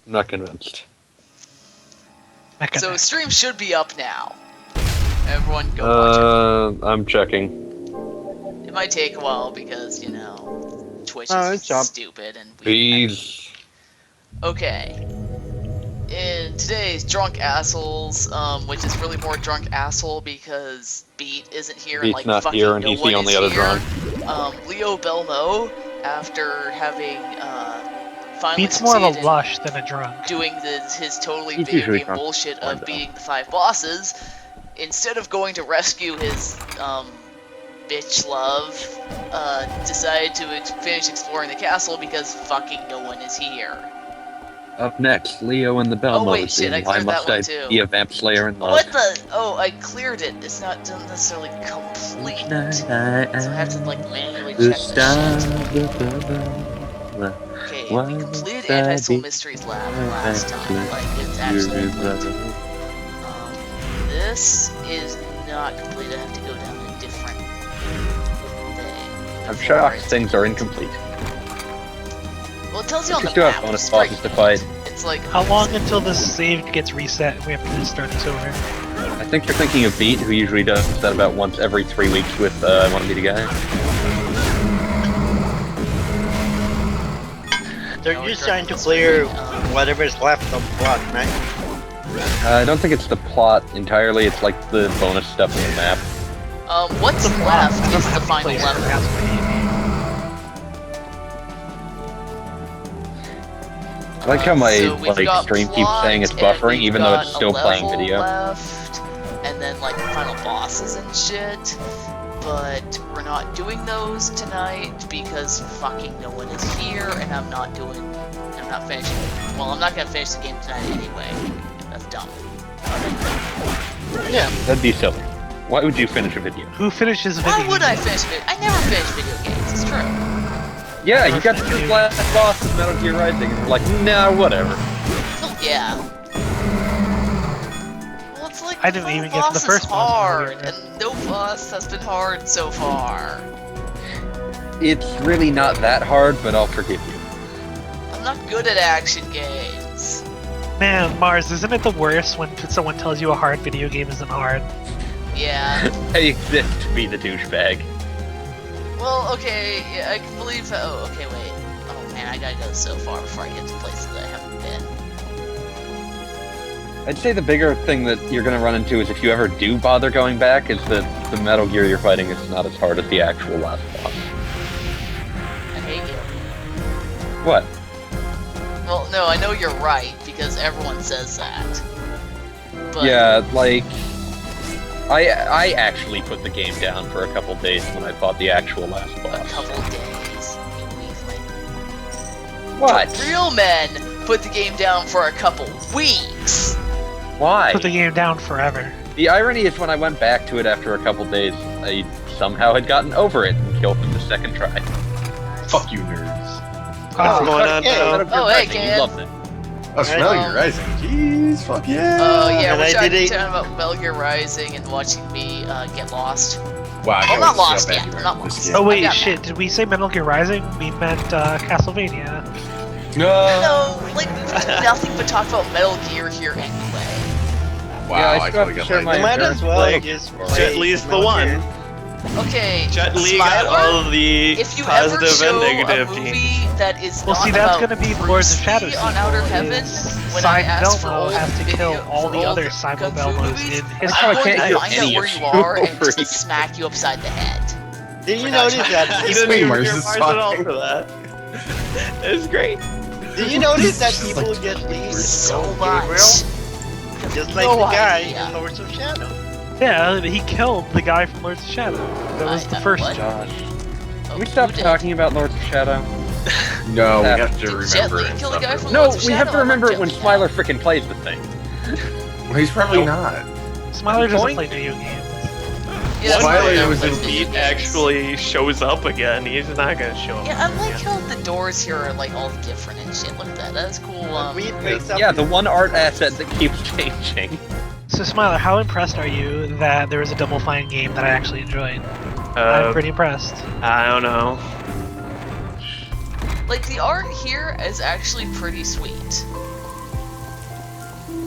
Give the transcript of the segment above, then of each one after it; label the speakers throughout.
Speaker 1: I'm not convinced.
Speaker 2: So stream should be up now. Everyone go watch it.
Speaker 1: I'm checking.
Speaker 2: It might take a while because, you know, Twitch is stupid and we...
Speaker 1: Please.
Speaker 2: Okay. In today's Drunk Assholes, which is really more Drunk Asshole because Beat isn't here and, like,
Speaker 1: not
Speaker 2: fucking
Speaker 1: here and
Speaker 2: no
Speaker 1: he's
Speaker 2: one
Speaker 1: the only
Speaker 2: is
Speaker 1: other
Speaker 2: here.
Speaker 1: drunk.
Speaker 2: Leo Belmo, after having, finally
Speaker 3: Beat's more of a
Speaker 2: succeeded
Speaker 3: lush than a drunk.
Speaker 2: doing his totally
Speaker 1: He's
Speaker 2: video
Speaker 1: usually
Speaker 2: game
Speaker 1: drunk.
Speaker 2: bullshit
Speaker 1: I
Speaker 2: of
Speaker 1: know.
Speaker 2: beating the 5 bosses, instead of going to rescue his, bitch love, decided to finish exploring the castle because fucking no one is here.
Speaker 1: Up next, Leo and the Belmos.
Speaker 2: Oh, wait, shit, I
Speaker 1: Why
Speaker 2: cleared
Speaker 1: must
Speaker 2: that one
Speaker 1: I
Speaker 2: too.
Speaker 1: be a vamp slayer in love?
Speaker 2: What the? Oh, I cleared it. It's not necessarily complete. So I have to, like, manually check the shit. Okay, we completed Anti-Soul Mysteries Lab last time. Like, it's actually complete. This is not complete. I have to go down a different thing.
Speaker 1: I'm shocked things are incomplete.
Speaker 2: Well, it tells you on
Speaker 1: We
Speaker 2: the
Speaker 1: still
Speaker 2: map.
Speaker 1: have bonus
Speaker 2: It's
Speaker 1: bosses to fight.
Speaker 2: It's like...
Speaker 3: How long until the save gets reset and we have to start this over?
Speaker 1: I think you're thinking of Beat, who usually does that about once every 3 weeks with I Want to Be the Guy.
Speaker 4: They're just trying to clear whatever's left of the plot, right?
Speaker 1: I don't think it's the plot entirely, it's like the bonus stuff in the map.
Speaker 2: What's left is the final level.
Speaker 1: I like how my
Speaker 2: So we've got
Speaker 1: stream keeps
Speaker 2: plot,
Speaker 1: saying it's
Speaker 2: and
Speaker 1: buffering,
Speaker 2: we've
Speaker 1: even though it's
Speaker 2: got
Speaker 1: still
Speaker 2: a
Speaker 1: playing
Speaker 2: level
Speaker 1: video.
Speaker 2: left, and then like final bosses and shit. But we're not doing those tonight because fucking no one is here, and I'm not finishing. Well, I'm not gonna finish the game tonight anyway. That's dumb.
Speaker 4: Yeah.
Speaker 1: That'd be silly. Why would you finish a video?
Speaker 3: Who finishes a video?
Speaker 2: Why would I finish it? I never finish video games. It's true.
Speaker 1: Yeah, you got to the last boss of Metal Gear Rising, and you're like, nah, whatever.
Speaker 2: Well, yeah. Well, it's like
Speaker 3: I didn't even get to the first boss
Speaker 2: hard,
Speaker 3: of Metal Gear.
Speaker 2: and no boss has been hard so far.
Speaker 1: It's really not that hard, but I'll forgive you.
Speaker 2: I'm not good at action games.
Speaker 3: Man, Mars, isn't it the worst when someone tells you a hard video game isn't hard?
Speaker 2: Yeah.
Speaker 1: I exist to be the douchebag.
Speaker 2: Well, okay, yeah, I can believe. Oh, okay, wait. Oh man, I gotta go so far before I get to places that I haven't been.
Speaker 1: I'd say the bigger thing that you're going to run into is if you ever do bother going back, is that the Metal Gear you're fighting is not as hard as the actual last boss.
Speaker 2: I hate you.
Speaker 1: What?
Speaker 2: Well, no, I know you're right because everyone says that. But
Speaker 1: Yeah, like... I actually put the game down for a couple days when I fought the actual last
Speaker 2: a
Speaker 1: boss.
Speaker 2: couple days, you weakling.
Speaker 1: What?
Speaker 2: Real men put the game down for a couple weeks.
Speaker 1: Why?
Speaker 3: Put the game down forever.
Speaker 1: The irony is when I went back to it after a couple days, I somehow had gotten over it and killed him the second try.
Speaker 5: Fuck you, nerds.
Speaker 4: What's going on now?
Speaker 1: Metal Gear
Speaker 2: Oh, hey,
Speaker 1: Rising,
Speaker 2: Ken.
Speaker 1: you loved it.
Speaker 5: Oh, Metal Gear Rising. Jeez, fuck yeah.
Speaker 2: Oh yeah,
Speaker 4: And
Speaker 2: we're
Speaker 4: I
Speaker 2: talking
Speaker 4: did it.
Speaker 2: about Metal Gear Rising and watching me get lost.
Speaker 5: Wow,
Speaker 2: I'm not lost yet. I'm not lost.
Speaker 3: Oh
Speaker 2: I
Speaker 3: wait,
Speaker 2: got
Speaker 3: shit, did we say Metal Gear Rising? We meant Castlevania.
Speaker 2: No, like we do nothing but talk about Metal Gear here anyway.
Speaker 5: Wow,
Speaker 1: Yeah, I
Speaker 5: I
Speaker 1: still
Speaker 5: totally
Speaker 1: have to
Speaker 5: got
Speaker 1: share
Speaker 5: my...
Speaker 4: You might as well
Speaker 1: Like,
Speaker 4: just
Speaker 6: Jet Li's the one.
Speaker 2: Okay,
Speaker 6: Jet Li got
Speaker 2: Smiler,
Speaker 6: all of the
Speaker 2: if you ever
Speaker 6: positive
Speaker 2: show
Speaker 6: and negative
Speaker 2: a movie
Speaker 6: genes.
Speaker 2: that is
Speaker 3: Well,
Speaker 2: not
Speaker 3: see, that's
Speaker 2: about
Speaker 3: gonna be
Speaker 2: Bruce
Speaker 3: Lords of Shadow
Speaker 2: Lee on Outer Heaven, when I asked for old
Speaker 3: has to kill
Speaker 2: video,
Speaker 3: all
Speaker 2: for
Speaker 3: the
Speaker 2: old
Speaker 3: other
Speaker 2: Kung
Speaker 3: Cyber
Speaker 2: Fu
Speaker 3: Belmos
Speaker 2: movies,
Speaker 3: in
Speaker 1: I
Speaker 3: history.
Speaker 2: I'm going
Speaker 1: can't
Speaker 2: to
Speaker 1: hear
Speaker 2: find
Speaker 1: any
Speaker 2: out where
Speaker 1: of
Speaker 2: you
Speaker 1: you.
Speaker 2: are and
Speaker 1: Freak.
Speaker 2: just smack you upside the head.
Speaker 4: Did you
Speaker 2: We're not
Speaker 4: notice
Speaker 2: trying-
Speaker 4: that
Speaker 6: He
Speaker 4: people
Speaker 6: didn't
Speaker 5: Wait,
Speaker 6: even
Speaker 5: Mars is
Speaker 6: realize it all
Speaker 5: talking.
Speaker 6: for that. It's great.
Speaker 4: Did you notice that people get these
Speaker 2: so
Speaker 4: from
Speaker 2: much.
Speaker 4: Gabriel? Just like
Speaker 2: No
Speaker 4: the guy
Speaker 2: idea.
Speaker 4: in Lords of Shadow.
Speaker 3: Yeah, he killed the guy from Lords of Shadow. That was the first
Speaker 2: what?
Speaker 3: job.
Speaker 1: Josh,
Speaker 2: Oh,
Speaker 1: can we stop
Speaker 2: who did?
Speaker 1: talking about Lords of Shadow?
Speaker 5: No, we have to
Speaker 2: Did Jet
Speaker 5: remember
Speaker 2: Li
Speaker 5: it.
Speaker 2: kill the guy from
Speaker 1: No,
Speaker 2: Lords of
Speaker 1: we have
Speaker 2: Shadow?
Speaker 1: to remember
Speaker 2: I'm
Speaker 1: it when
Speaker 2: joking
Speaker 1: Smiler
Speaker 2: now.
Speaker 1: frickin' plays the thing.
Speaker 5: Well, he's probably not.
Speaker 3: Smiler doesn't
Speaker 1: Point?
Speaker 3: play video games.
Speaker 2: Yeah, that's
Speaker 5: Smiley
Speaker 2: why I never
Speaker 5: was
Speaker 2: played
Speaker 5: in
Speaker 2: video
Speaker 6: Beat
Speaker 2: games.
Speaker 6: actually shows up again. He's not gonna show up.
Speaker 2: Yeah, I like how the doors here are like all different and shit. Look at that. That's cool.
Speaker 4: Weed wakes up.
Speaker 1: Yeah, the one art asset that keeps changing.
Speaker 3: So, Smiler, how impressed are you that there was a Double Fine game that I actually enjoyed? I'm pretty impressed.
Speaker 6: I don't know.
Speaker 2: Like the art here is actually pretty sweet.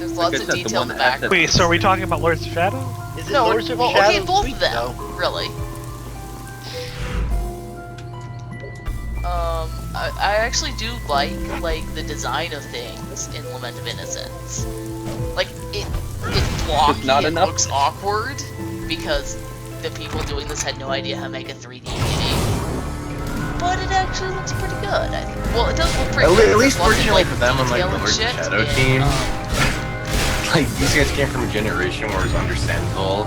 Speaker 2: There's
Speaker 1: Like
Speaker 2: lots
Speaker 1: I
Speaker 2: of
Speaker 1: said, the
Speaker 2: detail
Speaker 1: one
Speaker 2: in the
Speaker 1: that has
Speaker 2: background.
Speaker 3: Wait, so are we talking about Lords of Shadow?
Speaker 4: Is it
Speaker 2: No,
Speaker 4: Lords of
Speaker 2: well,
Speaker 4: Shadow
Speaker 2: okay, both
Speaker 4: Sweet,
Speaker 2: of them,
Speaker 4: though?
Speaker 2: really. I actually do like the design of things in Lament of Innocence. Like it's blocky,
Speaker 1: not
Speaker 2: it
Speaker 1: enough?
Speaker 2: looks awkward because the people doing this had no idea how to make a 3D game. But it actually looks pretty good. I think. Well, it does look pretty good.
Speaker 5: At least
Speaker 2: There's lots of,
Speaker 5: fortunately for them, unlike
Speaker 2: detail
Speaker 5: the
Speaker 2: and
Speaker 5: Lords of
Speaker 2: shit
Speaker 5: Shadow
Speaker 2: in,
Speaker 5: team, like these guys came from a generation where it's understandable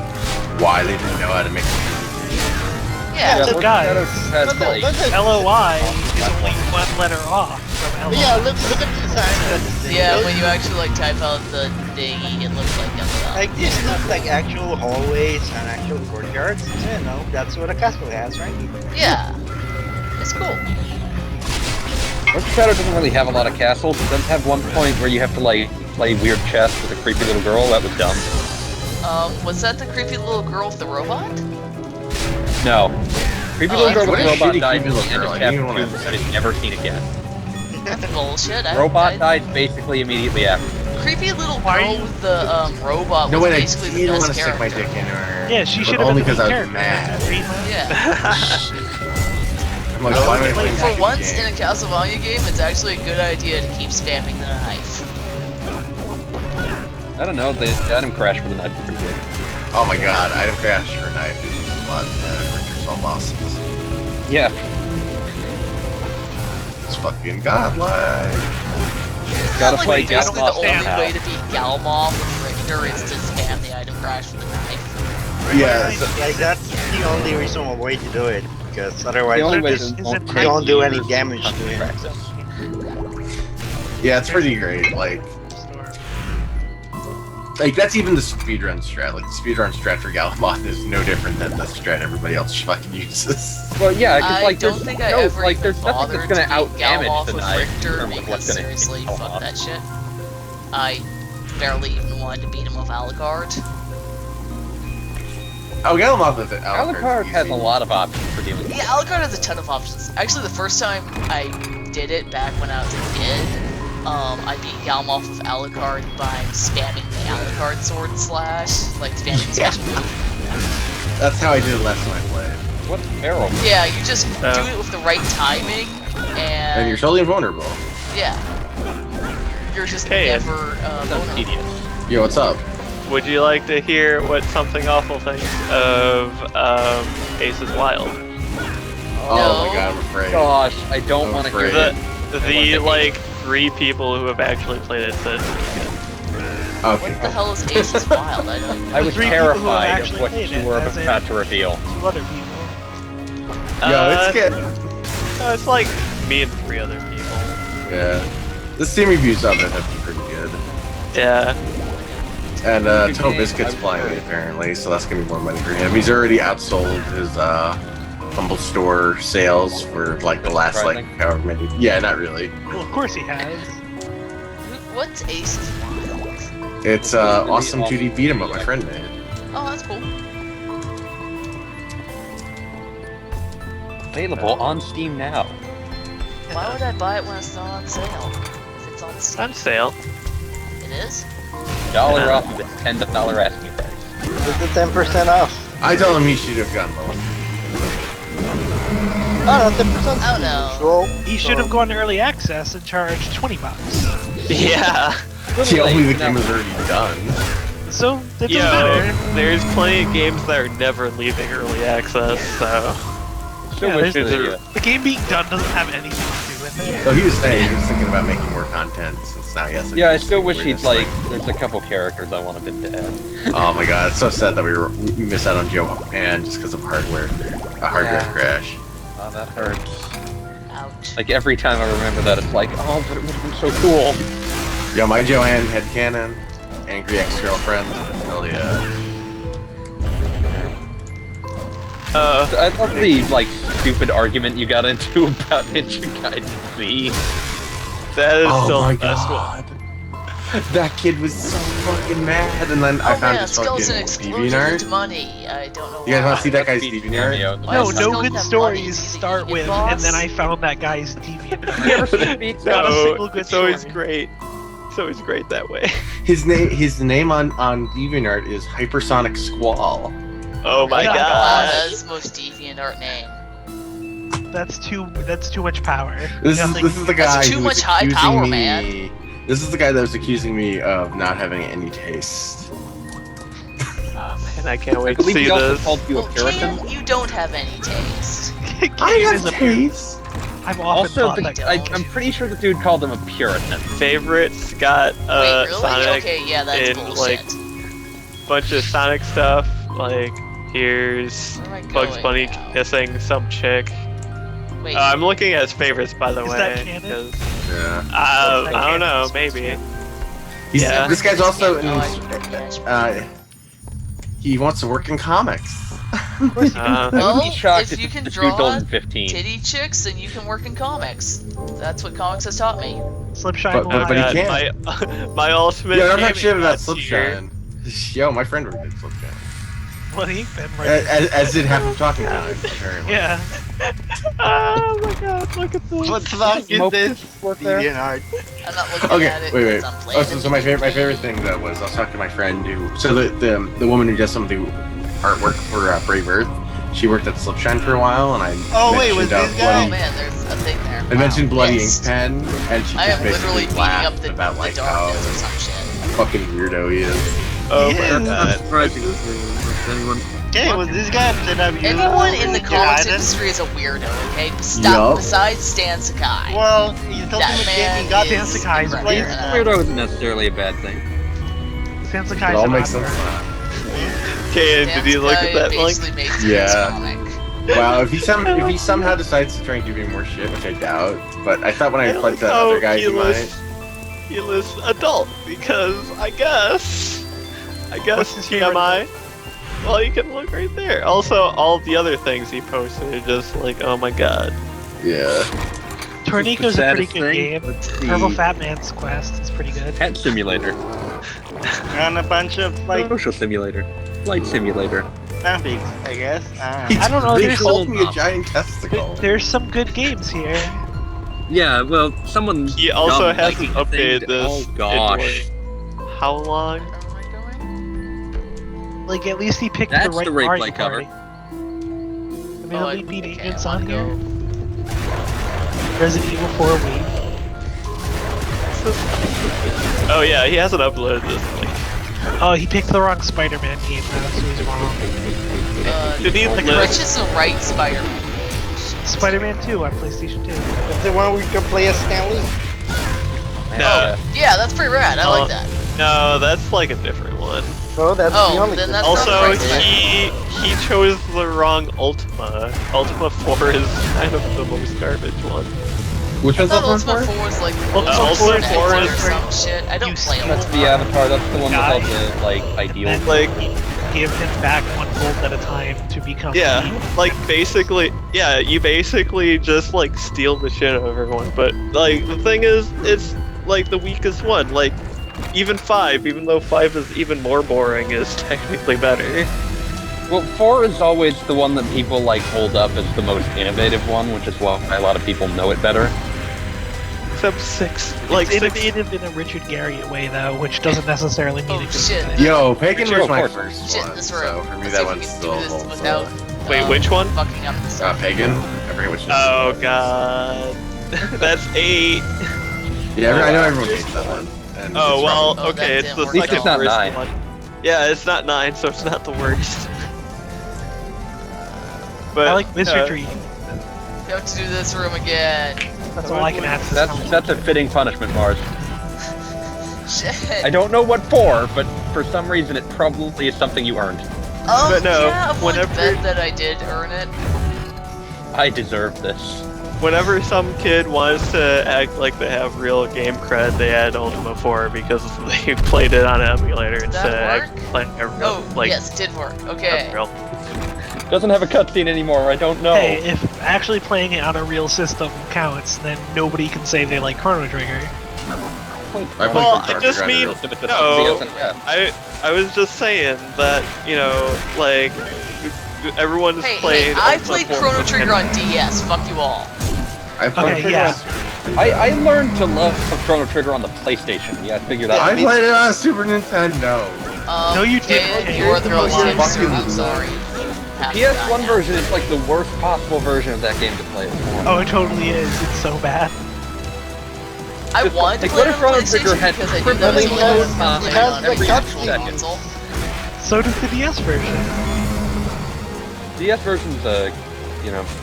Speaker 5: why they didn't know how to make.
Speaker 2: yeah,
Speaker 3: Yeah,
Speaker 1: Lord of
Speaker 3: guys.
Speaker 1: Shadow has
Speaker 4: Look at-
Speaker 1: like
Speaker 4: look at-
Speaker 3: LOI is only one letter off from LOI.
Speaker 4: Yeah, look at the design of this thing.
Speaker 2: yeah.
Speaker 4: Look-
Speaker 2: When you actually like type out the thingy, it looks like
Speaker 4: Like, this looks like actual hallways and actual courtyards. You know, that's what a castle has, right?
Speaker 2: yeah, it's cool.
Speaker 1: Lord of Shadow doesn't really have a lot of castles. It does have one point where you have to like play weird chess with a creepy little girl. That was dumb.
Speaker 2: Was that the creepy little girl with the robot?
Speaker 1: No. Creepy
Speaker 2: Oh,
Speaker 1: little girl
Speaker 2: that's
Speaker 1: with the
Speaker 5: weird.
Speaker 1: robot
Speaker 5: Shitty
Speaker 1: died
Speaker 5: creepy
Speaker 1: in the
Speaker 5: little
Speaker 1: end
Speaker 5: girl.
Speaker 1: of
Speaker 5: I
Speaker 1: chapter
Speaker 5: didn't even
Speaker 1: 2
Speaker 5: wanna-
Speaker 1: and is never seen again.
Speaker 2: That's bullshit.
Speaker 1: Robot died basically immediately after.
Speaker 2: Creepy little
Speaker 3: Why are
Speaker 2: girl
Speaker 3: you-
Speaker 2: with the robot
Speaker 5: No,
Speaker 2: was
Speaker 5: wait, I
Speaker 2: basically the
Speaker 5: didn't
Speaker 2: best
Speaker 5: want to stick my
Speaker 2: character.
Speaker 5: dick in her.
Speaker 3: Yeah, she
Speaker 5: but
Speaker 3: should have
Speaker 5: only
Speaker 3: been the
Speaker 5: because
Speaker 3: main
Speaker 5: I was
Speaker 3: character.
Speaker 5: mad.
Speaker 2: Yeah.
Speaker 5: I'm like, why am I playing
Speaker 2: For
Speaker 5: this
Speaker 2: once
Speaker 5: game?
Speaker 2: in a Castlevania game, it's actually a good idea to keep spamming the knife.
Speaker 1: I don't know, the item crash for the night was pretty good.
Speaker 5: Oh my god, item crash for knife is a lot for yourself bosses.
Speaker 1: Yeah.
Speaker 5: It's fucking godlike.
Speaker 1: Gotta
Speaker 2: Like,
Speaker 1: play
Speaker 2: basically the
Speaker 1: Galmoth
Speaker 2: only
Speaker 1: somehow.
Speaker 2: way to beat Galmoth with Richter is to spam the item crash with the knife.
Speaker 5: Yeah, so,
Speaker 4: Like, that's the only reasonable way to do it, because otherwise
Speaker 1: The only way
Speaker 3: Is
Speaker 1: is
Speaker 3: it
Speaker 1: it won't
Speaker 3: night-
Speaker 1: take
Speaker 4: you don't do any
Speaker 1: years
Speaker 4: damage
Speaker 1: of
Speaker 4: to him.
Speaker 1: practice.
Speaker 5: yeah, it's pretty great. Like that's even the speedrun strat. Like the speedrun strat for Galamoth is no different than the strat everybody else fucking uses.
Speaker 1: Well, yeah, because
Speaker 2: I
Speaker 1: like
Speaker 2: don't
Speaker 1: there's
Speaker 2: think
Speaker 1: no,
Speaker 2: I ever
Speaker 1: like
Speaker 2: even
Speaker 1: there's nothing
Speaker 2: bothered
Speaker 1: that's gonna
Speaker 2: to beat
Speaker 1: out damage
Speaker 2: Galmoth
Speaker 1: the
Speaker 2: with
Speaker 1: knife in
Speaker 2: Richter
Speaker 1: terms of
Speaker 2: because
Speaker 1: what's gonna
Speaker 2: seriously,
Speaker 1: hit
Speaker 2: fuck
Speaker 1: Galmoth.
Speaker 2: that shit. I barely even wanted to beat him with Alucard.
Speaker 5: Oh, Galamoth is
Speaker 1: Alucard has a lot of options for dealing with.
Speaker 2: Yeah, Alucard has a ton of options. Actually, the first time I did it back when I was a kid, I beat Galmoth with Alucard by spamming the Alucard sword slash, like spamming the special move.
Speaker 5: That's how I did it last time I played.
Speaker 1: What's terrible?
Speaker 2: Yeah, you just do it with the right timing,
Speaker 5: And you're totally invulnerable.
Speaker 2: yeah, you're just
Speaker 6: Hey,
Speaker 2: never
Speaker 1: That's
Speaker 2: vulnerable.
Speaker 1: tedious.
Speaker 5: Yo, what's up?
Speaker 6: Would you like to hear what something awful thinks of Ace's Wild?
Speaker 5: Oh
Speaker 2: No.
Speaker 5: my god, I'm afraid.
Speaker 1: Gosh, I don't
Speaker 5: I'm
Speaker 1: want to hear
Speaker 5: afraid.
Speaker 1: that.
Speaker 6: The like 3 people who have actually played it said
Speaker 5: Okay.
Speaker 2: What the hell is Ace's Wild? I don't know.
Speaker 1: I was
Speaker 3: 3 people who have
Speaker 1: terrified of
Speaker 3: actually
Speaker 1: what
Speaker 3: played
Speaker 1: you
Speaker 3: it,
Speaker 1: were
Speaker 3: as in
Speaker 1: about to reveal.
Speaker 3: 2 other people.
Speaker 5: Yo, it's good.
Speaker 6: it's like me and 3 other people.
Speaker 5: Yeah. The Steam reviews of it have been pretty good.
Speaker 6: Yeah.
Speaker 5: And
Speaker 1: Good
Speaker 5: Toe
Speaker 1: game.
Speaker 5: Biscuit's
Speaker 1: I've
Speaker 5: playing it
Speaker 1: heard.
Speaker 5: apparently, so that's gonna be more money for him. He's already outsold his Humble Store sales for like the last like
Speaker 1: Surprising.
Speaker 5: however many. Yeah, not really.
Speaker 3: Well, of course he has.
Speaker 2: What's Ace's Wild?
Speaker 5: It's
Speaker 1: It's really
Speaker 5: awesome
Speaker 1: awesome
Speaker 5: 2D beat 'em up my
Speaker 1: yeah.
Speaker 5: friend made.
Speaker 2: Oh, that's cool.
Speaker 1: Available on Steam now.
Speaker 2: Why would I buy it when it's not on sale? If it's on Steam,
Speaker 6: On sale.
Speaker 2: it is?
Speaker 1: $1 off of the $10 asking price.
Speaker 4: It's the 10% off.
Speaker 5: I tell him he should have gotten both.
Speaker 4: Oh, no, 10%.
Speaker 2: Oh no.
Speaker 4: So,
Speaker 3: He should have gone to early access and charged $20.
Speaker 6: Yeah.
Speaker 5: See, only the
Speaker 1: late,
Speaker 5: game
Speaker 1: no.
Speaker 5: was already done.
Speaker 3: So it doesn't
Speaker 6: Yo,
Speaker 3: matter.
Speaker 6: there's plenty of games that are never leaving early access, so.
Speaker 1: Still
Speaker 3: Yeah,
Speaker 1: wish
Speaker 3: there's
Speaker 1: they,
Speaker 3: The game being done doesn't have anything to do with it.
Speaker 5: So he was saying he was thinking about making more content since now he has.
Speaker 1: yeah, I still wish he'd like. There's a couple characters I wanted him to add.
Speaker 5: Oh my god, it's so sad that we missed out on Joe and just because of hardware, a hardware
Speaker 1: Yeah.
Speaker 5: crash.
Speaker 1: Oh, that hurts.
Speaker 2: Ouch.
Speaker 1: Like every time I remember that, it's like, oh, but it would have been so cool.
Speaker 5: Yo, my Joanne headcanon, angry ex-girlfriend. Hell yeah.
Speaker 1: I love the like stupid argument you got into about Ninja Gaiden Z.
Speaker 6: That is
Speaker 5: Oh
Speaker 6: still
Speaker 5: my
Speaker 6: the best one.
Speaker 5: god. That kid was so fucking mad, and then I
Speaker 2: Oh
Speaker 5: found
Speaker 2: man,
Speaker 5: his
Speaker 2: skeleton
Speaker 5: fucking
Speaker 2: explosion
Speaker 5: DeviantArt.
Speaker 2: into money. I don't know why.
Speaker 5: You guys want to see that
Speaker 1: That's
Speaker 5: guy's
Speaker 1: featured
Speaker 5: DeviantArt?
Speaker 1: cameo in the
Speaker 2: Why
Speaker 3: No,
Speaker 2: does
Speaker 1: last
Speaker 3: no
Speaker 2: Skeleton
Speaker 3: good
Speaker 2: have
Speaker 3: stories
Speaker 2: money? Is he the
Speaker 3: start
Speaker 2: evil
Speaker 3: with,
Speaker 2: boss?
Speaker 3: and then I found that guy's deviant.
Speaker 1: You ever seen Beats
Speaker 3: Not a
Speaker 1: Out?
Speaker 3: single good
Speaker 6: It's always
Speaker 3: story.
Speaker 6: great. It's always great that way.
Speaker 5: His name on DeviantArt is Hypersonic Squall.
Speaker 6: Oh my
Speaker 3: Oh my
Speaker 6: god.
Speaker 2: That is the most deviant art name.
Speaker 3: That's too much power.
Speaker 5: This
Speaker 3: Nothing-
Speaker 5: is the guy
Speaker 2: too
Speaker 5: who
Speaker 2: much
Speaker 5: was
Speaker 2: high
Speaker 5: accusing
Speaker 2: power,
Speaker 5: me.
Speaker 2: man.
Speaker 5: This is the guy that was accusing me of not having any taste.
Speaker 6: Oh, man, I can't
Speaker 1: I
Speaker 6: wait to
Speaker 1: believe
Speaker 6: see
Speaker 1: he also
Speaker 6: this.
Speaker 1: called you a
Speaker 2: Well,
Speaker 1: Puritan.
Speaker 2: Cam, you don't have any taste.
Speaker 5: I
Speaker 3: Game is
Speaker 5: have
Speaker 3: a pure-
Speaker 5: taste.
Speaker 3: I've often
Speaker 1: Also,
Speaker 3: thought that.
Speaker 1: I'm pretty sure the dude called him a Puritan.
Speaker 6: Favorites got
Speaker 2: Wait, really?
Speaker 6: Sonic
Speaker 2: Okay, yeah, that's
Speaker 6: in
Speaker 2: bullshit.
Speaker 6: like bunch of Sonic stuff. Like here's
Speaker 2: Where am I
Speaker 6: Bugs
Speaker 2: going
Speaker 6: Bunny
Speaker 2: now?
Speaker 6: kissing some chick.
Speaker 2: Wait,
Speaker 6: I'm looking at his favorites, by the
Speaker 3: Is
Speaker 6: way.
Speaker 3: that canon?
Speaker 6: 'cause,
Speaker 5: Yeah.
Speaker 6: I don't know, maybe. Yeah.
Speaker 5: This guy's also in.
Speaker 2: Oh,
Speaker 5: He wants to work in comics.
Speaker 6: Uh,
Speaker 1: I would
Speaker 2: Well,
Speaker 1: be shocked
Speaker 2: if you can
Speaker 1: the dude
Speaker 2: draw
Speaker 1: told him 15.
Speaker 2: titty chicks, then you can work in comics. That's what comics has taught me.
Speaker 3: Slipshine
Speaker 5: But-
Speaker 3: will
Speaker 5: but he
Speaker 3: not-
Speaker 5: can't.
Speaker 6: my ultimate.
Speaker 5: Yo, don't
Speaker 6: gaming
Speaker 5: talk shit about
Speaker 6: nuts here.
Speaker 5: Slipshine. Yo, my friend worked at Slipshine.
Speaker 3: Well, he been right.
Speaker 5: As did half of talking time, apparently.
Speaker 3: Yeah.
Speaker 6: Oh my god, look at this.
Speaker 4: What the fuck is this?
Speaker 1: Work there?
Speaker 4: DeviantArt.
Speaker 2: I'm not looking
Speaker 5: Okay,
Speaker 2: at it
Speaker 5: wait.
Speaker 2: 'cause I'm
Speaker 5: Oh,
Speaker 2: playing
Speaker 5: so
Speaker 2: it.
Speaker 5: my favorite thing though was I was talking to my friend who, so the woman who does some of the artwork for Brave Earth, she worked at Slipshine for a while, and I
Speaker 4: Oh, wait, was
Speaker 5: mentioned
Speaker 4: this
Speaker 2: Oh
Speaker 4: guy?
Speaker 5: Bloody,
Speaker 2: man, there's a thing there.
Speaker 5: I mentioned Bloody
Speaker 2: Yes.
Speaker 5: Ink Pen, and she
Speaker 2: I
Speaker 5: just
Speaker 2: am literally
Speaker 5: basically
Speaker 2: beating
Speaker 5: laughed
Speaker 2: up the
Speaker 5: about like how
Speaker 2: darkness or some shit.
Speaker 5: fucking weirdo he is.
Speaker 6: Oh
Speaker 4: Yeah.
Speaker 6: my god.
Speaker 1: surprising. Anyone?
Speaker 4: Okay, was this guy upset at you?
Speaker 2: Anyone in the comics
Speaker 4: Jaden?
Speaker 2: industry is a weirdo, okay?
Speaker 5: Yup.
Speaker 2: Besides Stan Sakai.
Speaker 4: Well, he's
Speaker 2: That
Speaker 4: ultimate
Speaker 2: man
Speaker 4: gaming got
Speaker 3: Dan
Speaker 2: is
Speaker 3: Sakai's
Speaker 2: incredible.
Speaker 3: weird.
Speaker 1: Weirdo isn't necessarily a bad thing.
Speaker 3: Sans
Speaker 5: It
Speaker 3: Sakai's
Speaker 5: all
Speaker 3: an
Speaker 5: makes
Speaker 3: odd
Speaker 5: sense.
Speaker 3: bird.
Speaker 6: Okay, and
Speaker 2: Stan
Speaker 6: did you look
Speaker 2: Sakai
Speaker 6: at that link?
Speaker 2: basically made his
Speaker 5: Yeah.
Speaker 2: comic.
Speaker 5: Wow, if he somehow decides to try and give me more shit, which I doubt, but I thought when I played that other guy, he might.
Speaker 6: He lists adult because I guess
Speaker 3: What's his favorite-
Speaker 6: TMI. Well, you can look right there. Also, all the other things he posted are just like, oh my god.
Speaker 5: Yeah.
Speaker 3: Tornico's a pretty good game.
Speaker 1: Let's see.
Speaker 3: Purple Fat Man's Quest is pretty good.
Speaker 1: Pet Simulator.
Speaker 4: on a bunch of like
Speaker 1: Social Simulator. Flight Simulator.
Speaker 4: fanfics, I guess.
Speaker 3: I don't know,
Speaker 5: They
Speaker 3: there's
Speaker 5: called
Speaker 3: some-
Speaker 5: me a giant testicle.
Speaker 3: There's some good games here.
Speaker 1: Yeah, well, someone.
Speaker 6: He also
Speaker 1: dumb
Speaker 6: hasn't
Speaker 1: liking the
Speaker 6: updated
Speaker 1: thing-
Speaker 6: this.
Speaker 1: Oh
Speaker 6: in,
Speaker 1: gosh.
Speaker 6: like, how long?
Speaker 2: Where am I going?
Speaker 3: Like, at least he picked
Speaker 1: That's
Speaker 3: the right
Speaker 1: the right
Speaker 3: Mario
Speaker 1: play cover.
Speaker 3: Party. I mean,
Speaker 2: Oh,
Speaker 3: only beat
Speaker 2: okay,
Speaker 3: agents
Speaker 2: I
Speaker 3: on
Speaker 2: wanna
Speaker 3: here.
Speaker 2: go.
Speaker 3: Resident Evil 4 Wii.
Speaker 6: Oh yeah, he hasn't uploaded this. Like,
Speaker 3: Oh, he picked the wrong Spider-Man game though, so he's wrong.
Speaker 6: did he
Speaker 2: Which
Speaker 6: list?
Speaker 2: is the right Spider-Man?
Speaker 3: Spider-Man 2 on PlayStation 2.
Speaker 4: That's the one we can play as Stanley.
Speaker 6: No,
Speaker 2: Yeah, that's pretty rad. I
Speaker 6: Oh.
Speaker 2: like that.
Speaker 6: no, that's like a different one.
Speaker 4: So that's
Speaker 2: Oh,
Speaker 4: the only.
Speaker 2: then that's
Speaker 6: Also,
Speaker 2: not right then.
Speaker 6: he chose the wrong Ultima. Ultima 4 is kind of the most garbage one.
Speaker 5: Which
Speaker 2: I
Speaker 5: one's
Speaker 2: thought
Speaker 5: up on
Speaker 2: Ultima
Speaker 5: for?
Speaker 2: 4 was like
Speaker 3: Ultima
Speaker 6: 4
Speaker 2: Ultimate
Speaker 6: is
Speaker 2: or
Speaker 3: where
Speaker 2: some shit. I don't
Speaker 3: you
Speaker 2: play
Speaker 3: steal
Speaker 1: That's
Speaker 2: Ultima.
Speaker 1: the Avatar. That's the one with all
Speaker 3: Guy.
Speaker 1: the like ideal.
Speaker 3: And
Speaker 6: Like,
Speaker 3: give him back 1 gold at a time to become
Speaker 6: yeah,
Speaker 3: Eve.
Speaker 6: like basically, yeah, you basically just like steal the shit out of everyone. But like the thing is, it's like the weakest one. Like even 5, even though 5 is even more boring, is technically better.
Speaker 1: Well, 4 is always the one that people like hold up as the most innovative one, which is why a lot of people know it better.
Speaker 6: Except 6,
Speaker 3: Like,
Speaker 6: like
Speaker 3: it's
Speaker 6: 6.
Speaker 3: innovative in a Richard Garriott way though, which doesn't necessarily mean
Speaker 2: Oh,
Speaker 3: it
Speaker 2: shit.
Speaker 3: good.
Speaker 5: Yo, Pagan
Speaker 1: Sure,
Speaker 5: was
Speaker 1: of
Speaker 5: my
Speaker 1: course.
Speaker 5: first
Speaker 2: Shit,
Speaker 5: one,
Speaker 2: this
Speaker 5: so
Speaker 2: room.
Speaker 5: for me
Speaker 2: Let's
Speaker 5: that
Speaker 2: see if
Speaker 5: one's
Speaker 2: we can
Speaker 5: still
Speaker 2: do this
Speaker 5: holds
Speaker 2: without
Speaker 6: Wait, which one?
Speaker 2: fucking up the stuff.
Speaker 5: Pagan? I forget which one.
Speaker 6: Oh god, that's 8.
Speaker 5: Yeah, I know everyone hates that one. And
Speaker 6: Oh
Speaker 5: it's
Speaker 6: well,
Speaker 2: Oh, that
Speaker 6: okay, it's
Speaker 2: didn't
Speaker 6: the
Speaker 2: work
Speaker 6: second
Speaker 1: out. It's not
Speaker 6: worst
Speaker 1: 9.
Speaker 6: one. Yeah, it's not 9, so it's not the worst. But
Speaker 3: I like Wizardry.
Speaker 2: You have to do this room again.
Speaker 3: That's all I can ask. is how
Speaker 1: That's a fitting punishment, Mars.
Speaker 2: Shit.
Speaker 1: I don't know what for, but for some reason it probably is something you earned.
Speaker 6: But no,
Speaker 2: yeah, I would
Speaker 6: whenever-
Speaker 2: bet that I did earn it.
Speaker 1: I deserve this.
Speaker 6: Whenever some kid wants to act like they have real game cred, they add Ultima 4 because they played it on an emulator instead of
Speaker 2: that
Speaker 6: actually playing a real,
Speaker 2: Oh,
Speaker 6: like
Speaker 2: yes, it did work. Okay.
Speaker 6: a real.
Speaker 1: Doesn't have a cutscene anymore. I don't know.
Speaker 3: Hey, if actually playing it on a real system counts, then nobody can say they like Chrono Trigger.
Speaker 5: I played
Speaker 6: Well,
Speaker 5: Chrono
Speaker 6: I just
Speaker 5: Trigger
Speaker 6: mean-
Speaker 5: on the
Speaker 6: No.
Speaker 1: Yeah.
Speaker 6: I was just saying that, you know, like everyone's
Speaker 2: Hey,
Speaker 6: played.
Speaker 2: I
Speaker 6: Ultima
Speaker 2: played
Speaker 6: 4
Speaker 2: Chrono Trigger on DS. Fuck you all.
Speaker 5: I played
Speaker 3: Okay,
Speaker 5: Chrono
Speaker 3: yeah.
Speaker 5: Trigger.
Speaker 1: I learned to love Chrono Trigger on the PlayStation. Yeah, I figured out.
Speaker 5: I played it on Super Nintendo.
Speaker 3: No, you didn't.
Speaker 2: Kid, you're the wrong
Speaker 5: Fucking
Speaker 2: answer. I'm
Speaker 5: loser.
Speaker 2: sorry.
Speaker 1: PS1 version is like the worst possible version of that game to play.
Speaker 3: Oh, it totally is. It's so bad.
Speaker 2: I wanted to
Speaker 1: Like,
Speaker 2: play
Speaker 1: what
Speaker 2: it
Speaker 1: if
Speaker 2: on
Speaker 1: Chrono
Speaker 2: PlayStation
Speaker 1: Trigger had
Speaker 2: because I knew that was
Speaker 1: criminally
Speaker 2: what I
Speaker 1: low
Speaker 2: was
Speaker 1: time
Speaker 2: playing
Speaker 4: has
Speaker 2: on
Speaker 4: the
Speaker 2: every actual
Speaker 4: cutscenes.
Speaker 2: console.
Speaker 3: So does the DS version.
Speaker 1: DS version's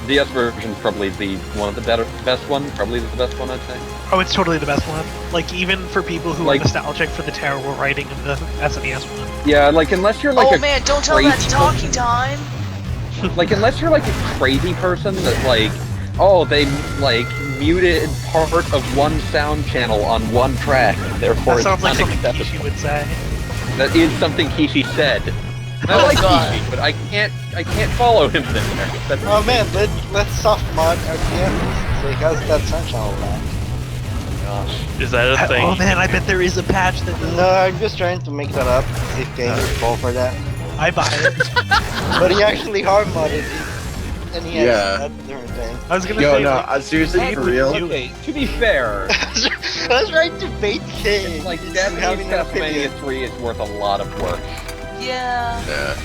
Speaker 1: DS version's probably the one of the best one, probably the best one, I'd say.
Speaker 3: Oh, it's totally the best one. Like, even for people who
Speaker 1: Like-
Speaker 3: are nostalgic for the terrible writing of the SNES one.
Speaker 1: Yeah, like unless you're like
Speaker 2: Oh
Speaker 1: a
Speaker 2: man, don't tell
Speaker 1: crazy
Speaker 2: that to talking time!
Speaker 1: like unless you're like a crazy person that like, oh, they like muted part of one sound channel on one track, therefore
Speaker 3: That
Speaker 1: it's
Speaker 3: sounds like something
Speaker 1: unacceptable.
Speaker 3: Kishi would say.
Speaker 1: That is something Kishi said. And I
Speaker 2: Oh,
Speaker 1: like
Speaker 2: God.
Speaker 1: Kishi, but I can't follow him there. That's
Speaker 4: Oh man, let's soft mod again. So it has that sunshine back.
Speaker 6: Is that a thing?
Speaker 3: Oh man, I bet there is a patch that
Speaker 4: No, I'm just trying to make that up. If games fall for that.
Speaker 3: I buy it.
Speaker 4: But he actually hard modded it. And he has
Speaker 5: Yeah.
Speaker 4: that's a different thing.
Speaker 3: I was gonna
Speaker 5: Yo,
Speaker 3: say,
Speaker 5: no,
Speaker 3: like,
Speaker 5: seriously, for real?
Speaker 1: Okay, to be fair,
Speaker 4: I was trying to bait kids.
Speaker 1: like
Speaker 4: into
Speaker 1: Japanese
Speaker 4: having an
Speaker 1: Castlevania
Speaker 4: opinion.
Speaker 1: 3 is worth a lot of work.
Speaker 2: Yeah.
Speaker 5: Yeah.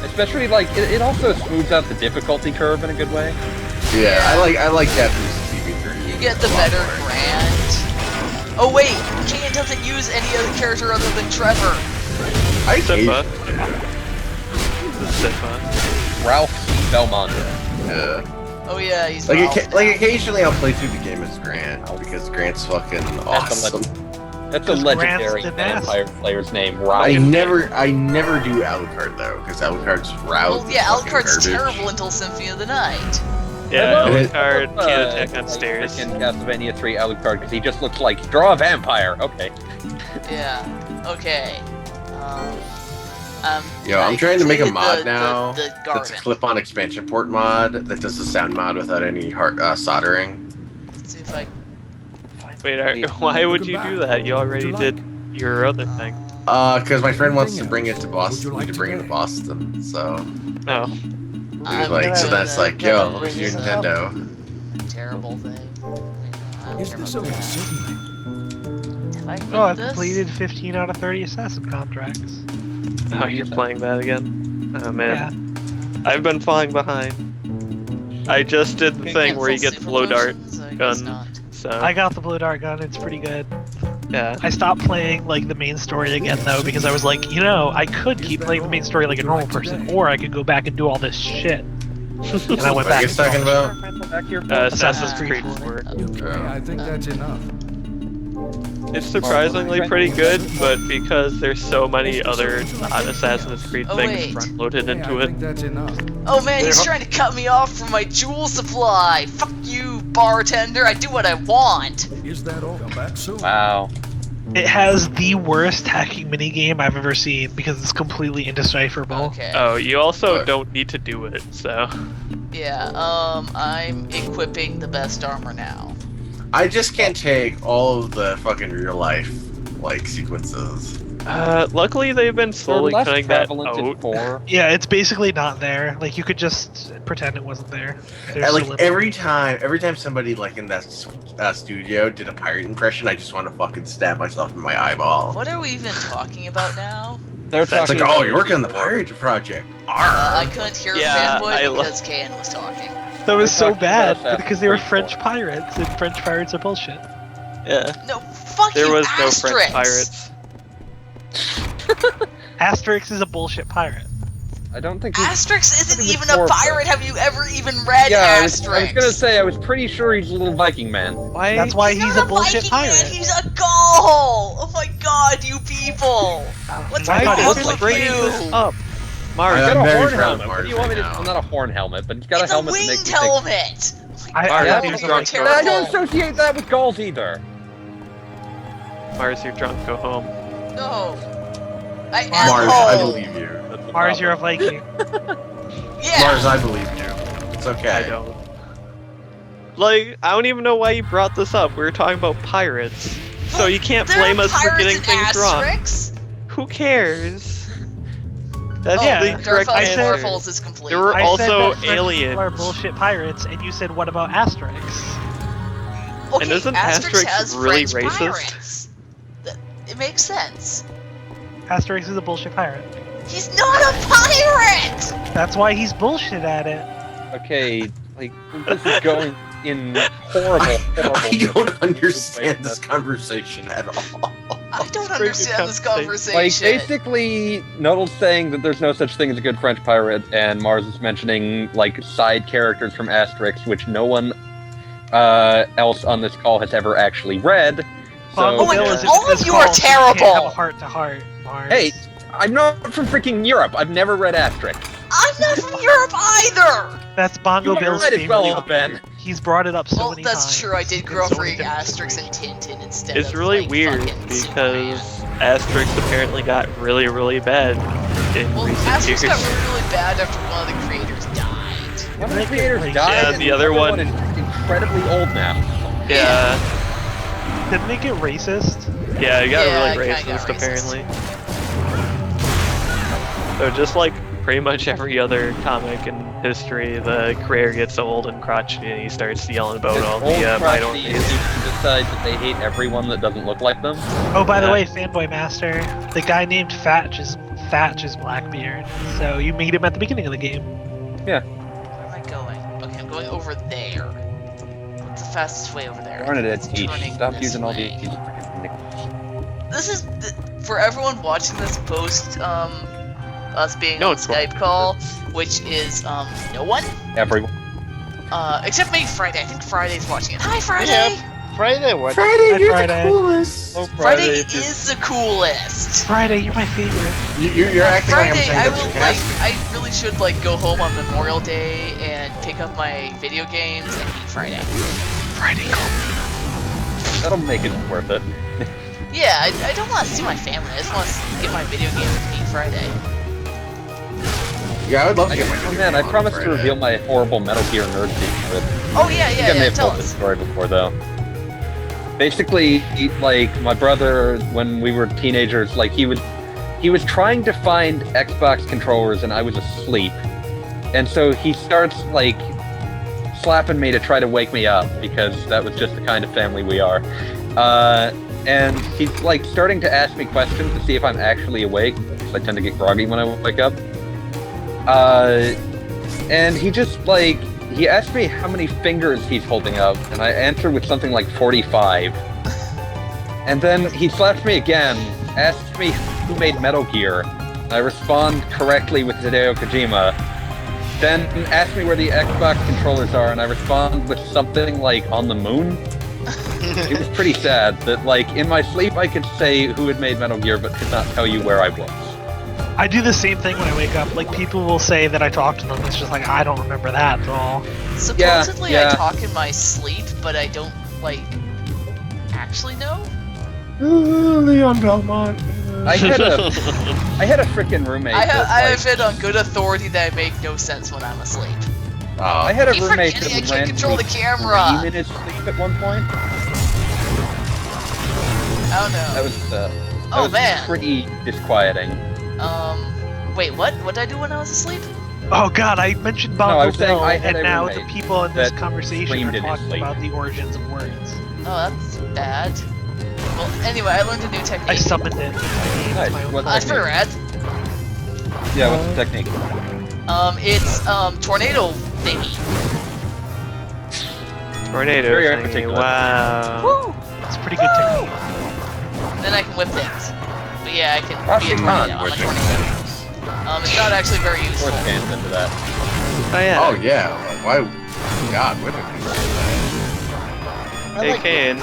Speaker 1: Especially like it also smooths out the difficulty curve in a good way.
Speaker 5: Yeah, I like Japanese TV3.
Speaker 2: You get the better Grant. Oh wait, Jan doesn't use any other character other than Trevor.
Speaker 5: I hate
Speaker 6: Sippa. Sippa.
Speaker 1: Ralph Belmont.
Speaker 5: Yeah.
Speaker 2: Oh yeah, he's
Speaker 5: Like,
Speaker 2: Ralph
Speaker 5: like
Speaker 2: now.
Speaker 5: occasionally I'll play through the game as Grant because Grant's fucking awesome.
Speaker 1: That's a
Speaker 3: Because
Speaker 1: legendary
Speaker 3: Grant's the best.
Speaker 1: vampire player's name, Ralph.
Speaker 5: I never do Alucard though because Alucard's route.
Speaker 2: Well, yeah,
Speaker 5: is fucking
Speaker 2: Alucard's
Speaker 5: garbage.
Speaker 2: terrible until Symphony of the Night.
Speaker 6: Yeah,
Speaker 5: love-
Speaker 6: Alucard can't attack on stairs.
Speaker 1: In Castlevania 3 Alucard, because he just looks like, draw a vampire. Okay.
Speaker 2: Yeah. Okay.
Speaker 5: Yo, I'm trying to make a mod
Speaker 2: the-
Speaker 5: now.
Speaker 2: The
Speaker 5: That's a
Speaker 2: garden.
Speaker 5: clip-on expansion port mod that does the sound mod without any hard soldering.
Speaker 2: Let's see if I.
Speaker 6: Wait, why would you do that? You already did your other thing.
Speaker 5: Because my friend wants to bring it to Boston. Me to bring it to Boston, so
Speaker 6: Oh.
Speaker 5: he was
Speaker 2: I'm
Speaker 5: like, so
Speaker 2: gonna-
Speaker 5: that's like,
Speaker 2: gonna
Speaker 5: yo,
Speaker 2: bring
Speaker 5: here's your
Speaker 2: this up.
Speaker 5: Nintendo.
Speaker 2: Terrible thing. I don't
Speaker 7: Is
Speaker 2: care
Speaker 7: this
Speaker 2: about
Speaker 7: okay?
Speaker 2: this.
Speaker 7: Certainly.
Speaker 2: Have I
Speaker 3: oh, I've
Speaker 2: this?
Speaker 3: completed 15 out of 30 assassin contracts.
Speaker 6: Oh, you're playing that again? Oh
Speaker 3: Yeah.
Speaker 6: man. I've been falling behind. I just did the thing where you get the
Speaker 2: Super
Speaker 6: blow dart
Speaker 2: potions? I guess
Speaker 6: gun.
Speaker 2: not.
Speaker 6: So
Speaker 3: I got the blue dart gun, it's pretty good.
Speaker 6: yeah.
Speaker 3: I stopped playing like the main story again though because I was like, you know, I could keep playing the main story like a normal person, or I could go back and do all this shit. And I went
Speaker 5: What are
Speaker 3: back.
Speaker 5: you
Speaker 3: and
Speaker 5: talking
Speaker 3: did all
Speaker 5: about?
Speaker 1: Back here.
Speaker 6: Assassin's
Speaker 3: Creed
Speaker 6: Creed 4.
Speaker 7: Okay, I think that's enough.
Speaker 6: It's surprisingly pretty good, but because there's so many other Assassin's Creed
Speaker 2: Oh,
Speaker 6: things
Speaker 2: wait.
Speaker 6: front-loaded
Speaker 7: Hey,
Speaker 6: into
Speaker 7: I
Speaker 6: it.
Speaker 7: think that's enough.
Speaker 2: Oh man, he's trying to cut me off from my jewel supply. Fuck you, bartender. I do what I want.
Speaker 7: Is that all? Come back soon.
Speaker 1: Wow.
Speaker 3: It has the worst hacking minigame I've ever seen because it's completely indecipherable.
Speaker 2: Okay.
Speaker 6: Oh, you also
Speaker 5: What?
Speaker 6: don't need to do it, so...
Speaker 2: Yeah. I'm equipping the best armor now.
Speaker 5: I just can't take all of the fucking real life like sequences.
Speaker 6: Luckily they've been slowly
Speaker 1: They're less
Speaker 6: cutting that
Speaker 1: prevalent in
Speaker 6: out.
Speaker 1: 4.
Speaker 3: Yeah, it's basically not there. Like you could just pretend it wasn't there. There's
Speaker 5: And,
Speaker 3: so
Speaker 5: like
Speaker 3: little.
Speaker 5: every time somebody like in that studio did a pirate impression, I just want to fucking stab myself in my eyeball.
Speaker 2: What are we even talking about now?
Speaker 1: They're
Speaker 5: It's like,
Speaker 1: talking
Speaker 5: oh,
Speaker 1: about
Speaker 5: you're working on the pirate project.
Speaker 2: I couldn't hear
Speaker 6: Yeah,
Speaker 2: fanboy
Speaker 6: I lo-
Speaker 2: because Kayan was talking.
Speaker 3: That was
Speaker 1: They're
Speaker 3: so
Speaker 1: talking
Speaker 3: bad
Speaker 1: about
Speaker 3: because they were
Speaker 1: Assassin's
Speaker 3: French
Speaker 1: Creed
Speaker 3: pirates, and French pirates are bullshit.
Speaker 6: Yeah,
Speaker 2: No, fuck
Speaker 6: there
Speaker 2: you,
Speaker 6: was no
Speaker 2: Asterix.
Speaker 6: French pirates.
Speaker 3: Asterix is a bullshit pirate.
Speaker 1: I don't think he's...
Speaker 2: Asterix isn't
Speaker 1: It was
Speaker 2: even a
Speaker 1: four,
Speaker 2: pirate. Have you ever even read
Speaker 1: Yeah,
Speaker 2: Asterix?
Speaker 1: I was gonna say, I was pretty sure he's a little Viking man.
Speaker 6: Why?
Speaker 3: That's why he's
Speaker 2: not
Speaker 3: a bullshit
Speaker 2: Viking
Speaker 3: pirate.
Speaker 2: Man, he's a Gaul! Oh my god, you people! What's
Speaker 3: Why
Speaker 2: wrong
Speaker 3: does
Speaker 2: with
Speaker 3: it
Speaker 6: bring
Speaker 2: you?
Speaker 6: this up?
Speaker 1: He's
Speaker 6: Mars,
Speaker 1: got a
Speaker 5: I'm very
Speaker 1: horn
Speaker 5: proud of
Speaker 1: helmet. What
Speaker 5: Mars
Speaker 1: do you want me to...
Speaker 5: right now.
Speaker 1: Well, not a horn helmet, but he's got
Speaker 2: It's
Speaker 1: a
Speaker 2: a
Speaker 1: helmet that
Speaker 2: winged
Speaker 1: makes you think...
Speaker 2: helmet!
Speaker 3: I
Speaker 6: Alright,
Speaker 3: thought
Speaker 6: yeah,
Speaker 3: he was
Speaker 6: you're
Speaker 3: a
Speaker 6: drunk.
Speaker 3: Viking.
Speaker 1: But I don't
Speaker 2: Terrible.
Speaker 1: associate that with Gauls either.
Speaker 6: Mars, you're drunk. Go home.
Speaker 2: No. I am
Speaker 5: Mars, I
Speaker 2: home.
Speaker 5: believe you.
Speaker 1: That's the
Speaker 3: Mars, you're a
Speaker 1: problem.
Speaker 3: Viking.
Speaker 2: Yeah.
Speaker 5: Mars, I believe you. It's okay.
Speaker 6: I don't. Like, I don't even know why you brought this up. We were talking about pirates, so you can't
Speaker 2: There
Speaker 6: blame
Speaker 2: are
Speaker 6: us for
Speaker 2: pirates
Speaker 6: getting
Speaker 2: in
Speaker 6: things wrong.
Speaker 2: Asterix.
Speaker 6: Who cares? That's
Speaker 2: Oh,
Speaker 3: Yeah,
Speaker 6: the correct
Speaker 2: Darth
Speaker 3: I said-
Speaker 6: answer.
Speaker 2: Morphles is complete.
Speaker 6: There were
Speaker 3: I
Speaker 6: also
Speaker 3: said that French
Speaker 6: aliens.
Speaker 3: people are bullshit pirates, and you said, what about Asterix?
Speaker 2: Okay,
Speaker 6: And isn't
Speaker 2: Asterix
Speaker 6: Asterix
Speaker 2: has
Speaker 6: really
Speaker 2: French
Speaker 6: racist?
Speaker 2: pirates. It makes sense.
Speaker 3: Asterix is a bullshit pirate.
Speaker 2: He's not a pirate!
Speaker 3: That's why he's bullshit at it.
Speaker 1: Okay, like this is going in horrible, horrible.
Speaker 5: I don't understand this conversation at all.
Speaker 2: I don't
Speaker 6: Very good
Speaker 2: understand this
Speaker 6: conversation.
Speaker 1: Like,
Speaker 2: conversation.
Speaker 1: basically, Noodle's saying that there's no such thing as a good French pirate, and Mars is mentioning, like, side characters from Asterix, which no one else on this call has ever actually read. So,
Speaker 3: Bongo
Speaker 2: Oh my
Speaker 3: Bill
Speaker 2: God,
Speaker 3: is in
Speaker 2: all
Speaker 3: this
Speaker 2: of you
Speaker 3: call,
Speaker 2: are
Speaker 3: so you can't
Speaker 2: terrible!
Speaker 3: have a heart-to-heart, Mars.
Speaker 1: hey, I'm not from freaking Europe. I've never read Asterix.
Speaker 2: I'm not from Europe either!
Speaker 3: That's Bongo
Speaker 1: You
Speaker 3: Bill's
Speaker 1: might as
Speaker 3: favorite
Speaker 1: well,
Speaker 3: topic.
Speaker 1: Ben.
Speaker 3: He's brought it up so
Speaker 2: Well,
Speaker 3: many
Speaker 2: that's
Speaker 3: times.
Speaker 2: true, I did grow
Speaker 3: in
Speaker 2: up
Speaker 3: so many
Speaker 2: reading
Speaker 3: different
Speaker 2: Asterix and
Speaker 3: situations.
Speaker 2: Tintin instead
Speaker 6: It's
Speaker 2: of,
Speaker 6: really
Speaker 2: like,
Speaker 6: weird
Speaker 2: fucking
Speaker 6: because
Speaker 2: Superman.
Speaker 6: Asterix apparently got really, really bad in
Speaker 2: Well,
Speaker 6: recent
Speaker 2: Asterix
Speaker 6: years.
Speaker 2: got really, really bad after one of the creators died.
Speaker 1: One of the creators
Speaker 3: Yeah,
Speaker 1: died,
Speaker 6: the
Speaker 1: and the
Speaker 6: other
Speaker 1: other
Speaker 6: one-
Speaker 1: is incredibly old now.
Speaker 6: Yeah,
Speaker 3: Didn't they get racist?
Speaker 6: yeah, it got
Speaker 2: Yeah,
Speaker 6: really
Speaker 2: it kinda got
Speaker 6: racist
Speaker 2: racist.
Speaker 6: apparently. So just like pretty much every other comic in history, the creator gets old and crotchety and he starts yelling about all
Speaker 1: Old
Speaker 6: the
Speaker 1: crotchety
Speaker 6: minorities.
Speaker 1: decide that they hate everyone that doesn't look like them.
Speaker 3: Oh, by the
Speaker 6: Yeah.
Speaker 3: way, Fanboy Master, the guy named Thatch is Blackbeard. So you meet him at the beginning of the game.
Speaker 2: Where am I going? Okay, I'm going over there. What's the fastest way over there?
Speaker 1: Darn it,
Speaker 2: It's
Speaker 1: Ed Teach.
Speaker 2: turning
Speaker 1: Stop
Speaker 2: this
Speaker 1: using all
Speaker 2: way.
Speaker 1: these freaking nicknames.
Speaker 2: This is for everyone watching this post us being
Speaker 6: No,
Speaker 2: on
Speaker 6: it's
Speaker 2: Skype call, which is no one
Speaker 1: Everyone.
Speaker 2: except maybe Friday. I think Friday's watching it. Hi, Friday.
Speaker 4: Yeah. Friday, what?
Speaker 5: Friday,
Speaker 3: Hi,
Speaker 5: you're
Speaker 3: Friday.
Speaker 5: the coolest.
Speaker 6: Oh,
Speaker 2: Friday
Speaker 6: just-
Speaker 2: is the coolest.
Speaker 3: Friday, you're my favorite.
Speaker 5: You're acting like I'm
Speaker 2: Friday,
Speaker 5: saying
Speaker 2: I
Speaker 5: that's
Speaker 2: will
Speaker 5: your
Speaker 2: like.
Speaker 5: cast.
Speaker 2: I really should like go home on Memorial Day and pick up my video games and eat Friday.
Speaker 3: Friday,
Speaker 1: That'll make it worth it.
Speaker 2: Yeah, I don't want to see my family. I just want to get my video games and eat Friday.
Speaker 5: Yeah, I would love to get my
Speaker 1: Oh
Speaker 5: video
Speaker 1: man,
Speaker 5: game
Speaker 1: I
Speaker 5: on
Speaker 1: promised to
Speaker 5: Friday.
Speaker 1: reveal my horrible Metal Gear nerd secret.
Speaker 2: Oh yeah,
Speaker 1: I think I
Speaker 2: yeah,
Speaker 1: may
Speaker 2: yeah.
Speaker 1: have
Speaker 2: Tell
Speaker 1: told this
Speaker 2: us.
Speaker 1: story before, though. Basically, like my brother, when we were teenagers, like he was trying to find Xbox controllers, and I was asleep, and so he starts like slapping me to try to wake me up because that was just the kind of family we are. And he's like starting to ask me questions to see if I'm actually awake, because I tend to get groggy when I wake up. And he just like he asked me how many fingers he's holding up, and I answer with something like 45. And then he slaps me again, asks me who made Metal Gear. I respond correctly with Hideo Kojima. Then asks me where the Xbox controllers are, and I respond with something like on the moon. It was pretty sad that, like, in my sleep I could say who had made Metal Gear, but could not tell you where I was.
Speaker 3: I do the same thing when I wake up. Like, people will say that I talked to them. It's just like, I don't remember that at all.
Speaker 2: Supposedly
Speaker 1: Yeah.
Speaker 2: I talk in my sleep, but I don't like actually know.
Speaker 5: Leon Belmont.
Speaker 1: I had a freaking roommate.
Speaker 2: I
Speaker 1: that,
Speaker 2: have
Speaker 1: like,
Speaker 2: it on good authority that I make no sense when I'm asleep.
Speaker 1: I had a
Speaker 2: Keep
Speaker 1: roommate
Speaker 2: forgetting
Speaker 1: that
Speaker 2: I can't control the
Speaker 1: scream
Speaker 2: camera.
Speaker 1: in his sleep at one point.
Speaker 2: Oh no.
Speaker 1: That was
Speaker 2: Oh, man.
Speaker 1: pretty disquieting.
Speaker 2: Wait, what? What did I do when I was asleep?
Speaker 3: Oh god, I mentioned Bongo
Speaker 1: I was saying
Speaker 3: Bill,
Speaker 1: I had
Speaker 3: and
Speaker 1: a
Speaker 3: now the
Speaker 1: roommate
Speaker 3: people in this
Speaker 1: that
Speaker 3: conversation
Speaker 1: screamed
Speaker 3: are
Speaker 1: in his
Speaker 3: talking
Speaker 1: sleep.
Speaker 3: about the origins of words.
Speaker 2: Oh, that's bad. Well, anyway, I learned a new
Speaker 3: I
Speaker 2: technique.
Speaker 3: summoned it.
Speaker 1: Nice.
Speaker 3: My own
Speaker 1: What
Speaker 2: That's pretty rad.
Speaker 1: Yeah, what's the technique?
Speaker 2: It's tornado thingy.
Speaker 6: Tornado
Speaker 1: Very
Speaker 6: thingy,
Speaker 1: articulate.
Speaker 6: wow.
Speaker 2: Woo!
Speaker 3: It's a pretty good technique.
Speaker 2: Then I can whip things. But yeah, I can be a
Speaker 1: Rashid
Speaker 2: tornado.
Speaker 1: Khan,
Speaker 2: I'm a tornado. It's not actually very
Speaker 1: Of
Speaker 2: useful.
Speaker 1: course, Dan's into that.
Speaker 6: Oh yeah.
Speaker 5: Oh yeah. Why? God, whipping people.
Speaker 6: Hey Kane,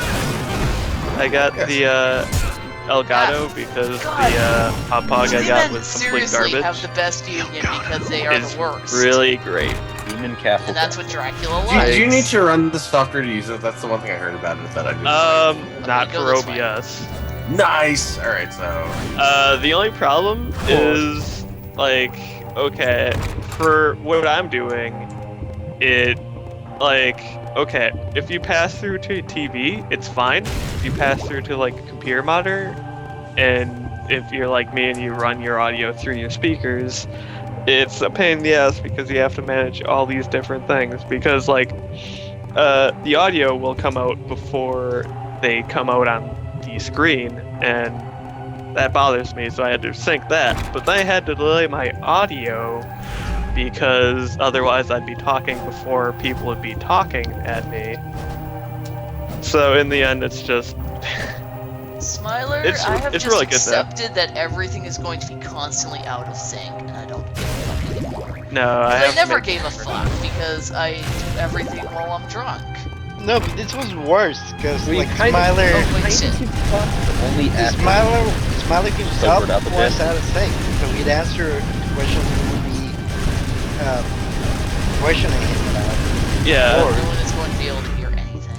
Speaker 6: I got
Speaker 5: Yes.
Speaker 6: the Elgato because the hot pog I got was complete
Speaker 2: seriously
Speaker 6: garbage.
Speaker 2: have the best union because they are
Speaker 6: It's
Speaker 2: the worst.
Speaker 6: really great.
Speaker 1: Demon Castle.
Speaker 2: And that's what Dracula
Speaker 5: Do
Speaker 2: likes.
Speaker 5: you need to run the software to use it? That's the one thing I heard about it that I just.
Speaker 6: Not
Speaker 2: go
Speaker 6: for
Speaker 2: this way.
Speaker 6: OBS.
Speaker 5: Nice. All right, so.
Speaker 6: The only problem is like, okay, for what I'm doing, it like, okay, if you pass through to TV, it's fine. If you pass through to like a computer monitor, and if you're like me and you run your audio through your speakers, it's a pain in the ass because you have to manage all these different things. Because like, the audio will come out before they come out on the screen, and that bothers me, so I had to sync that. But then I had to delay my audio because otherwise I'd be talking before people would be talking at me. So in the end, it's just
Speaker 2: Smiler,
Speaker 6: It's-
Speaker 2: I have
Speaker 6: it's
Speaker 2: just
Speaker 6: really good, though.
Speaker 2: accepted that everything is going to be constantly out of sync, and I don't give a fuck anymore.
Speaker 6: no.
Speaker 2: I never gave a fuck because I do everything while I'm drunk.
Speaker 4: No, but this was worse because
Speaker 1: We
Speaker 4: like
Speaker 1: kind of-
Speaker 4: Smiler,
Speaker 2: Oh, wait, shit.
Speaker 1: Only after.
Speaker 4: Smiler himself
Speaker 1: Sobered up a
Speaker 4: was
Speaker 1: bit.
Speaker 4: out of sync, so we'd answer questions we would be questioning him about.
Speaker 6: Yeah.
Speaker 2: No one is going to be able to hear anything.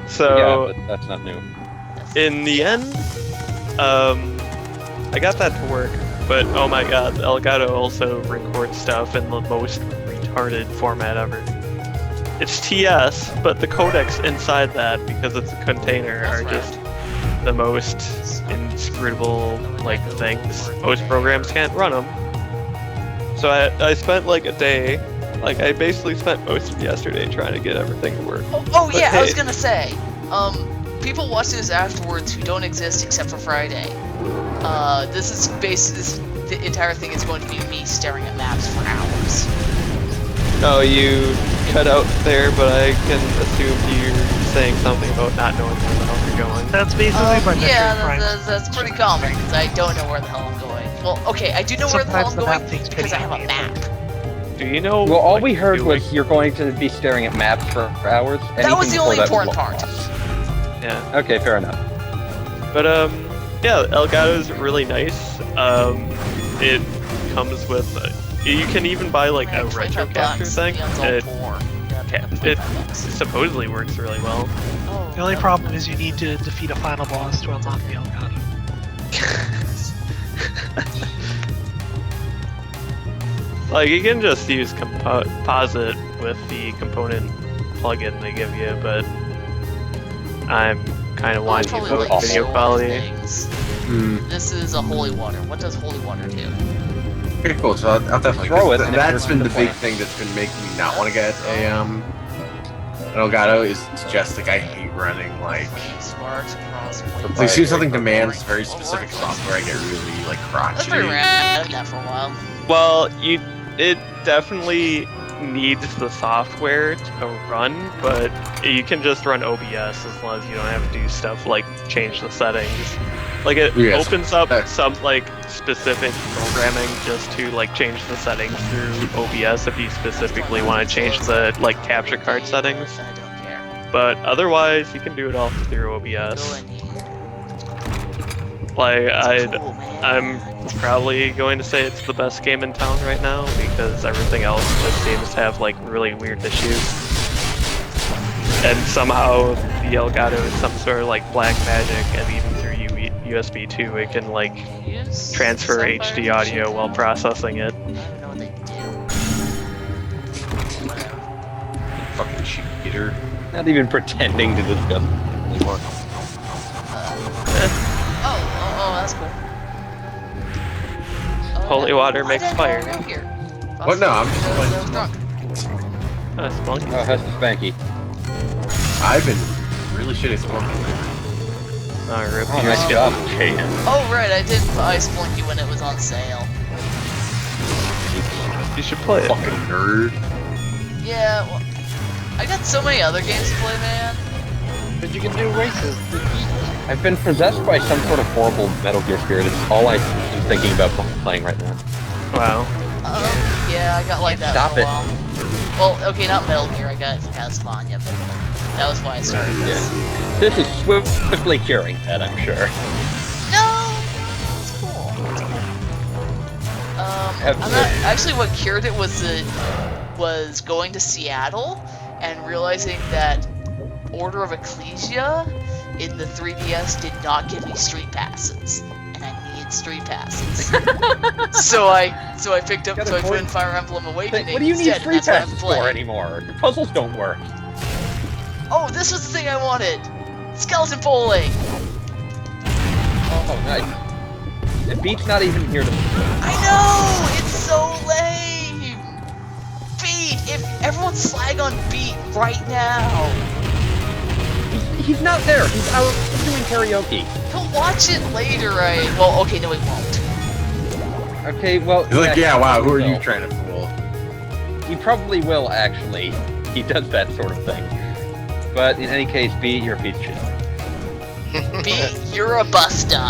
Speaker 6: So
Speaker 1: Yeah, but that's not new.
Speaker 6: in the end, I got that to work. But oh my god, Elgato also records stuff in the most retarded format ever. It's TS, but the codecs inside that, because it's a container,
Speaker 2: That's
Speaker 6: are
Speaker 2: right.
Speaker 6: just the most inscrutable like things. Most programs can't run them. So I spent like a day, like I basically spent most of yesterday trying to get everything to work.
Speaker 2: Oh
Speaker 6: But
Speaker 2: yeah, I was
Speaker 6: hey.
Speaker 2: gonna say, people watching this afterwards who don't exist except for Friday. This is the entire thing is going to be me staring at maps for hours.
Speaker 6: Oh, you cut out there, but I can assume you're saying something about not knowing where the hell you're going.
Speaker 3: That's basically my
Speaker 2: Yeah,
Speaker 3: metric prime.
Speaker 2: that's pretty common because I don't know where the hell I'm going. Well, okay, I do know where the hell I'm
Speaker 3: Sometimes the map
Speaker 2: going
Speaker 3: takes
Speaker 2: because I have a
Speaker 3: pity.
Speaker 2: map.
Speaker 6: Do you know?
Speaker 1: Well, all
Speaker 6: what
Speaker 1: we
Speaker 6: you're
Speaker 1: heard
Speaker 6: doing?
Speaker 1: was you're going to be staring at maps for hours.
Speaker 2: That was
Speaker 1: Anything
Speaker 2: the only
Speaker 1: before
Speaker 2: important part.
Speaker 1: lost.
Speaker 6: Yeah,
Speaker 1: Okay, fair enough.
Speaker 6: but yeah, Elgato's really nice. It comes with. You can even buy like a
Speaker 2: Man,
Speaker 6: retro
Speaker 2: 25
Speaker 6: capture
Speaker 2: bucks,
Speaker 6: thing.
Speaker 2: the gun's all
Speaker 6: It,
Speaker 2: poor. Yeah,
Speaker 6: ca-
Speaker 2: the
Speaker 6: it
Speaker 2: 25 bucks.
Speaker 6: supposedly works really well.
Speaker 2: Oh,
Speaker 3: The only
Speaker 2: no.
Speaker 3: problem is you need to defeat a final boss to unlock the Elgato.
Speaker 6: Like you can just use composite with the component plugin they give you, but I'm kind of
Speaker 2: Oh, it's
Speaker 6: wanting
Speaker 2: probably
Speaker 6: to
Speaker 2: like
Speaker 6: look video
Speaker 2: short
Speaker 6: quality.
Speaker 2: things.
Speaker 5: Hmm.
Speaker 2: This is a holy water. What does holy water do?
Speaker 5: Okay, cool. So I'll definitely
Speaker 1: Throw it,
Speaker 5: th-
Speaker 1: and it
Speaker 5: that's
Speaker 1: turns
Speaker 5: been the
Speaker 1: into
Speaker 5: big
Speaker 1: flame.
Speaker 5: thing that's been making me not want to get an Elgato is just like I hate running like
Speaker 2: Sparks, crossplay.
Speaker 5: as soon as something
Speaker 1: Proprietary
Speaker 5: demands very specific software, I get really like
Speaker 2: That's pretty
Speaker 5: crotchety.
Speaker 2: rad. I've done that for a while.
Speaker 6: Well, it definitely needs the software to run, but you can just run OBS as long as you don't have to do stuff like change the settings. Like it
Speaker 5: Yes.
Speaker 6: opens up
Speaker 5: That-
Speaker 6: some like specific programming just to like change the settings through OBS if you specifically want to change the like capture card settings.
Speaker 2: I don't care.
Speaker 6: But otherwise, you can do it all through
Speaker 2: Go
Speaker 6: OBS.
Speaker 2: in here.
Speaker 6: Like
Speaker 2: It's cool, man.
Speaker 6: I'm probably going to say it's the best game in town right now because everything else just seems to have like really weird issues. And somehow the Elgato is some sort of like black magic, and even through USB 2 it can like
Speaker 2: Use
Speaker 6: transfer
Speaker 2: some
Speaker 6: HD
Speaker 2: fire
Speaker 6: audio
Speaker 2: shit.
Speaker 6: while processing it.
Speaker 2: I don't know what they do. Whatever.
Speaker 5: Fucking cheater.
Speaker 1: Not even pretending to discuss it anymore.
Speaker 2: Oh, that's cool. Oh,
Speaker 6: Holy
Speaker 2: yeah.
Speaker 6: water
Speaker 2: I
Speaker 6: makes
Speaker 2: didn't
Speaker 6: fire.
Speaker 2: know we were here.
Speaker 5: What? No, I'm just
Speaker 2: I
Speaker 5: playing.
Speaker 2: was drunk.
Speaker 6: Spelunky.
Speaker 1: Oh, Hester Spanky.
Speaker 5: I've been really shitty smoking.
Speaker 6: Rip
Speaker 1: Oh,
Speaker 6: your
Speaker 1: nice
Speaker 6: shit.
Speaker 1: job, Kate.
Speaker 2: Oh, right, I did buy Spelunky when it was on sale.
Speaker 6: You should play it.
Speaker 5: Fucking nerd.
Speaker 2: Yeah, well, I got so many other games to play, man.
Speaker 4: But you can do races.
Speaker 1: I've been possessed by some sort of horrible Metal Gear spirit. It's all I'm thinking about playing right now.
Speaker 6: Wow.
Speaker 2: Yeah, I got like that
Speaker 1: Stop
Speaker 2: for a
Speaker 1: it.
Speaker 2: while. Well, okay, not Metal Gear, I got Castlevania, but that was why I started this.
Speaker 1: This is swiftly curing that, I'm sure.
Speaker 2: No, it's cool. It's cool. I'm not actually. What cured it was going to Seattle and realizing that Order of Ecclesia in the 3DS did not give me street passes, and I needed street passes. so I picked up.
Speaker 1: Got
Speaker 2: So I
Speaker 1: a
Speaker 2: put
Speaker 1: point.
Speaker 2: in Fire Emblem Awakening.
Speaker 1: What do you need
Speaker 2: instead,
Speaker 1: free
Speaker 2: and that's
Speaker 1: passes
Speaker 2: what I'm
Speaker 1: for
Speaker 2: playing.
Speaker 1: anymore? Your puzzles don't work.
Speaker 2: Oh, this was the thing I wanted. Skeleton bowling.
Speaker 1: Oh, nice. And Beat's not even here to...
Speaker 2: I know! It's so lame! Beat! If everyone Don't slag on Beat right now.
Speaker 1: He's not there. He's out doing karaoke.
Speaker 2: He'll watch it later, right? Well, okay, no, he won't.
Speaker 1: Okay, well...
Speaker 5: He's like, yeah, wow, who are
Speaker 1: he
Speaker 5: you
Speaker 1: will.
Speaker 5: trying to fool?
Speaker 1: He probably will, actually. He does that sort of thing. But in any case, B, you're a piece of shit.
Speaker 2: Beat, you're a buster.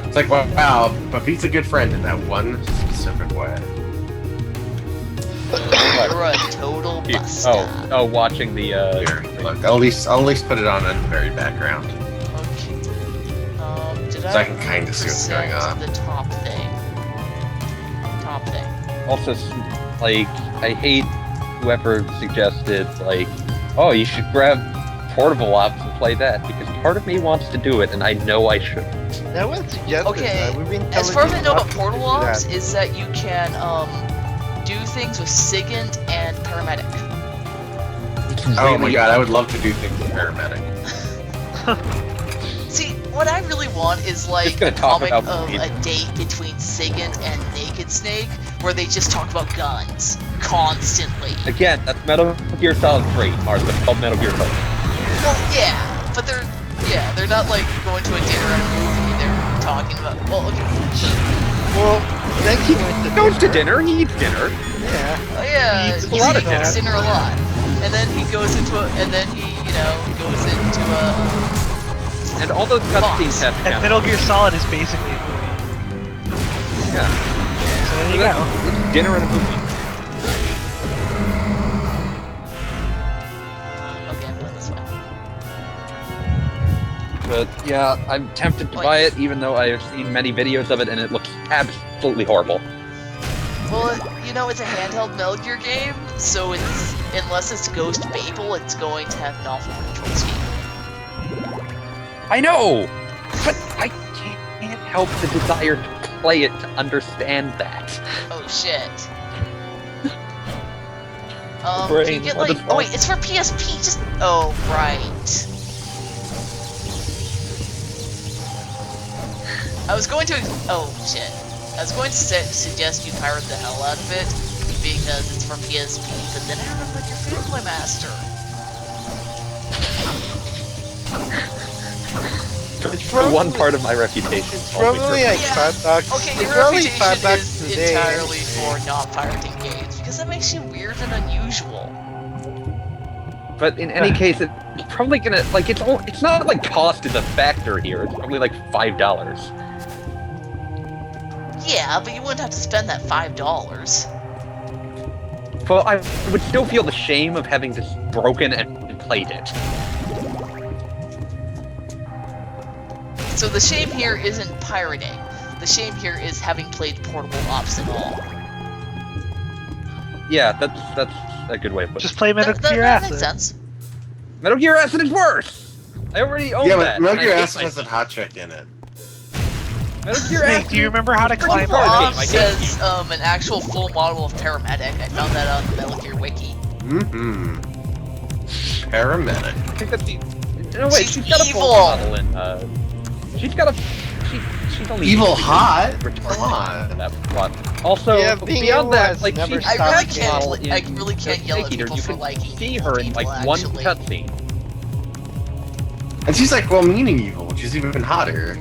Speaker 5: It's like, wow, but Pete's a good friend in that one specific way.
Speaker 2: You're a total buster.
Speaker 1: Oh, watching the,
Speaker 5: Here, look, I'll at least put it on in the very background.
Speaker 2: Okay. Did
Speaker 5: So I can kinda see what's going
Speaker 2: present
Speaker 5: on.
Speaker 2: The top thing. Top thing.
Speaker 1: Also, like, I hate whoever suggested, like, oh, you should grab Portable Ops and play that, because part of me wants to do it, and I know I shouldn't.
Speaker 4: No one suggested
Speaker 2: Okay,
Speaker 4: that. We've been
Speaker 2: as
Speaker 4: telling
Speaker 2: far as
Speaker 4: you
Speaker 2: I know
Speaker 4: not
Speaker 2: about
Speaker 4: to
Speaker 2: Portal
Speaker 4: do
Speaker 2: Ops,
Speaker 4: that.
Speaker 2: is that you can, do things with Sigint and Paramedic.
Speaker 5: Oh my god, I would love to do things with paramedic.
Speaker 2: See, what I really want is like
Speaker 1: Just gonna
Speaker 2: a
Speaker 1: talk
Speaker 2: comic
Speaker 1: about
Speaker 2: of
Speaker 1: movies.
Speaker 2: a date between Sigint and Naked Snake, where they just talk about guns constantly.
Speaker 1: Again, that's Metal Gear Solid 3, or it's called Metal Gear Solid.
Speaker 2: Well, yeah, but they're not like going to a dinner and a movie. They're talking about. Well, okay.
Speaker 4: Well, then he went to
Speaker 1: He goes to dinner, he eats dinner.
Speaker 4: Yeah.
Speaker 2: Oh yeah,
Speaker 3: He eats
Speaker 2: he
Speaker 3: a lot of
Speaker 2: eats
Speaker 3: dinner.
Speaker 2: dinner a lot, and then he goes into a, and then he, goes into a.
Speaker 1: And all those cutscenes have to
Speaker 3: And
Speaker 1: count.
Speaker 3: Metal Gear Solid is basically a movie.
Speaker 1: Yeah.
Speaker 3: So there you go.
Speaker 1: It's dinner and a movie.
Speaker 2: Okay, I'm going this way.
Speaker 1: But yeah, I'm tempted to
Speaker 2: Like-
Speaker 1: buy it, even though I have seen many videos of it, and it looks absolutely horrible.
Speaker 2: Well, it's a handheld Metal Gear game, so it's unless it's Ghost Babel, it's going to have novel control scheme.
Speaker 1: I know, but I can't help the desire to play it to understand that.
Speaker 2: Oh shit. Can you
Speaker 1: Brain,
Speaker 2: get
Speaker 1: what
Speaker 2: like?
Speaker 1: the
Speaker 2: Oh wait,
Speaker 1: fuck?
Speaker 2: it's for PSP. Just oh right. I was going to. Oh shit. I was going to suggest you pirate the hell out of it because it's for PSP, but then I remembered your Fanboy Master.
Speaker 4: It's
Speaker 1: For one part of my reputation.
Speaker 4: It's probably like
Speaker 2: Yeah.
Speaker 4: $5.
Speaker 2: Okay,
Speaker 4: it's
Speaker 2: your
Speaker 4: probably
Speaker 2: reputation
Speaker 4: $5
Speaker 2: is
Speaker 4: today.
Speaker 2: entirely for not pirating games because that makes you weird and unusual.
Speaker 1: But in any case, it's probably gonna like it's not like cost is a factor here. It's probably like $5.
Speaker 2: Yeah, but you wouldn't have to spend that $5.
Speaker 1: Well, I would still feel the shame of having just broken and played it.
Speaker 2: So the shame here isn't pirating. The shame here is having played Portable Ops at all.
Speaker 1: Yeah, that's a good way of putting
Speaker 3: Just play Metal
Speaker 2: That
Speaker 3: Gear
Speaker 2: makes
Speaker 3: Acid.
Speaker 2: sense.
Speaker 1: it. Metal Gear Acid is worse! I already own
Speaker 5: Yeah,
Speaker 1: that.
Speaker 5: but Metal
Speaker 1: and I
Speaker 5: Gear
Speaker 1: hate
Speaker 5: Acid has
Speaker 1: myself.
Speaker 5: a hot chick in it.
Speaker 1: Metal Gear
Speaker 3: Snake,
Speaker 1: Acid.
Speaker 3: do you remember how to climb
Speaker 1: Portable
Speaker 3: up?
Speaker 1: Ops.
Speaker 2: Ops says an actual full model of Paramedic. I found that on the Metal Gear Wiki.
Speaker 5: Mm-hmm. Paramedic.
Speaker 1: I think that's the. No wait,
Speaker 2: She's
Speaker 1: she's got a full
Speaker 2: evil.
Speaker 1: model in. She's got a. She's only
Speaker 5: Evil
Speaker 1: recently
Speaker 5: hot?
Speaker 1: returned
Speaker 5: Come on.
Speaker 1: to that plot. Also,
Speaker 4: Yeah, being
Speaker 1: beyond
Speaker 4: evil
Speaker 1: that,
Speaker 4: has
Speaker 1: like
Speaker 4: never
Speaker 1: she's
Speaker 2: I
Speaker 4: stopped
Speaker 2: really
Speaker 4: the
Speaker 2: can't.
Speaker 1: model
Speaker 2: I
Speaker 1: in
Speaker 2: really can't yell at
Speaker 1: Snake Eater.
Speaker 2: people
Speaker 1: You
Speaker 2: for
Speaker 1: can
Speaker 2: liking
Speaker 1: see her in
Speaker 2: people,
Speaker 1: like one
Speaker 2: actually.
Speaker 1: cutscene.
Speaker 5: And she's like well-meaning evil, which is even hotter.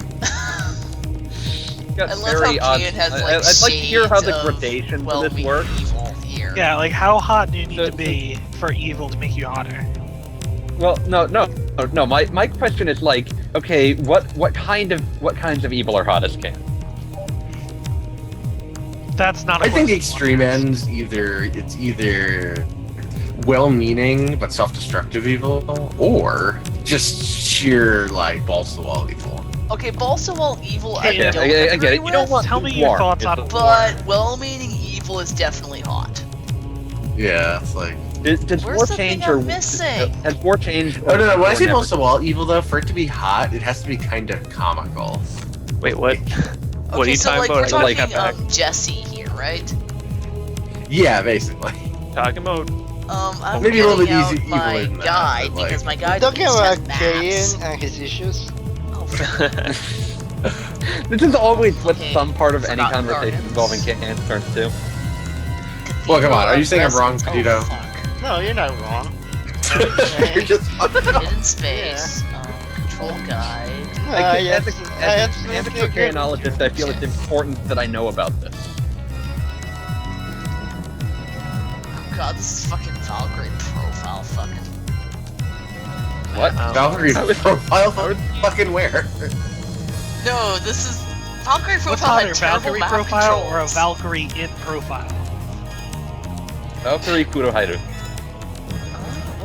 Speaker 1: Got
Speaker 2: I love
Speaker 1: very
Speaker 2: how
Speaker 1: odd.
Speaker 2: Kian has like
Speaker 1: I'd like to hear how the
Speaker 2: shades of
Speaker 1: gradations of this
Speaker 2: well-being
Speaker 1: work.
Speaker 2: evil here.
Speaker 3: Yeah, like how hot do you need
Speaker 1: So-
Speaker 3: to be for evil to make you hotter?
Speaker 1: Well, no. My question is like, okay, what kinds of evil are hottest, Can?
Speaker 3: That's not a
Speaker 5: I think the
Speaker 3: question.
Speaker 5: extreme ends it's either well-meaning but self-destructive evil, or just sheer like balls to the wall evil.
Speaker 2: Okay, balls to wall evil. I
Speaker 3: Yeah,
Speaker 2: don't
Speaker 1: I get
Speaker 2: agree
Speaker 1: it. You don't
Speaker 2: with,
Speaker 1: want
Speaker 3: Tell me your
Speaker 1: warm,
Speaker 3: thoughts
Speaker 1: is
Speaker 3: on
Speaker 1: the-
Speaker 3: war.
Speaker 2: but well-meaning evil is definitely hot.
Speaker 5: Yeah, it's like
Speaker 1: Does
Speaker 2: Where's
Speaker 1: war
Speaker 2: the thing
Speaker 1: change
Speaker 2: I'm
Speaker 1: or
Speaker 2: missing?
Speaker 1: has war changed?
Speaker 5: oh no, when I
Speaker 1: or
Speaker 5: say
Speaker 1: never?
Speaker 5: balls to the wall evil though, for it to be hot, it has to be kind of comical.
Speaker 6: Wait, what?
Speaker 2: Okay,
Speaker 6: What are you
Speaker 2: so
Speaker 6: talking
Speaker 2: like
Speaker 6: about?
Speaker 2: we're
Speaker 1: Like,
Speaker 2: talking Jesse here, right?
Speaker 5: Yeah, basically.
Speaker 6: Talking about
Speaker 2: I'm
Speaker 5: Maybe a little
Speaker 2: getting
Speaker 5: bit
Speaker 2: out
Speaker 5: easy-
Speaker 2: my
Speaker 5: easier than that,
Speaker 2: guide
Speaker 5: but, like-
Speaker 2: because my guide
Speaker 4: Talking
Speaker 2: has
Speaker 4: about
Speaker 2: maps.
Speaker 4: Kayin and his issues.
Speaker 2: Oh,
Speaker 1: This is always what
Speaker 2: Okay,
Speaker 1: some part of any
Speaker 2: Forgotten
Speaker 1: conversation
Speaker 2: Gardens.
Speaker 1: involving Can turns to.
Speaker 5: Well, come on, are you saying I'm
Speaker 2: Cathedral
Speaker 5: wrong,
Speaker 2: of
Speaker 5: Petito?
Speaker 2: Presence. Oh, fuck.
Speaker 4: No, you're not wrong.
Speaker 5: You're just
Speaker 2: Hidden space. Control guide.
Speaker 4: Yes,
Speaker 1: As an amateur criminologist, I feel it's important that I know about this.
Speaker 2: Oh god, this is fucking Valkyrie profile fucking.
Speaker 1: What?
Speaker 5: Valkyrie profile fucking where?
Speaker 2: No, this is Valkyrie
Speaker 3: What's
Speaker 2: profile
Speaker 3: hotter,
Speaker 2: had terrible
Speaker 3: Valkyrie
Speaker 2: map
Speaker 3: profile or a
Speaker 2: controls.
Speaker 3: Valkyrie in profile?
Speaker 1: Valkyrie Furuhairu.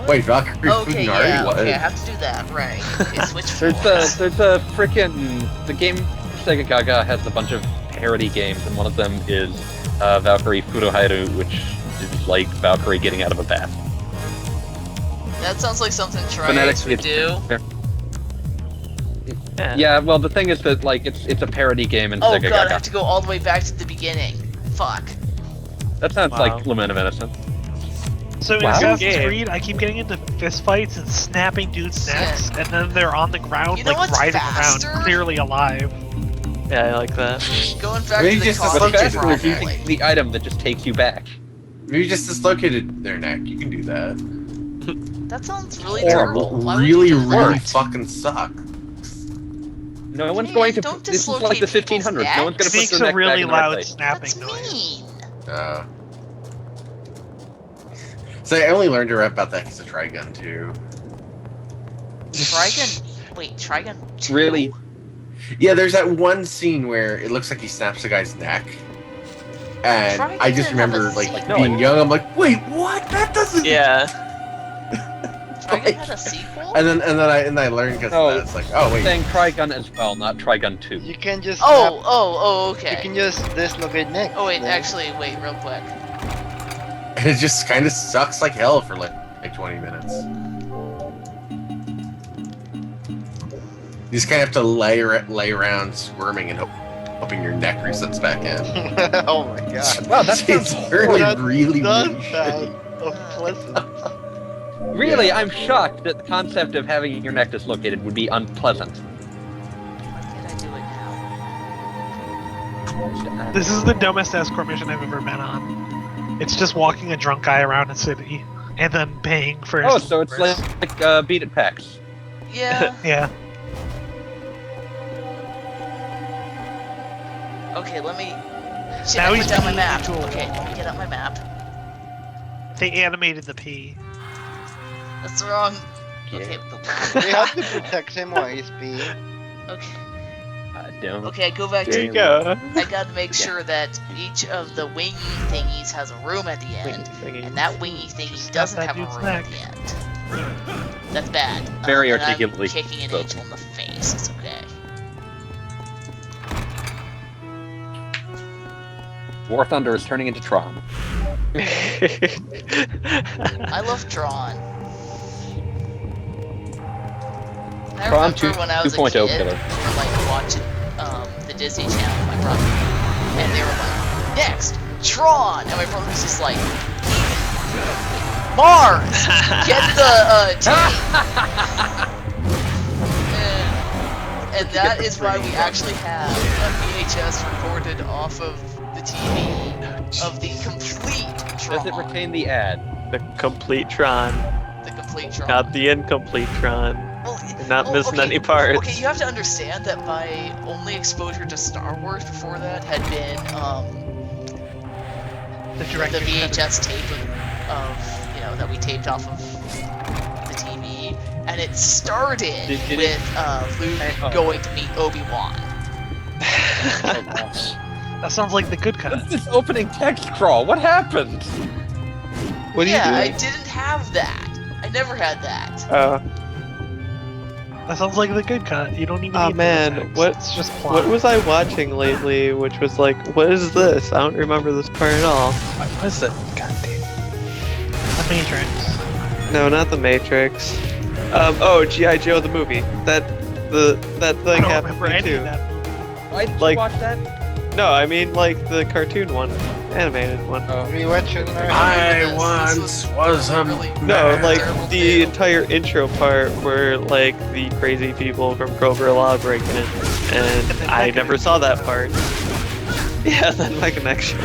Speaker 5: Wait, Valkyrie
Speaker 2: Okay,
Speaker 5: Funari?
Speaker 2: yeah,
Speaker 5: What?
Speaker 2: okay, I have to do that, right. Okay, switch
Speaker 1: There's a frickin' the game Sega Gaga has a bunch of parody games, and one of them is Valkyrie Furuhairu, which is like Valkyrie getting out of a bath.
Speaker 2: That sounds like something
Speaker 1: Phonetics
Speaker 2: Triax would do.
Speaker 1: Yeah, well, the thing is that like it's a parody game in
Speaker 2: Oh
Speaker 1: Sega
Speaker 2: god, I
Speaker 1: Gaga.
Speaker 2: have to go all the way back to the beginning. Fuck.
Speaker 1: That sounds
Speaker 6: Wow.
Speaker 1: like Lament of Innocence.
Speaker 3: So in
Speaker 1: Wow.
Speaker 3: Assassin's
Speaker 6: Game.
Speaker 3: Creed, I keep getting into fistfights and snapping dudes' necks, and then they're on the ground,
Speaker 2: You know
Speaker 3: like
Speaker 2: what's
Speaker 3: writhing
Speaker 2: faster?
Speaker 3: around, clearly alive.
Speaker 6: Yeah, I like that.
Speaker 2: Going back
Speaker 5: Maybe
Speaker 2: to the
Speaker 5: just
Speaker 2: college
Speaker 5: dislocated
Speaker 1: Faster if you
Speaker 2: probably.
Speaker 1: take the item that just takes you back.
Speaker 5: You just dislocated their neck. You can do that.
Speaker 2: That sounds really
Speaker 1: Horrible.
Speaker 2: terrible. Why would
Speaker 5: Really,
Speaker 2: you do
Speaker 5: really
Speaker 2: that?
Speaker 5: fucking suck.
Speaker 1: No one's
Speaker 2: Hey,
Speaker 1: going to.
Speaker 2: don't
Speaker 1: This is like the
Speaker 2: dislocate people's
Speaker 1: 1500s. No one's going
Speaker 3: It
Speaker 1: to put
Speaker 3: makes
Speaker 1: their
Speaker 3: a
Speaker 1: neck back
Speaker 3: really
Speaker 1: in the right
Speaker 3: loud
Speaker 1: place.
Speaker 3: snapping
Speaker 2: That's
Speaker 3: noise.
Speaker 2: mean.
Speaker 5: So I only learned to rap about that because of Trigun too.
Speaker 2: Trigun. Wait, Trigun 2?
Speaker 1: Really?
Speaker 5: Yeah, there's that one scene where it looks like he snaps the guy's neck. And
Speaker 2: Trigun
Speaker 5: I just
Speaker 2: didn't have a
Speaker 5: remember like
Speaker 2: sequel.
Speaker 1: No,
Speaker 5: being young, I'm like, wait, what? That doesn't
Speaker 6: Yeah.
Speaker 2: Trigun had a sequel?
Speaker 5: And then I learned because
Speaker 1: No,
Speaker 5: of that. It's like, oh wait.
Speaker 1: Saying Trigun as well, not Trigun 2.
Speaker 4: You can just
Speaker 2: Oh,
Speaker 4: you
Speaker 2: okay.
Speaker 4: can just dislocate neck.
Speaker 2: Oh wait, actually, wait, real quick.
Speaker 5: And it just kind of sucks like hell for like 20 minutes. You just kind of have to lay around squirming and hoping your neck resets back in.
Speaker 4: Oh my god.
Speaker 1: Wow, that sounds
Speaker 5: It's really,
Speaker 4: That
Speaker 5: really,
Speaker 4: does
Speaker 5: really
Speaker 4: sound
Speaker 5: shitty.
Speaker 4: unpleasant.
Speaker 1: Really, I'm shocked that the concept of having your neck dislocated would be unpleasant.
Speaker 2: Why can't I do it now?
Speaker 3: This is the dumbest escort mission I've ever been on. It's just walking a drunk guy around a city, and then paying for his
Speaker 1: Oh, so it's
Speaker 3: numbers.
Speaker 1: like Beat It PAX.
Speaker 2: Yeah.
Speaker 3: Yeah.
Speaker 2: Okay, let me. Shit,
Speaker 3: Now
Speaker 2: I
Speaker 3: he's
Speaker 2: put down my
Speaker 3: being
Speaker 2: map.
Speaker 3: cool.
Speaker 2: Okay, let me get out my map.
Speaker 3: They animated the P.
Speaker 2: That's wrong.
Speaker 1: Yeah.
Speaker 2: Okay,
Speaker 4: We have to protect him while he's peeing.
Speaker 2: okay.
Speaker 1: Don't.
Speaker 2: Okay, I go back
Speaker 6: There
Speaker 2: to.
Speaker 6: you go.
Speaker 2: I gotta make sure that each of the wingy thingies has a room at the end, and that wingy thingy
Speaker 3: Just
Speaker 2: doesn't
Speaker 3: snap
Speaker 2: have
Speaker 3: that
Speaker 2: a
Speaker 3: dude's
Speaker 2: room
Speaker 3: neck.
Speaker 2: at the end. That's bad.
Speaker 1: Very
Speaker 2: And I'm
Speaker 1: articulately
Speaker 2: kicking an
Speaker 1: spoken.
Speaker 2: angel in the face. It's okay.
Speaker 1: War Thunder is turning into Tron.
Speaker 2: I love Tron. I
Speaker 1: Tron
Speaker 2: remember when I was a
Speaker 1: 2.0
Speaker 2: kid,
Speaker 1: killer.
Speaker 2: we were like watching the Disney Channel with my brother, and they were like, "Next, Tron," and my brother was just like, "Mars, get the team." and that is why we actually have a VHS recorded off of the TV of the complete Tron.
Speaker 1: Does it retain the ad?
Speaker 6: The complete Tron,
Speaker 2: the complete Tron?
Speaker 6: not the incomplete Tron.
Speaker 2: Well,
Speaker 6: Not missing any parts.
Speaker 2: Okay, you have to understand that my only exposure to Star Wars before that had been
Speaker 3: The
Speaker 2: the
Speaker 3: director's
Speaker 2: VHS tape of that we taped off of the TV, and it started
Speaker 1: Did it-
Speaker 2: with Luke
Speaker 1: Oh.
Speaker 2: going to meet Obi-Wan.
Speaker 1: Oh, gosh.
Speaker 3: That sounds like the good cut.
Speaker 1: What's this opening text crawl? What happened?
Speaker 6: What are you
Speaker 2: Yeah, I
Speaker 6: doing?
Speaker 2: didn't have that. I never had that.
Speaker 3: That sounds like the good cut. You don't even
Speaker 6: Oh
Speaker 3: need
Speaker 6: man,
Speaker 3: the text.
Speaker 6: what
Speaker 3: It's just plot.
Speaker 6: what was I watching lately? Which was like, what is this? I don't remember this part at all. What was it? God damn.
Speaker 3: The Matrix.
Speaker 6: No, not the Matrix. Oh, GI Joe the movie. That
Speaker 3: I
Speaker 6: thing
Speaker 3: don't
Speaker 6: happened
Speaker 3: remember
Speaker 6: to me
Speaker 3: any
Speaker 6: too.
Speaker 3: of that.
Speaker 1: Why did
Speaker 6: Like-
Speaker 1: you watch that?
Speaker 6: No, I mean like the cartoon one, animated one.
Speaker 1: Oh.
Speaker 4: Rewatch it.
Speaker 5: I
Speaker 2: This
Speaker 5: once was a
Speaker 2: really-
Speaker 6: No, like
Speaker 2: Terrible
Speaker 6: the
Speaker 2: tale.
Speaker 6: entire intro part where like the crazy people from Cobra Law break in, and
Speaker 3: then
Speaker 6: I
Speaker 3: Mega
Speaker 6: never saw that part. Yeah, then my connection.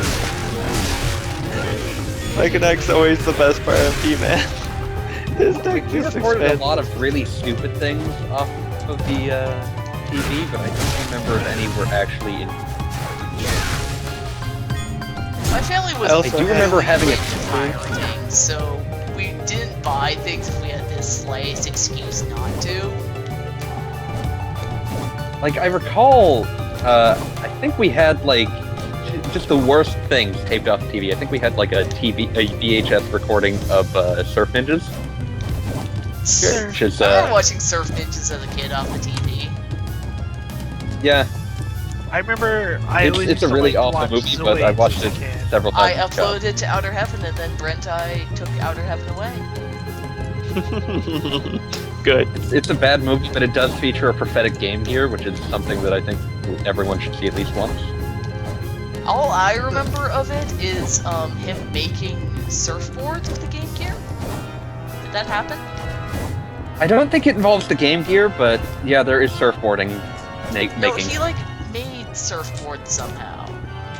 Speaker 6: Mechanics always the best part of He-Man. His deck
Speaker 1: We
Speaker 6: just
Speaker 1: recorded a
Speaker 6: expands.
Speaker 1: lot of really stupid things off of the TV, but I don't remember if any were actually in.
Speaker 2: My family was
Speaker 6: I also
Speaker 1: do remember having a
Speaker 2: pirating, so we didn't buy things if we had the slightest excuse not to.
Speaker 1: Like, I recall, I think we had, like, just the worst things taped off the TV. I think we had, like, a VHS recording of Surf Ninjas. Which is,
Speaker 2: I remember watching Surf Ninjas as a kid off the TV.
Speaker 1: yeah,
Speaker 3: I remember I
Speaker 1: it's,
Speaker 3: always
Speaker 1: it's a
Speaker 3: used to
Speaker 1: really
Speaker 3: like
Speaker 1: awful
Speaker 3: watch
Speaker 1: movie, but
Speaker 3: Zoids
Speaker 1: I watched
Speaker 3: as a
Speaker 1: it
Speaker 3: kid.
Speaker 1: several
Speaker 2: I
Speaker 1: times. as a child.
Speaker 2: uploaded it to Outer Heaven, and then Brent I took Outer Heaven away.
Speaker 6: Good.
Speaker 1: It's a bad movie, but it does feature a prophetic Game Gear, which is something that I think everyone should see at least once.
Speaker 2: All I remember of it is him making surfboards with the Game Gear. Did that happen?
Speaker 1: I don't think it involves the Game Gear, but yeah, there is surfboarding
Speaker 2: No,
Speaker 1: making.
Speaker 2: he like made surfboards somehow.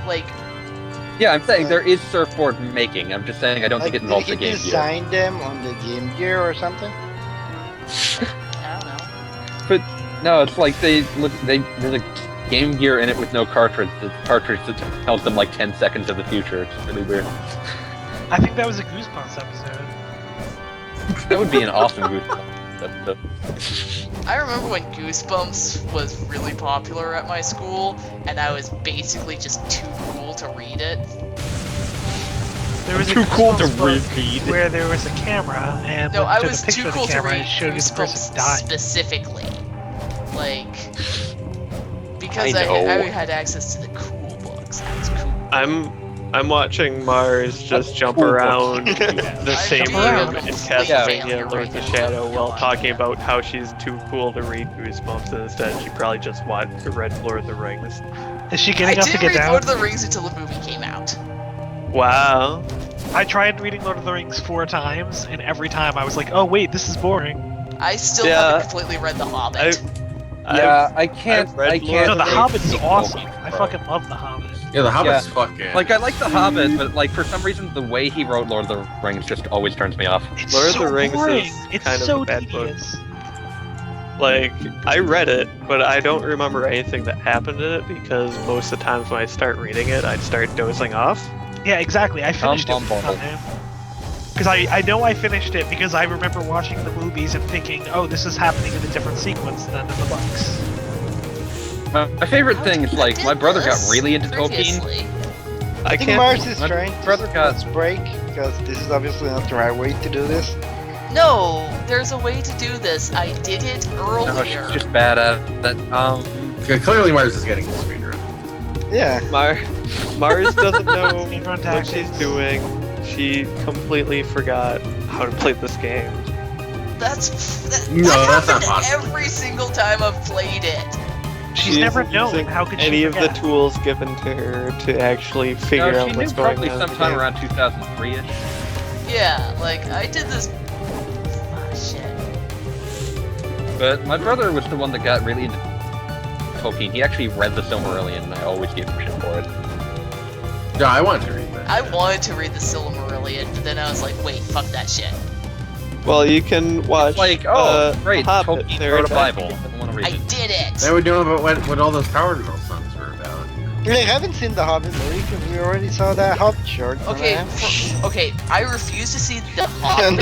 Speaker 2: Like,
Speaker 1: Yeah, I'm saying there is surfboard making. I'm just saying I don't think it involves the
Speaker 4: Did he
Speaker 1: Game Gear.
Speaker 4: design them on the Game Gear or something?
Speaker 2: I don't know.
Speaker 1: But no, it's like there's a Game Gear in it with no cartridge. The cartridge that tells them like 10 seconds of the future. It's really weird.
Speaker 3: I think that was a Goosebumps episode.
Speaker 1: That would be an awesome Goosebumps episode.
Speaker 2: I remember when Goosebumps was really popular at my school, and I was basically just too cool to read it.
Speaker 3: There was
Speaker 1: Too
Speaker 3: a
Speaker 1: cool to
Speaker 3: Goosebumps book
Speaker 1: read.
Speaker 3: where there was a camera, and
Speaker 2: No,
Speaker 3: when
Speaker 2: I
Speaker 3: you took
Speaker 2: was
Speaker 3: a picture
Speaker 2: too
Speaker 3: of the
Speaker 2: cool to
Speaker 3: camera,
Speaker 2: read
Speaker 3: it showed you the person
Speaker 2: Goosebumps
Speaker 3: dying.
Speaker 2: specifically. Like, because
Speaker 1: I know.
Speaker 2: I had access to the cool books. That was cool.
Speaker 6: I'm watching Mars just jump
Speaker 1: Cool.
Speaker 6: around the
Speaker 2: I'm
Speaker 6: same
Speaker 2: being
Speaker 3: a
Speaker 6: room in
Speaker 2: complete
Speaker 6: Castlevania
Speaker 2: failure
Speaker 6: Lord of the
Speaker 2: right now.
Speaker 6: Shadow while
Speaker 2: God,
Speaker 6: talking
Speaker 2: yeah.
Speaker 6: about how she's too cool to read Goosebumps, and instead she probably just watched the Red Lord of the Rings.
Speaker 3: Is she
Speaker 2: I
Speaker 3: getting up to
Speaker 2: didn't
Speaker 3: get
Speaker 2: read
Speaker 3: down?
Speaker 2: Lord of the Rings until the movie came out.
Speaker 6: Wow.
Speaker 3: I tried reading Lord of the Rings 4 times, and every time I was like, oh wait, this is boring.
Speaker 2: I still
Speaker 6: Yeah.
Speaker 2: haven't completely read The Hobbit.
Speaker 1: Yeah, I can't.
Speaker 6: I've read
Speaker 1: I
Speaker 6: Lord
Speaker 1: can't.
Speaker 3: No, The
Speaker 6: Rings.
Speaker 3: Hobbit is
Speaker 1: take
Speaker 3: awesome.
Speaker 1: Tolkien,
Speaker 3: I
Speaker 1: bro.
Speaker 3: fucking love The Hobbit.
Speaker 5: Yeah, the Hobbit's fucking.
Speaker 1: Like, I like The Hobbit, but like for some reason the way he wrote Lord of the Rings just always turns me off.
Speaker 3: It's
Speaker 6: Lord of
Speaker 3: so
Speaker 6: the Rings
Speaker 3: boring.
Speaker 6: is
Speaker 3: It's
Speaker 6: kind of
Speaker 3: so
Speaker 6: a bad book.
Speaker 3: tedious.
Speaker 6: Like, I read it, but I don't remember anything that happened in it because most of the times when I start reading it, I'd start dozing off.
Speaker 3: Yeah, exactly. I finished it
Speaker 1: bum,
Speaker 3: one
Speaker 1: bum.
Speaker 3: time. Because I know I finished it because I remember watching the movies and thinking, oh, this is happening in a different sequence than in the books.
Speaker 1: My favorite thing is like
Speaker 2: I
Speaker 1: my
Speaker 2: did
Speaker 1: brother got
Speaker 2: this
Speaker 1: really into Tolkien.
Speaker 2: previously.
Speaker 6: I
Speaker 4: I think
Speaker 6: can't.
Speaker 4: Mars is
Speaker 1: my
Speaker 4: trying
Speaker 1: brother
Speaker 4: to
Speaker 1: got-
Speaker 4: let's break, because this is obviously not the right way to do this.
Speaker 2: No, there's a way to do this. I did it
Speaker 1: No,
Speaker 2: earlier.
Speaker 1: she's just bad at that.
Speaker 5: Okay, clearly Mars is getting the speedrun.
Speaker 4: Yeah.
Speaker 6: Mars doesn't know
Speaker 3: Speedrun
Speaker 6: what
Speaker 3: tactics.
Speaker 6: she's doing. She completely forgot how to play this game.
Speaker 5: No,
Speaker 2: that
Speaker 5: that's not
Speaker 2: happened
Speaker 5: possible.
Speaker 2: every single time I've played it.
Speaker 3: She's
Speaker 6: She
Speaker 3: never
Speaker 6: isn't
Speaker 3: known.
Speaker 6: using
Speaker 3: How could she
Speaker 6: any of the
Speaker 3: forget?
Speaker 6: tools given to her to actually figure
Speaker 1: No,
Speaker 6: out
Speaker 1: she
Speaker 6: what's
Speaker 1: knew
Speaker 6: going
Speaker 1: probably
Speaker 6: on. in the
Speaker 1: sometime
Speaker 6: game.
Speaker 1: around 2003ish.
Speaker 2: Yeah, like I did this. Ah, shit.
Speaker 1: But my brother was the one that got really into Tolkien. He actually read the Silmarillion, and I always gave him shit for it.
Speaker 5: Yeah, I wanted to read that.
Speaker 2: I wanted to read the Silmarillion, but then I was like, wait, fuck that shit.
Speaker 6: Well, you can watch.
Speaker 1: Like, oh, great,
Speaker 6: Hobbit.
Speaker 1: Tolkien
Speaker 6: They're
Speaker 1: wrote a
Speaker 6: back.
Speaker 1: Bible. I don't want to read
Speaker 2: I
Speaker 1: it.
Speaker 2: did it.
Speaker 5: They were doing about what all those Power Girl songs were about.
Speaker 4: I haven't seen the Hobbit movie because we already saw that Hobbit short.
Speaker 2: Okay, okay, I refuse to see The Hobbit
Speaker 4: And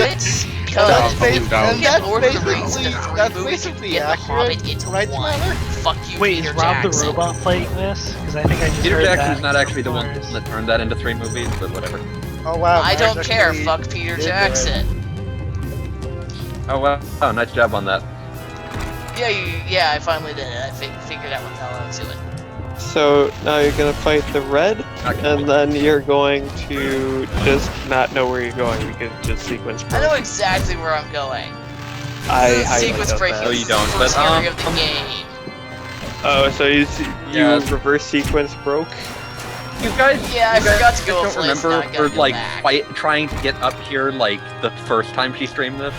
Speaker 2: because
Speaker 5: that's
Speaker 2: you
Speaker 5: and
Speaker 2: get
Speaker 4: that's
Speaker 2: Lord of the Rings
Speaker 4: basically-
Speaker 2: into 3
Speaker 4: that's
Speaker 2: movies, you
Speaker 4: basically
Speaker 2: get The
Speaker 4: accurate,
Speaker 2: Hobbit into
Speaker 4: right,
Speaker 2: 1.
Speaker 4: Tyler?
Speaker 2: Fuck you,
Speaker 3: Wait,
Speaker 2: Peter
Speaker 3: is Rob the
Speaker 2: Jackson.
Speaker 3: Robot playing this? Because I think I just
Speaker 1: Peter
Speaker 3: heard
Speaker 1: Jackson's
Speaker 3: that
Speaker 1: not actually the one
Speaker 3: Mars.
Speaker 1: that turned that into 3 movies, but whatever.
Speaker 4: Oh wow.
Speaker 2: I
Speaker 4: Mars
Speaker 2: don't care,
Speaker 4: actually
Speaker 2: fuck Peter
Speaker 4: did
Speaker 2: Jackson.
Speaker 1: Oh wow, oh, nice job on that.
Speaker 2: Yeah, yeah, I finally did it. I figured out what the hell I was doing.
Speaker 6: So now you're gonna fight the red,
Speaker 1: Okay.
Speaker 6: and then you're going to just not know where you're going. You can just sequence.
Speaker 2: I know exactly where I'm going.
Speaker 6: I
Speaker 2: This is
Speaker 6: highly
Speaker 2: sequence
Speaker 6: doubt
Speaker 2: breaking
Speaker 6: that.
Speaker 1: No, you don't,
Speaker 2: first
Speaker 1: but,
Speaker 2: area of the game.
Speaker 6: Oh, so you
Speaker 1: Yeah.
Speaker 6: reverse sequence broke?
Speaker 1: You guys,
Speaker 2: Yeah, I
Speaker 1: you guys
Speaker 2: forgot to go a
Speaker 1: don't
Speaker 2: place,
Speaker 1: remember
Speaker 2: now I gotta
Speaker 1: her
Speaker 2: go
Speaker 1: like
Speaker 2: back.
Speaker 1: trying to get up here like the first time she streamed this.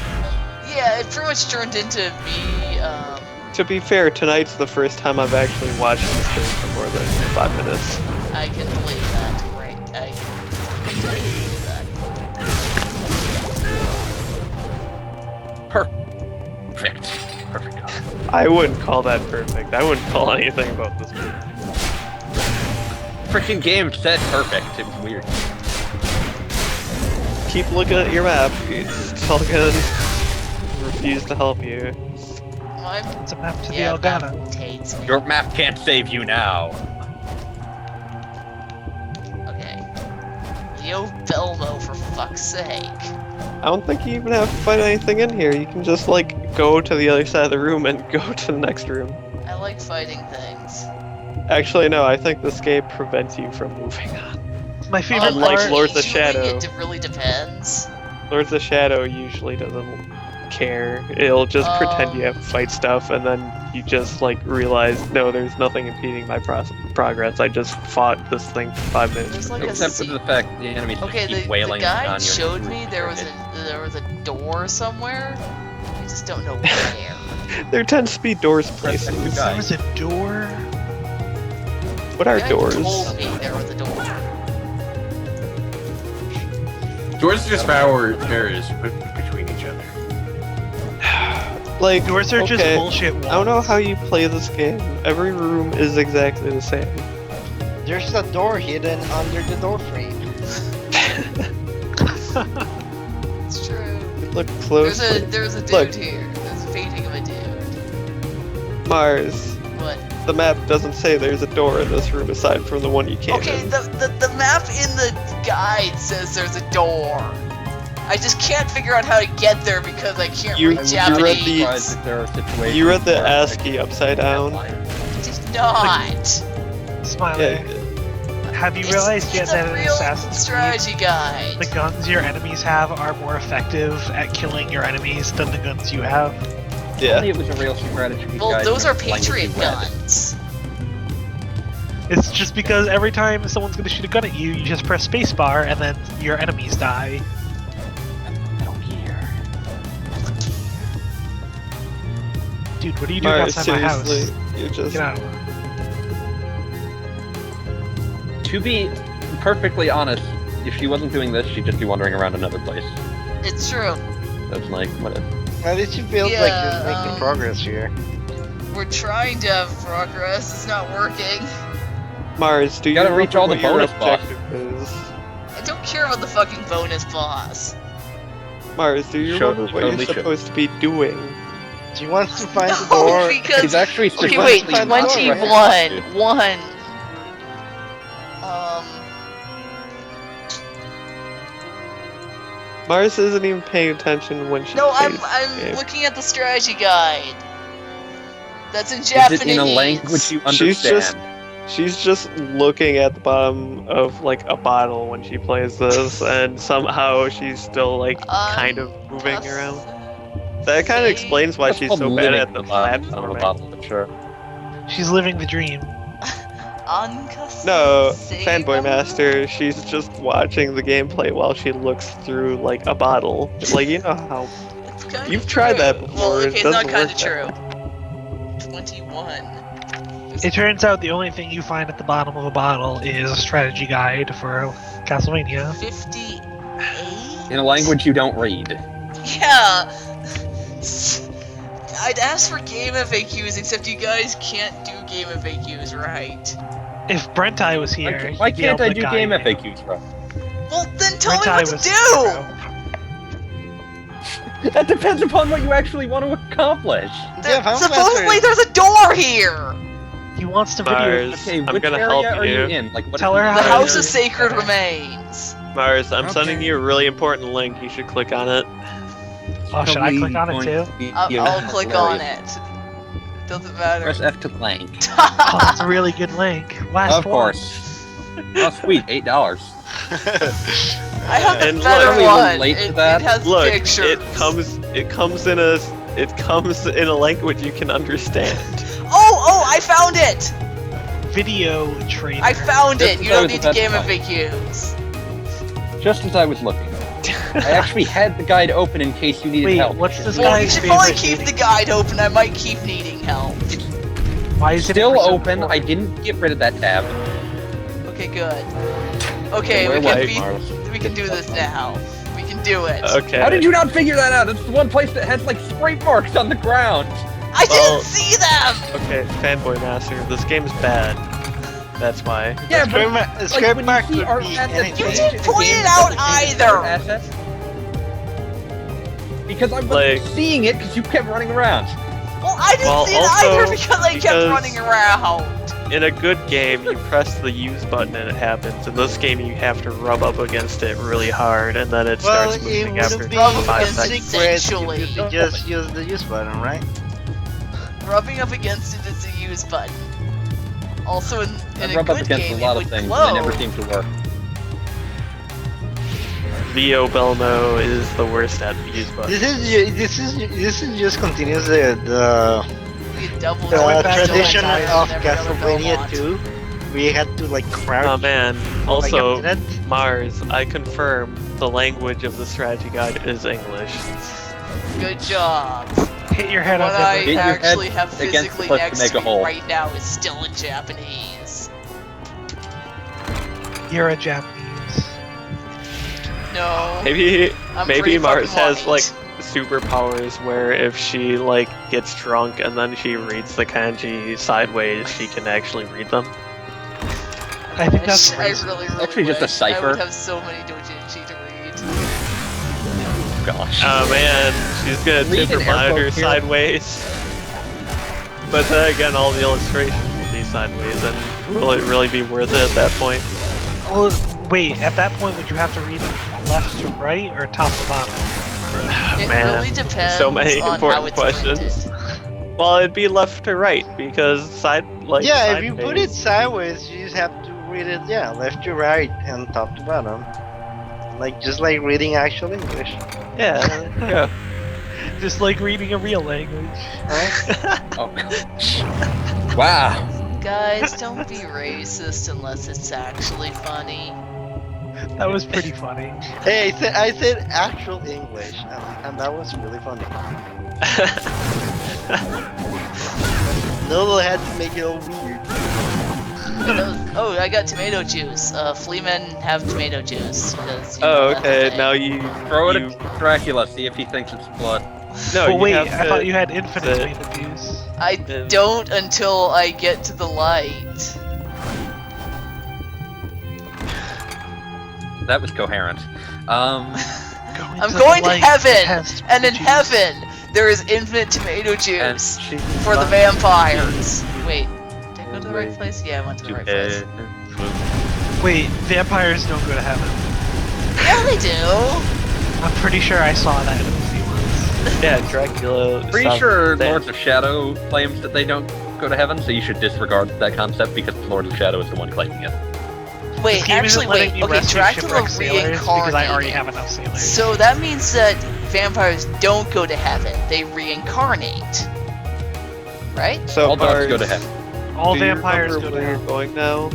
Speaker 2: Yeah, it pretty much turned into me,
Speaker 6: To be fair, tonight's the first time I've actually watched the stream for more than 5 minutes.
Speaker 2: I can believe that, right? I can believe that.
Speaker 1: Perfect. Perfect.
Speaker 6: I wouldn't call that perfect. I wouldn't call anything about this movie.
Speaker 1: Freaking game said perfect. It was weird.
Speaker 6: Keep looking at your map. Tulgan refuse to help you.
Speaker 3: It's a map to the
Speaker 2: Yeah,
Speaker 3: Elgato.
Speaker 2: that hates me.
Speaker 1: Your map can't save you now.
Speaker 2: Okay. Yo, Belmo, for fuck's sake.
Speaker 6: I don't think you even have to fight anything in here. You can just, like, go to the other side of the room and go to the next room.
Speaker 2: I like fighting things.
Speaker 6: Actually, no, I think this game prevents you from moving on.
Speaker 3: My favorite
Speaker 6: Unlike
Speaker 3: part.
Speaker 6: Lords of
Speaker 2: Usually
Speaker 6: Shadow.
Speaker 2: It really depends.
Speaker 6: Lords of Shadow usually doesn't care. It'll just pretend you have to fight stuff, and then you just, like, realize, no, there's nothing impeding my progress. I just fought this thing for 5 minutes.
Speaker 2: There's like
Speaker 1: Except for the fact the enemies
Speaker 2: Okay,
Speaker 1: just keep
Speaker 2: the
Speaker 1: wailing
Speaker 2: guy
Speaker 1: on you.
Speaker 2: showed me there was a door somewhere. I just don't know where.
Speaker 6: There tends to be doors
Speaker 1: That's
Speaker 6: places.
Speaker 1: a good
Speaker 3: There
Speaker 1: guy.
Speaker 3: was a door.
Speaker 6: What are
Speaker 2: The guy
Speaker 6: doors?
Speaker 2: told me there was a door.
Speaker 5: Doors are just barriers you put between each other.
Speaker 6: Like,
Speaker 3: Doors are just
Speaker 6: okay,
Speaker 3: bullshit walls.
Speaker 6: I don't know how you play this game. Every room is exactly the same.
Speaker 4: There's a door hidden under the door frame.
Speaker 2: It's true.
Speaker 6: Look closely.
Speaker 2: There's a dude
Speaker 6: Look.
Speaker 2: here. There's a painting of a dude.
Speaker 6: Mars,
Speaker 2: What?
Speaker 6: the map doesn't say there's a door in this room aside from the one you came
Speaker 2: Okay,
Speaker 6: in.
Speaker 2: the map in the guide says there's a door. I just can't figure out how to get there because I can't
Speaker 6: You-
Speaker 2: read
Speaker 6: you
Speaker 2: Japanese.
Speaker 6: read the-
Speaker 1: Surprised if there are situations
Speaker 6: You read the
Speaker 1: where, like,
Speaker 6: ASCII upside down.
Speaker 2: It's not.
Speaker 3: Smiley.
Speaker 6: Yeah,
Speaker 3: Have you realized yet
Speaker 2: it's
Speaker 3: that
Speaker 2: a
Speaker 3: in
Speaker 2: real
Speaker 3: Assassin's Creed,
Speaker 2: strategy guide.
Speaker 3: the guns your enemies have are more effective at killing your enemies than the guns you have?
Speaker 6: yeah.
Speaker 1: Only it was a real strategy.
Speaker 2: Well,
Speaker 1: guide
Speaker 2: those
Speaker 1: from
Speaker 2: are
Speaker 1: the language
Speaker 2: Patriot
Speaker 1: you read.
Speaker 2: guns.
Speaker 3: It's just because every time someone's gonna shoot a gun at you, you just press spacebar and then your enemies die.
Speaker 1: Metal Gear.
Speaker 3: Dude, what are you doing
Speaker 6: Mars,
Speaker 3: outside my
Speaker 6: seriously,
Speaker 3: house?
Speaker 6: you just.
Speaker 3: Get out.
Speaker 1: To be perfectly honest, if she wasn't doing this, she'd just be wandering around another place.
Speaker 2: It's true.
Speaker 1: That's like, what a...
Speaker 4: At least you feel like
Speaker 2: Yeah,
Speaker 4: you're making progress here.
Speaker 2: We're trying to have progress. It's not working.
Speaker 6: Mars, do you
Speaker 1: Gotta reach
Speaker 6: remember
Speaker 1: all the
Speaker 6: what your
Speaker 1: bonus boss.
Speaker 6: objective is?
Speaker 2: I don't care about the fucking bonus boss.
Speaker 6: Mars, do you
Speaker 1: Show-
Speaker 6: remember what
Speaker 1: totally
Speaker 6: you're
Speaker 1: should.
Speaker 6: supposed to be doing?
Speaker 4: She wants to find the
Speaker 2: No,
Speaker 4: door.
Speaker 2: because
Speaker 1: He's actually
Speaker 2: okay, wait,
Speaker 1: specifically not
Speaker 2: 21,
Speaker 1: dude.
Speaker 2: 1.
Speaker 6: Mars isn't even paying attention when she
Speaker 2: No,
Speaker 6: plays the
Speaker 2: I'm
Speaker 6: game.
Speaker 2: looking at the strategy guide. That's in
Speaker 1: Is
Speaker 2: Japanese.
Speaker 1: it in a language you
Speaker 6: She's
Speaker 1: understand?
Speaker 6: just- She's just looking at the bottom of like a bottle when she plays this, and somehow she's still like kind of moving around. That kind of explains why
Speaker 1: That's
Speaker 6: she's
Speaker 1: called
Speaker 6: so bad
Speaker 1: living
Speaker 6: at the
Speaker 1: the bottom of a
Speaker 6: platforming.
Speaker 1: bottle, but sure.
Speaker 3: She's living the dream.
Speaker 6: No, Fanboy Master, she's just watching the gameplay while she looks through like a bottle. Like, you know how you've tried that before.
Speaker 2: Well, okay,
Speaker 6: it
Speaker 2: it's not
Speaker 6: doesn't
Speaker 2: kind
Speaker 6: work
Speaker 2: of
Speaker 6: that
Speaker 2: true.
Speaker 6: way.
Speaker 2: 21.
Speaker 3: It turns out the only thing you find at the bottom of a bottle is a strategy guide for Castlevania.
Speaker 2: 58?
Speaker 1: In a language you don't read.
Speaker 2: Yeah. I'd ask for game FAQs, except you guys can't do game FAQs right.
Speaker 3: If Brentai was here,
Speaker 1: Why
Speaker 3: he'd be
Speaker 1: can't
Speaker 3: able
Speaker 1: I
Speaker 3: to
Speaker 1: do
Speaker 3: guide
Speaker 1: game
Speaker 3: you.
Speaker 1: FAQs, bro?
Speaker 2: Well, then tell me
Speaker 3: Brentai
Speaker 2: what to
Speaker 3: was
Speaker 2: do!
Speaker 1: That depends upon what you actually want to accomplish.
Speaker 4: Yeah, Fanboy
Speaker 2: Supposedly
Speaker 4: Master-
Speaker 2: there's a door here!
Speaker 3: He wants to video.
Speaker 6: Mars,
Speaker 1: Okay,
Speaker 6: I'm
Speaker 1: which
Speaker 6: gonna
Speaker 1: area
Speaker 6: help
Speaker 1: are
Speaker 6: you.
Speaker 1: you in? Like, what
Speaker 3: Tell her
Speaker 2: The
Speaker 3: how to
Speaker 2: House
Speaker 3: do
Speaker 2: of
Speaker 3: it.
Speaker 2: Sacred Remains.
Speaker 6: Mars, I'm
Speaker 7: Okay.
Speaker 6: sending you a really important link. You should click on it.
Speaker 3: Oh, should I click on it too?
Speaker 2: I'll click on it. Doesn't matter.
Speaker 1: Press F to blank.
Speaker 3: Oh, that's a really good link. Last
Speaker 1: Of
Speaker 3: one.
Speaker 1: course. Oh, sweet, $8.
Speaker 2: I have the
Speaker 6: And
Speaker 2: better
Speaker 6: look-
Speaker 1: Are we
Speaker 2: one.
Speaker 1: late to
Speaker 2: It
Speaker 1: that?
Speaker 2: has
Speaker 6: Look,
Speaker 2: pictures.
Speaker 6: it comes in a language you can understand.
Speaker 2: Oh, I found it!
Speaker 3: Video trailer.
Speaker 2: I found
Speaker 1: Just
Speaker 2: it! You
Speaker 1: as I
Speaker 2: don't
Speaker 1: was
Speaker 2: need to
Speaker 1: about to
Speaker 2: game
Speaker 1: find.
Speaker 2: FAQs.
Speaker 1: Just as I was looking. I actually had the guide open in case you needed
Speaker 3: Wait,
Speaker 1: help.
Speaker 3: what's this
Speaker 2: Well, you
Speaker 3: guy's
Speaker 2: should probably
Speaker 3: favorite
Speaker 2: keep the
Speaker 3: meeting?
Speaker 2: guide open. I might keep needing help.
Speaker 3: Why is it
Speaker 1: Still
Speaker 3: ever so
Speaker 1: open.
Speaker 3: cool?
Speaker 1: I didn't get rid of that tab.
Speaker 2: Okay, good. Okay,
Speaker 1: Where
Speaker 2: we
Speaker 1: was
Speaker 2: can
Speaker 1: it,
Speaker 2: be,
Speaker 1: Marlos?
Speaker 2: we can do this now. We can do it.
Speaker 6: Okay.
Speaker 1: How did you not figure that out? It's the one place that has like scrape marks on the ground.
Speaker 2: I
Speaker 6: Well-
Speaker 2: didn't see them.
Speaker 6: Okay, fanboy master. This game's bad. That's why.
Speaker 1: Yeah,
Speaker 4: Scrape
Speaker 1: but
Speaker 4: ma-
Speaker 1: like
Speaker 4: scrape
Speaker 1: when
Speaker 4: mark
Speaker 1: you see
Speaker 4: could
Speaker 1: art
Speaker 4: be
Speaker 1: assets
Speaker 4: anything.
Speaker 2: You
Speaker 1: change
Speaker 2: didn't
Speaker 1: in a
Speaker 2: point
Speaker 1: game
Speaker 2: it
Speaker 1: that
Speaker 2: out
Speaker 1: doesn't change its
Speaker 2: either.
Speaker 1: art assets, because I wasn't
Speaker 6: Like-
Speaker 1: seeing it because you kept running around.
Speaker 2: Well, I didn't
Speaker 6: Well,
Speaker 2: see it
Speaker 6: also,
Speaker 2: either because I kept
Speaker 6: because-
Speaker 2: running around.
Speaker 6: In a good game, you press the use button and it happens. In this game, you have to rub up against it really hard, and then it
Speaker 4: Well,
Speaker 6: starts
Speaker 4: it
Speaker 6: moving after
Speaker 4: wouldn't be
Speaker 2: Rub up
Speaker 6: 5
Speaker 2: against
Speaker 6: seconds.
Speaker 2: it.
Speaker 4: secret if
Speaker 2: Essentially.
Speaker 4: you could just use the use button, right?
Speaker 2: Rubbing up against it is a use button. Also, in
Speaker 1: I
Speaker 2: a
Speaker 1: rub up
Speaker 2: good
Speaker 1: against
Speaker 2: game,
Speaker 1: a lot
Speaker 2: it
Speaker 1: of
Speaker 2: would
Speaker 1: things,
Speaker 2: glow.
Speaker 1: and they never seem to work.
Speaker 6: Leo Belmo is the worst at the use button.
Speaker 4: This is just continues the
Speaker 2: You double
Speaker 3: Going back to
Speaker 4: tradition
Speaker 2: every
Speaker 4: of
Speaker 2: other
Speaker 4: Castlevania
Speaker 2: Belmont.
Speaker 4: 2. We had to like crouch
Speaker 6: Oh man.
Speaker 4: for like a
Speaker 6: Also,
Speaker 4: minute.
Speaker 6: Mars, I confirm the language of the strategy guide is English.
Speaker 2: Good job.
Speaker 3: Hit your head on
Speaker 2: What I
Speaker 1: Hit your head
Speaker 2: actually have
Speaker 1: against the
Speaker 2: physically
Speaker 1: cliff to
Speaker 2: next
Speaker 1: make
Speaker 2: to
Speaker 1: a
Speaker 2: me
Speaker 1: hole.
Speaker 2: right now is still in Japanese.
Speaker 3: You're a Japanese.
Speaker 2: No.
Speaker 6: Maybe
Speaker 2: I'm
Speaker 6: maybe
Speaker 2: pretty
Speaker 6: Mars
Speaker 2: fucking
Speaker 6: has
Speaker 2: white.
Speaker 6: like superpowers where if she like gets drunk and then she reads the kanji sideways, she can actually read them.
Speaker 3: I think that's
Speaker 2: I
Speaker 3: racist.
Speaker 2: really
Speaker 1: Actually just a
Speaker 2: wish I
Speaker 1: cipher.
Speaker 2: would have so many doujinshi to read.
Speaker 1: Gosh.
Speaker 6: Oh man, she's gonna
Speaker 1: Read
Speaker 6: tip her
Speaker 1: an air
Speaker 6: monitor
Speaker 1: quote here.
Speaker 6: sideways. But then again, all the illustrations will be sideways, and will it really be worth it at that point?
Speaker 3: Well, wait, at that point, would you have to read it left to right or top to bottom?
Speaker 2: It
Speaker 6: Man,
Speaker 2: really depends
Speaker 6: so many
Speaker 2: on
Speaker 6: important
Speaker 2: how it's
Speaker 6: questions.
Speaker 2: printed.
Speaker 6: Well, it'd be left to right because
Speaker 4: Yeah, if you put it
Speaker 6: sideways-
Speaker 4: sideways, you just have to read it, yeah, left to right and top to bottom. Like, just like reading actual English.
Speaker 6: Yeah, yeah.
Speaker 3: Just like reading a real language.
Speaker 1: Oh. Wow.
Speaker 2: Guys, don't be racist unless it's actually funny.
Speaker 3: That was pretty funny.
Speaker 4: Hey, I said actual English, and that was really funny. Noodle had to make it all weird.
Speaker 2: Oh, I got tomato juice. Fleamen have tomato juice. Because, you know,
Speaker 6: Oh,
Speaker 2: that's a
Speaker 6: okay.
Speaker 2: thing.
Speaker 6: Now you
Speaker 1: Throw it
Speaker 6: you,
Speaker 1: at Dracula, see if he thinks it's blood.
Speaker 6: no.
Speaker 3: But
Speaker 6: you
Speaker 3: wait,
Speaker 6: have
Speaker 3: I
Speaker 6: to,
Speaker 3: thought you had infinite
Speaker 6: the-
Speaker 3: tomato juice.
Speaker 2: I don't until I get to the light.
Speaker 1: That was coherent.
Speaker 2: I'm
Speaker 3: the
Speaker 2: going to
Speaker 3: light
Speaker 2: heaven,
Speaker 3: has
Speaker 2: and in
Speaker 3: juice.
Speaker 2: heaven there is infinite tomato
Speaker 1: And
Speaker 2: juice
Speaker 1: she
Speaker 2: for the vampires. Wait, did I go to the right
Speaker 1: Wait.
Speaker 2: place? Yeah, I went to the right place.
Speaker 3: Wait, vampires don't go to heaven.
Speaker 2: Yeah, they do.
Speaker 3: I'm pretty sure I saw that in a movie once.
Speaker 6: Yeah, Dracula.
Speaker 1: Pretty
Speaker 6: South
Speaker 1: sure
Speaker 6: Stand.
Speaker 1: Lords of Shadow claims that they don't go to heaven, so you should disregard that concept because Lords of Shadow is the one claiming it.
Speaker 2: Wait,
Speaker 3: This game
Speaker 2: actually,
Speaker 3: isn't letting
Speaker 2: wait.
Speaker 3: me
Speaker 2: Okay,
Speaker 3: rescue
Speaker 2: Dracula
Speaker 3: shipwrecked sailors because I already
Speaker 2: reincarnated.
Speaker 3: have enough sailors.
Speaker 2: So that means that vampires don't go to heaven; they reincarnate. Right?
Speaker 6: So
Speaker 1: All dogs
Speaker 6: Mars,
Speaker 1: go to heaven.
Speaker 3: All
Speaker 6: do you
Speaker 3: vampires
Speaker 6: remember
Speaker 3: go to
Speaker 6: where
Speaker 3: heaven.
Speaker 6: you're going now?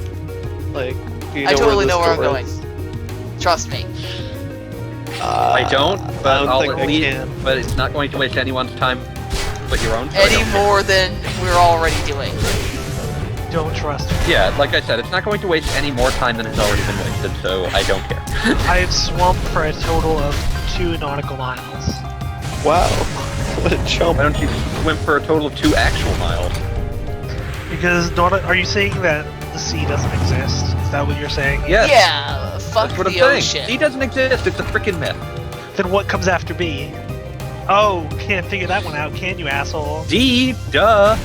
Speaker 6: Like, do you know
Speaker 2: I totally know where
Speaker 6: this
Speaker 2: I'm
Speaker 6: door is?
Speaker 2: Trust me.
Speaker 1: I don't, but
Speaker 6: I don't
Speaker 1: I'll
Speaker 6: think
Speaker 1: at
Speaker 6: I
Speaker 1: least.
Speaker 6: can.
Speaker 1: But it's not going to waste anyone's time but your own. so I
Speaker 2: Any
Speaker 1: don't care.
Speaker 2: more than we're already doing.
Speaker 3: Don't trust me.
Speaker 1: Yeah, like I said, it's not going to waste any more time than has already been wasted, so I don't care.
Speaker 3: I have swum for a total of 2 nautical miles.
Speaker 6: Wow, what a jump!
Speaker 1: Why don't you swim for a total of 2 actual miles?
Speaker 3: Because are you saying that the sea doesn't exist? Is that what you're saying?
Speaker 1: Yes.
Speaker 2: Yeah, fuck
Speaker 1: That's what I'm
Speaker 2: the
Speaker 1: saying.
Speaker 2: ocean.
Speaker 1: Sea doesn't exist. It's a freaking myth.
Speaker 3: Then what comes after B? Oh, can't figure that one out, can you, asshole?
Speaker 1: D, duh.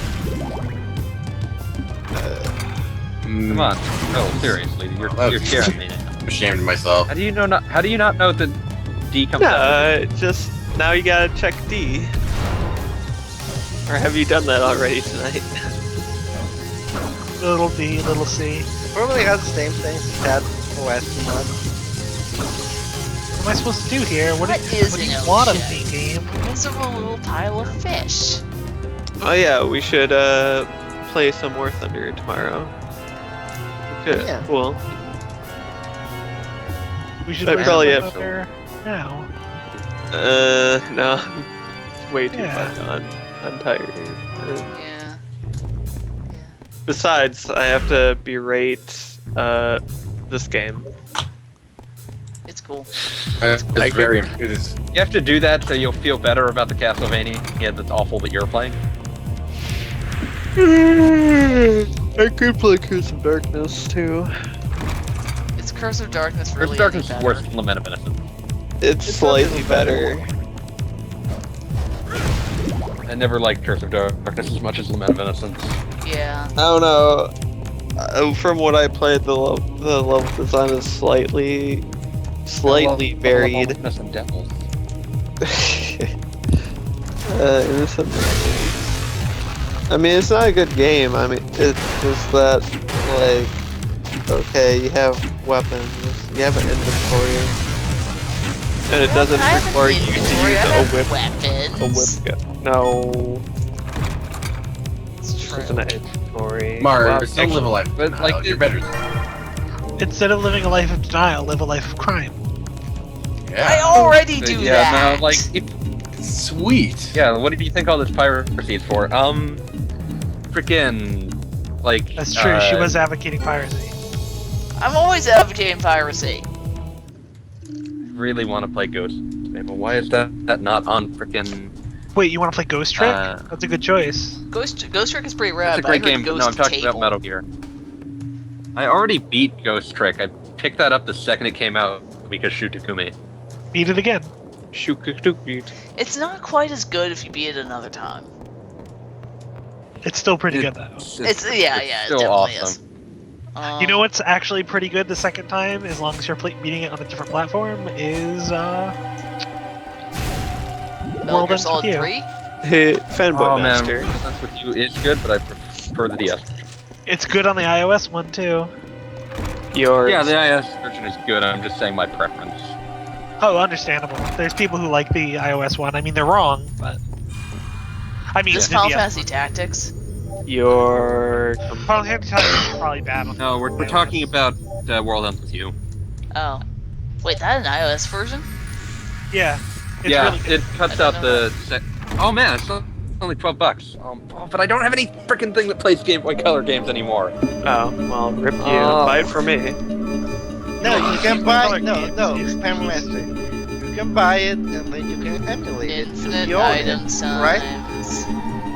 Speaker 5: Mm,
Speaker 1: Come on. No, seriously, you're scaring me now.
Speaker 5: I'm ashamed of myself.
Speaker 1: How do you not know that D comes out?
Speaker 6: Just now you gotta check D. Or have you done that already tonight?
Speaker 3: Little B, little C.
Speaker 4: Probably has the same thing that OS mod.
Speaker 3: What am I supposed to do here? What
Speaker 2: What
Speaker 3: do
Speaker 2: is
Speaker 3: you
Speaker 2: an
Speaker 3: want of
Speaker 2: ocean?
Speaker 3: me, game?
Speaker 2: Miserable little pile of fish.
Speaker 6: Oh yeah, we should play some War Thunder tomorrow. Good.
Speaker 4: Yeah.
Speaker 6: Cool.
Speaker 3: We should
Speaker 6: I
Speaker 3: play
Speaker 6: probably
Speaker 3: some
Speaker 6: have
Speaker 3: Thunder now.
Speaker 6: No. Way too
Speaker 3: Yeah.
Speaker 6: much on. I'm tired.
Speaker 2: Yeah.
Speaker 6: Besides, I have to berate this game.
Speaker 2: It's Cool.
Speaker 5: It's very. It is.
Speaker 1: You have to do that so you'll feel better about the Castlevania that's awful that you're playing.
Speaker 6: I could play Curse of Darkness too.
Speaker 2: Is Curse of Darkness
Speaker 1: Curse
Speaker 2: really
Speaker 1: of Darkness
Speaker 2: any
Speaker 1: is
Speaker 2: better?
Speaker 1: worse than Lament of Innocence.
Speaker 6: It's slightly better.
Speaker 1: I never liked Curse of Darkness as much as Lament of Innocence.
Speaker 2: Yeah.
Speaker 6: I don't know. From what I played, the level design is slightly varied.
Speaker 1: Innocent Devils.
Speaker 6: Innocent. I mean, it's not a good game. I mean, it's just that, like, okay, you have weapons, you have an inventory, and it doesn't
Speaker 2: I have an
Speaker 6: require you to
Speaker 2: inventory,
Speaker 6: use
Speaker 2: I
Speaker 6: a
Speaker 2: have
Speaker 6: whip.
Speaker 2: weapons.
Speaker 6: A whip gun. No,
Speaker 2: It's
Speaker 6: it's
Speaker 2: true.
Speaker 6: an inventory.
Speaker 5: Mars,
Speaker 6: Well,
Speaker 5: don't live a life.
Speaker 1: but,
Speaker 5: But
Speaker 1: like,
Speaker 5: like, you're better than
Speaker 3: Instead of living a life of denial, live a life of crime.
Speaker 2: I
Speaker 5: Yeah.
Speaker 2: already do
Speaker 1: yeah,
Speaker 2: that.
Speaker 1: no, like,
Speaker 5: Sweet.
Speaker 1: yeah, what do you think all this piracy is for? Freaking, like.
Speaker 3: That's true. She was advocating piracy.
Speaker 2: I'm always advocating piracy.
Speaker 1: Really want to play Ghost. But why is that not on freaking?
Speaker 3: Wait, you want to play Ghost Trick? That's a good choice.
Speaker 2: Ghost Trick is pretty rad.
Speaker 1: It's a
Speaker 2: but I
Speaker 1: great
Speaker 2: heard
Speaker 1: game.
Speaker 2: Ghost
Speaker 1: No, I'm talking
Speaker 2: Table.
Speaker 1: about Metal Gear. I already beat Ghost Trick. I picked that up the second it came out because Shutakumi.
Speaker 3: Beat it again.
Speaker 2: It's not quite as good if you beat it another time.
Speaker 3: It's still pretty good though.
Speaker 2: It's
Speaker 1: still
Speaker 2: it definitely
Speaker 1: awesome.
Speaker 2: is.
Speaker 3: You know what's actually pretty good the second time, as long as you're beating it on a different platform, is
Speaker 2: Metal
Speaker 3: World
Speaker 2: Gear
Speaker 3: Ends
Speaker 2: Solid
Speaker 3: With You.
Speaker 2: 3?
Speaker 6: Fanboy
Speaker 1: Oh man,
Speaker 6: Master.
Speaker 1: That's with you is good, but I prefer the DS.
Speaker 3: It's good on the iOS one too.
Speaker 6: Yours.
Speaker 1: Yeah, the iOS version is good. I'm just saying my preference.
Speaker 3: Oh, understandable. There's people who like the iOS one. I mean, they're wrong, but I mean,
Speaker 2: Is this
Speaker 3: the
Speaker 2: Final
Speaker 3: DS
Speaker 2: Fantasy Tactics?
Speaker 6: Your.
Speaker 3: Final Fantasy Tactics is probably bad. On
Speaker 1: No, we're
Speaker 3: iOS.
Speaker 1: talking about World Ends With You.
Speaker 2: Oh. Wait, that an iOS version?
Speaker 3: Yeah. It's
Speaker 1: yeah,
Speaker 3: really good.
Speaker 1: it cuts
Speaker 2: I
Speaker 1: out
Speaker 2: don't
Speaker 1: the. Oh man, it's only $12. But I don't have any freaking thing that plays Game Boy Color games anymore.
Speaker 6: Oh, well, rip you.
Speaker 1: Oh.
Speaker 6: Buy it for me.
Speaker 4: No, you can buy.
Speaker 3: Color
Speaker 4: No,
Speaker 3: games
Speaker 4: no,
Speaker 3: is
Speaker 4: Spam Master. You can buy it and then you can emulate it.
Speaker 2: Infinite
Speaker 4: You own
Speaker 2: item
Speaker 4: it,
Speaker 2: times.
Speaker 4: right?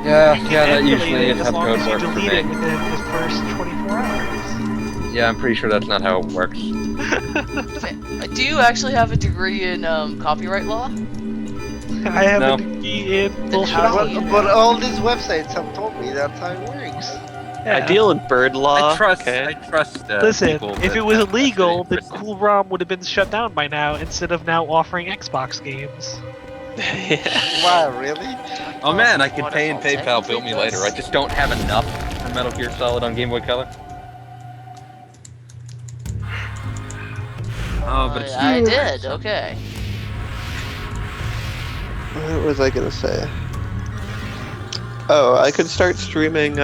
Speaker 1: Yeah,
Speaker 3: You can
Speaker 1: that
Speaker 3: emulate
Speaker 1: usually
Speaker 3: it
Speaker 1: is
Speaker 3: as
Speaker 1: how
Speaker 3: long
Speaker 1: code
Speaker 3: as you
Speaker 1: works for
Speaker 3: delete it
Speaker 1: me.
Speaker 3: within the first 24 hours.
Speaker 1: Yeah, I'm pretty sure that's not how it works.
Speaker 2: Do you actually have a degree in copyright law?
Speaker 3: I have
Speaker 1: No.
Speaker 3: a degree in bullshit.
Speaker 2: how do
Speaker 3: ology.
Speaker 2: you-
Speaker 4: But all these websites have told me that's how it works.
Speaker 3: Yeah.
Speaker 6: I deal in bird law.
Speaker 1: I trust.
Speaker 6: Okay.
Speaker 1: I trust.
Speaker 3: Listen,
Speaker 1: people
Speaker 3: if
Speaker 1: that
Speaker 3: it was
Speaker 1: have
Speaker 3: illegal,
Speaker 1: vested
Speaker 3: then
Speaker 1: interest in-
Speaker 3: Cool ROM would have been shut down by now instead of now offering Xbox games.
Speaker 4: Wow, really?
Speaker 1: Oh man, I could
Speaker 2: What
Speaker 1: pay
Speaker 2: if
Speaker 1: in
Speaker 2: I'll
Speaker 1: PayPal, bill me
Speaker 2: technically
Speaker 1: later. I
Speaker 2: does?
Speaker 1: just don't have enough for Metal Gear Solid on Game Boy Color. Oh, but it's
Speaker 2: I did, okay.
Speaker 6: What was I gonna say? Oh, I could start streaming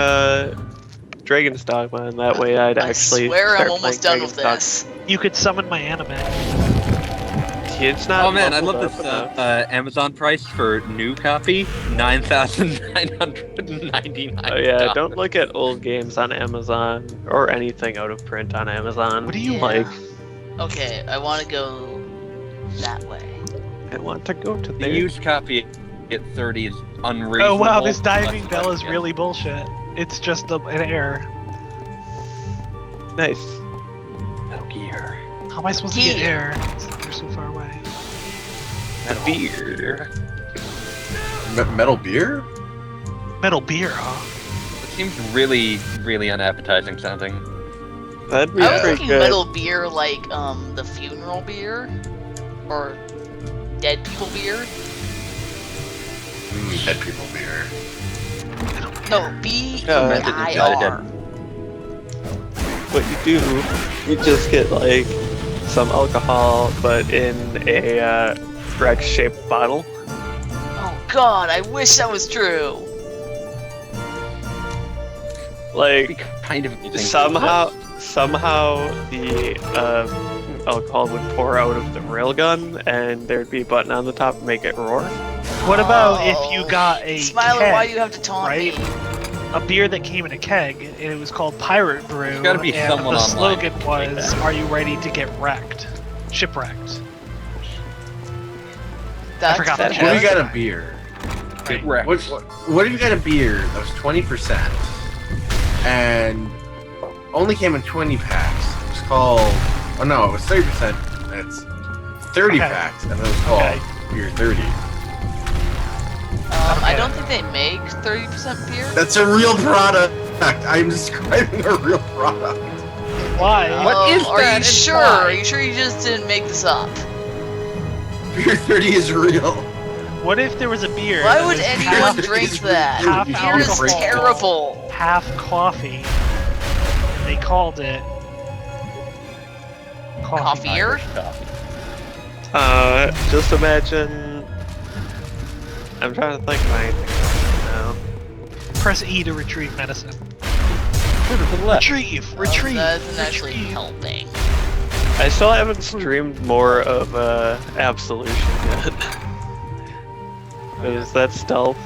Speaker 6: Dragon's Dogma, and that way I'd
Speaker 2: I
Speaker 6: actually.
Speaker 2: swear
Speaker 6: start
Speaker 2: I'm almost
Speaker 6: playing
Speaker 2: done with
Speaker 6: Dragon's
Speaker 2: this.
Speaker 3: You could summon my anime.
Speaker 6: Dogma. It's not.
Speaker 1: Oh man, I
Speaker 6: leveled
Speaker 1: love this
Speaker 6: up enough.
Speaker 1: Amazon price for new copy, $9,999.
Speaker 6: Oh yeah, don't look at old games on Amazon or anything out of print on Amazon.
Speaker 3: What do you
Speaker 2: Yeah.
Speaker 6: like?
Speaker 2: Okay, I want to go that way.
Speaker 6: I want to go to
Speaker 1: The
Speaker 6: there.
Speaker 1: used copy at 30 is unreasonable.
Speaker 3: Oh wow, this diving
Speaker 1: That's
Speaker 3: bell is
Speaker 1: fucking-
Speaker 3: really bullshit. It's just an error.
Speaker 6: Nice.
Speaker 1: Metal Gear.
Speaker 3: How am I supposed to get
Speaker 2: Gear.
Speaker 3: air? You're so far away.
Speaker 1: Metal
Speaker 6: Beer.
Speaker 5: Metal beer?
Speaker 3: Metal beer, huh?
Speaker 1: It seems really, really unappetizing sounding.
Speaker 6: That'd be
Speaker 2: I was
Speaker 6: pretty
Speaker 2: thinking
Speaker 6: good.
Speaker 2: metal beer like the funeral beer or dead people beer.
Speaker 5: Dead people beer.
Speaker 2: No, B
Speaker 6: Yeah.
Speaker 2: E I R.
Speaker 6: What you do, you just get like some alcohol, but in a Rex-shaped bottle.
Speaker 2: Oh God, I wish that was true.
Speaker 6: Like
Speaker 1: It'd be kind of amusing.
Speaker 6: somehow the alcohol would pour out of the railgun, and there'd be a button on the top to make it roar.
Speaker 3: What about
Speaker 2: Oh.
Speaker 3: if you got a
Speaker 2: Smiler,
Speaker 3: keg,
Speaker 2: why do you have to taunt
Speaker 3: right?
Speaker 2: me?
Speaker 3: a beer that came in a keg, and it was called Pirate Brew,
Speaker 1: There's gotta be
Speaker 3: and
Speaker 1: someone
Speaker 3: the
Speaker 1: online
Speaker 3: slogan
Speaker 1: that can make
Speaker 3: was,
Speaker 1: that.
Speaker 3: "Are you ready to get wrecked? Shipwrecked."
Speaker 2: That's
Speaker 3: forgot that.
Speaker 2: fair.
Speaker 5: What if you got a beer?
Speaker 3: Right.
Speaker 1: Right.
Speaker 5: What if you got a beer that was 20% and only came in 20 packs? It was called. Oh no, it was 30%. It's 30
Speaker 3: Okay.
Speaker 5: packs, and it was called
Speaker 3: Okay.
Speaker 5: Beer 30.
Speaker 2: I don't think they make 30% beer.
Speaker 5: That's a real product. I'm describing a real product.
Speaker 3: Why?
Speaker 1: What is
Speaker 2: Are
Speaker 1: that
Speaker 2: you
Speaker 1: and
Speaker 2: sure?
Speaker 1: why?
Speaker 2: Are you sure you just didn't make this up?
Speaker 5: Beer 30 is real.
Speaker 3: What if there was a beer?
Speaker 2: Why
Speaker 3: that
Speaker 2: would
Speaker 3: was
Speaker 2: anyone
Speaker 5: It's
Speaker 2: drink
Speaker 5: really
Speaker 2: that?
Speaker 3: half
Speaker 2: Beer is
Speaker 3: alcohol.
Speaker 2: terrible.
Speaker 3: half coffee? And they called it coffee.
Speaker 2: Coffeer?
Speaker 1: Irish coffee.
Speaker 6: Just imagine. I'm trying to think of anything else now.
Speaker 3: Press E to retrieve medicine.
Speaker 1: Further to the left.
Speaker 3: Retrieve.
Speaker 2: That isn't actually
Speaker 3: retrieve.
Speaker 2: helping.
Speaker 6: I still haven't streamed more of Absolution yet. Is that stealth